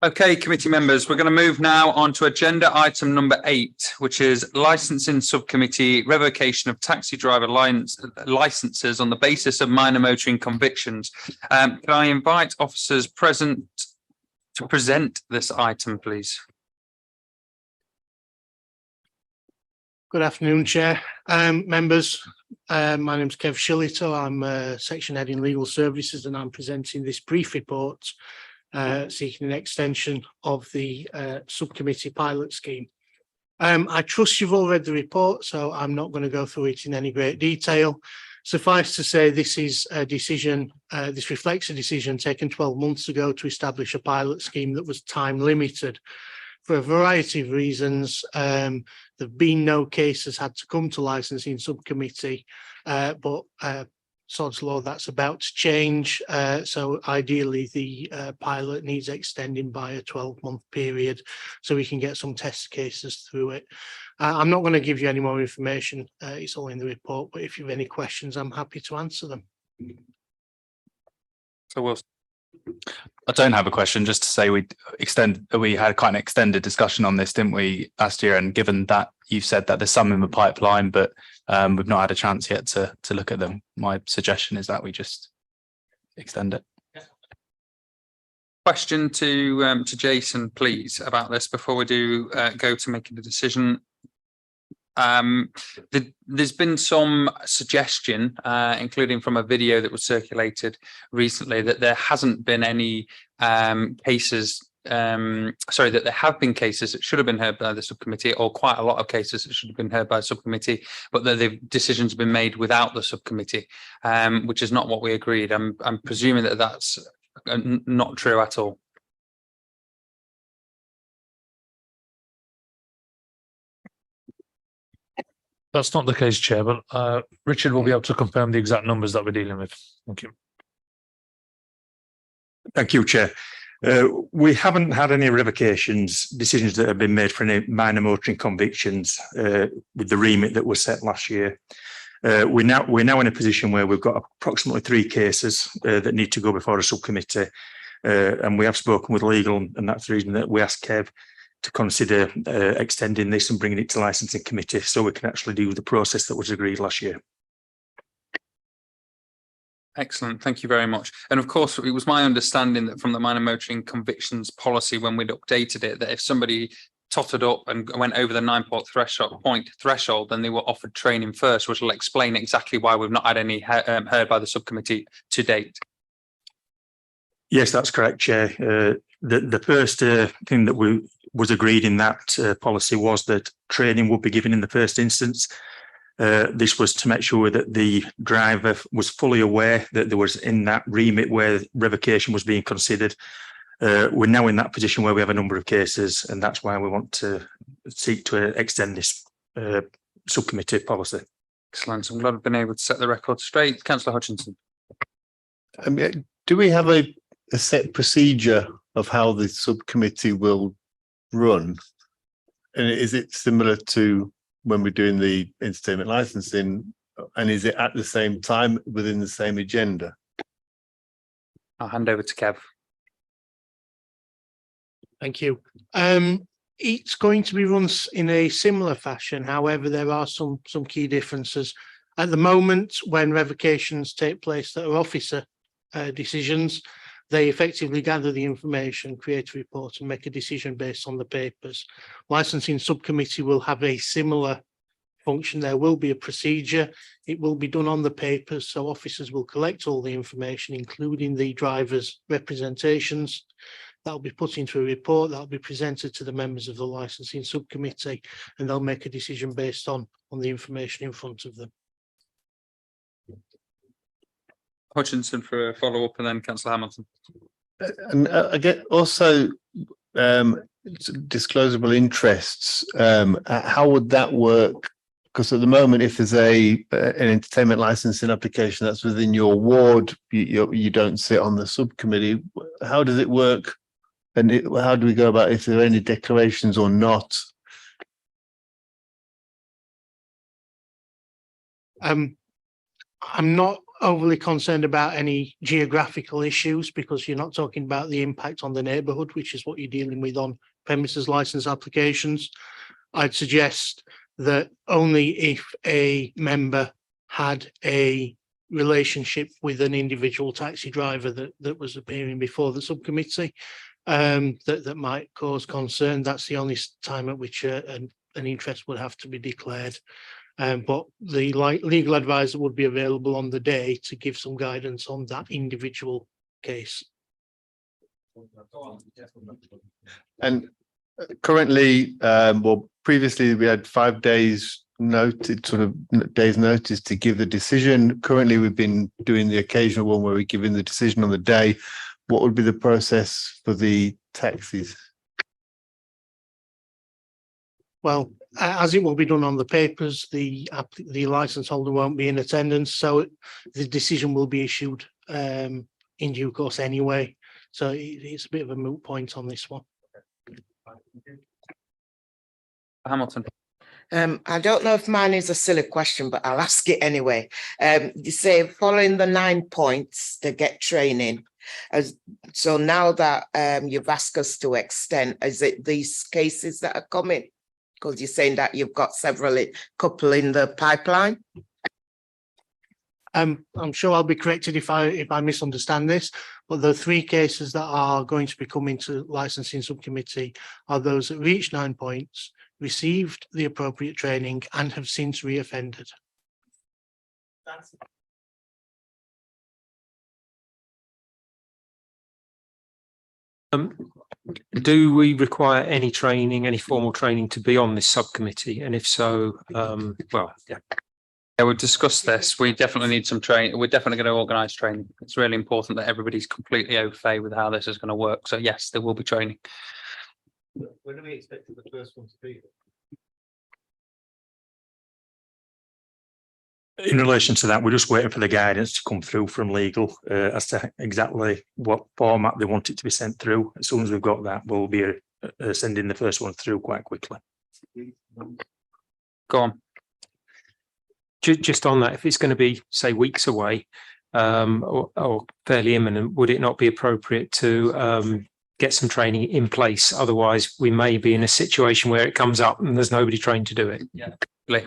Okay, committee members, we're going to move now on to agenda item number 8, which is licensing subcommittee revocation of taxi driver licenses on the basis of minor motoring convictions. Can I invite officers present to present this item, please? Good afternoon, Chair. Members, my name is Kev Shillito. I'm Section Head in Legal Services, and I'm presenting this brief report seeking an extension of the subcommittee pilot scheme. I trust you've all read the report, so I'm not going to go through it in any great detail. Suffice to say, this is a decision, this reflects a decision taken 12 months ago to establish a pilot scheme that was time limited. For a variety of reasons, there have been no cases had to come to licensing subcommittee, but sod's law, that's about to change. So ideally, the pilot needs extending by a 12-month period so we can get some test cases through it. I'm not going to give you any more information. It's all in the report, but if you have any questions, I'm happy to answer them. So we'll. I don't have a question, just to say we had quite an extended discussion on this, didn't we, last year? And given that you said that there's some in the pipeline, but we've not had a chance yet to look at them, my suggestion is that we just extend it. Question to Jason, please, about this before we do go to making the decision. There's been some suggestion, including from a video that was circulated recently, that there hasn't been any cases, that there have been cases that should have been heard by the subcommittee, or quite a lot of cases that should have been heard by the subcommittee, but that the decisions have been made without the subcommittee, which is not what we agreed. I'm presuming that that's not true at all. That's not the case, Chair, but Richard will be able to confirm the exact numbers that we're dealing with. Thank you. Thank you, Chair. We haven't had any revocations, decisions that have been made for any minor motoring convictions with the remit that was set last year. We're now in a position where we've got approximately 3 cases that need to go before a subcommittee, and we have spoken with legal, and that's the reason that we asked Kev to consider extending this and bringing it to licensing committee so we can actually do the process that was agreed last year. Excellent. Thank you very much. And of course, it was my understanding that from the minor motoring convictions policy, when we'd updated it, that if somebody totted up and went over the 9-point threshold, then they were offered training first, which will explain exactly why we've not had any heard by the subcommittee to date. Yes, that's correct, Chair. The first thing that was agreed in that policy was that training would be given in the first instance. This was to make sure that the driver was fully aware that there was in that remit where revocation was being considered, We're now in that position where we have a number of cases, and that's why we want to seek to extend this subcommittee policy. Excellent. I'm glad I've been able to set the record straight. Councillor Hutchinson. Do we have a set procedure of how the subcommittee will run? And is it similar to when we're doing the entertainment licensing, and is it at the same time within the same agenda? I'll hand over to Kev. Thank you. It's going to be run in a similar fashion. However, there are some key differences. At the moment, when revocations take place that are officer decisions, they effectively gather the information, create a report and make a decision based on the papers. Licensing subcommittee will have a similar function. There will be a procedure. It will be done on the papers, so officers will collect all the information, including the driver's representations. That will be put into a report that will be presented to the members of the licensing subcommittee, and they'll make a decision based on the information in front of them. Hutchinson for a follow-up, and then Councillor Hamilton. And I get also disclosable interests. How would that work? Because at the moment, if there's an entertainment licensing application that's within your ward, you don't sit on the subcommittee. How does it work? And how do we go about if there are any declarations or not? I'm not overly concerned about any geographical issues, because you're not talking about the impact on the neighbourhood, which is what you're dealing with on premises license applications. I'd suggest that only if a member had a relationship with an individual taxi driver that was appearing before the subcommittee, that might cause concern. That's the only time at which an interest would have to be declared. But the legal advisor would be available on the day to give some guidance on that individual case. And currently, well, previously we had 5 days noted, sort of days notice to give the decision. Currently, we've been doing the occasional one where we're giving the decision on the day. What would be the process for the taxis? Well, as it will be done on the papers, the license holder won't be in attendance, so the decision will be issued in due course anyway. So it's a bit of a moot point on this one. Hamilton. I don't know if mine is a silly question, but I'll ask it anyway. You say following the 9 points to get training. So now that you've asked us to extend, is it these cases that are coming? Because you're saying that you've got couple in the pipeline. I'm sure I'll be corrected if I misunderstand this, but the 3 cases that are going to be coming to licensing subcommittee are those that reached 9 points, received the appropriate training, and have since reoffended. Do we require any training, any formal training to be on this subcommittee? And if so, well, yeah. Yeah, we've discussed this. We definitely need some training. We're definitely going to organise training. It's really important that everybody's completely au fait with how this is going to work. So yes, there will be training. When are we expecting the first one to be? In relation to that, we're just waiting for the guidance to come through from legal as to exactly what format they want it to be sent through. As soon as we've got that, we'll be sending the first one through quite quickly. Go on. Just on that, if it's going to be, say, weeks away or fairly imminent, would it not be appropriate to get some training in place? Otherwise, we may be in a situation where it comes up and there's nobody trained to do it. Yeah.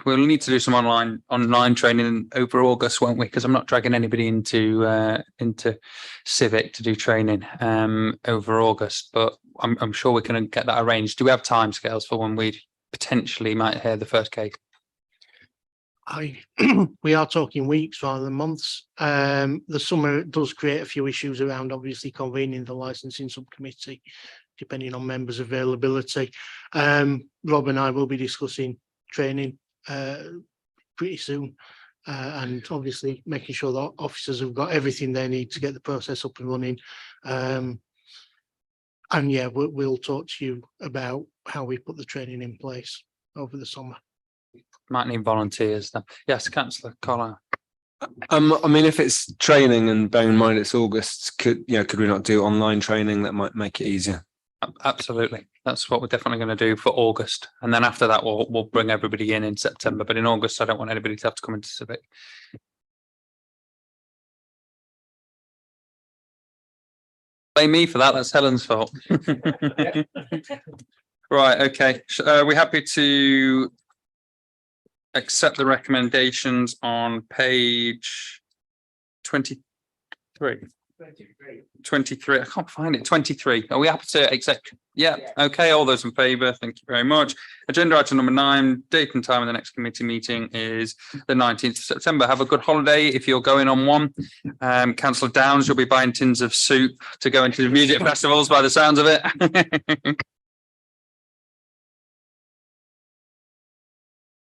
We'll need to do some online training over August, won't we? Because I'm not dragging anybody into Civic to do training over August, but I'm sure we can get that arranged. Do we have timescales for when we potentially might hear the first case? We are talking weeks rather than months. The summer does create a few issues around obviously convening the licensing subcommittee, depending on members' availability. Rob and I will be discussing training pretty soon, and obviously making sure that officers have got everything they need to get the process up and running. And yeah, we'll talk to you about how we put the training in place over the summer. Might need volunteers then. Yes, councillor Collar. I mean, if it's training and bearing in mind it's August, could we not do online training that might make it easier? Absolutely. That's what we're definitely going to do for August. And then after that, we'll bring everybody in September. But in August, I don't want anybody to have to come into Civic. Blame me for that. That's Helen's fault. Right. Okay. Are we happy to accept the recommendations on page 23? 23. I can't find it. 23. Are we happy to accept? Yeah. Okay. All those in favour. Thank you very much. Agenda item number 9. Date and time of the next committee meeting is the 19th of September. Have a good holiday if you're going on one. Councillor Downs, you'll be buying tins of soup to go into the music festivals by the sounds of it.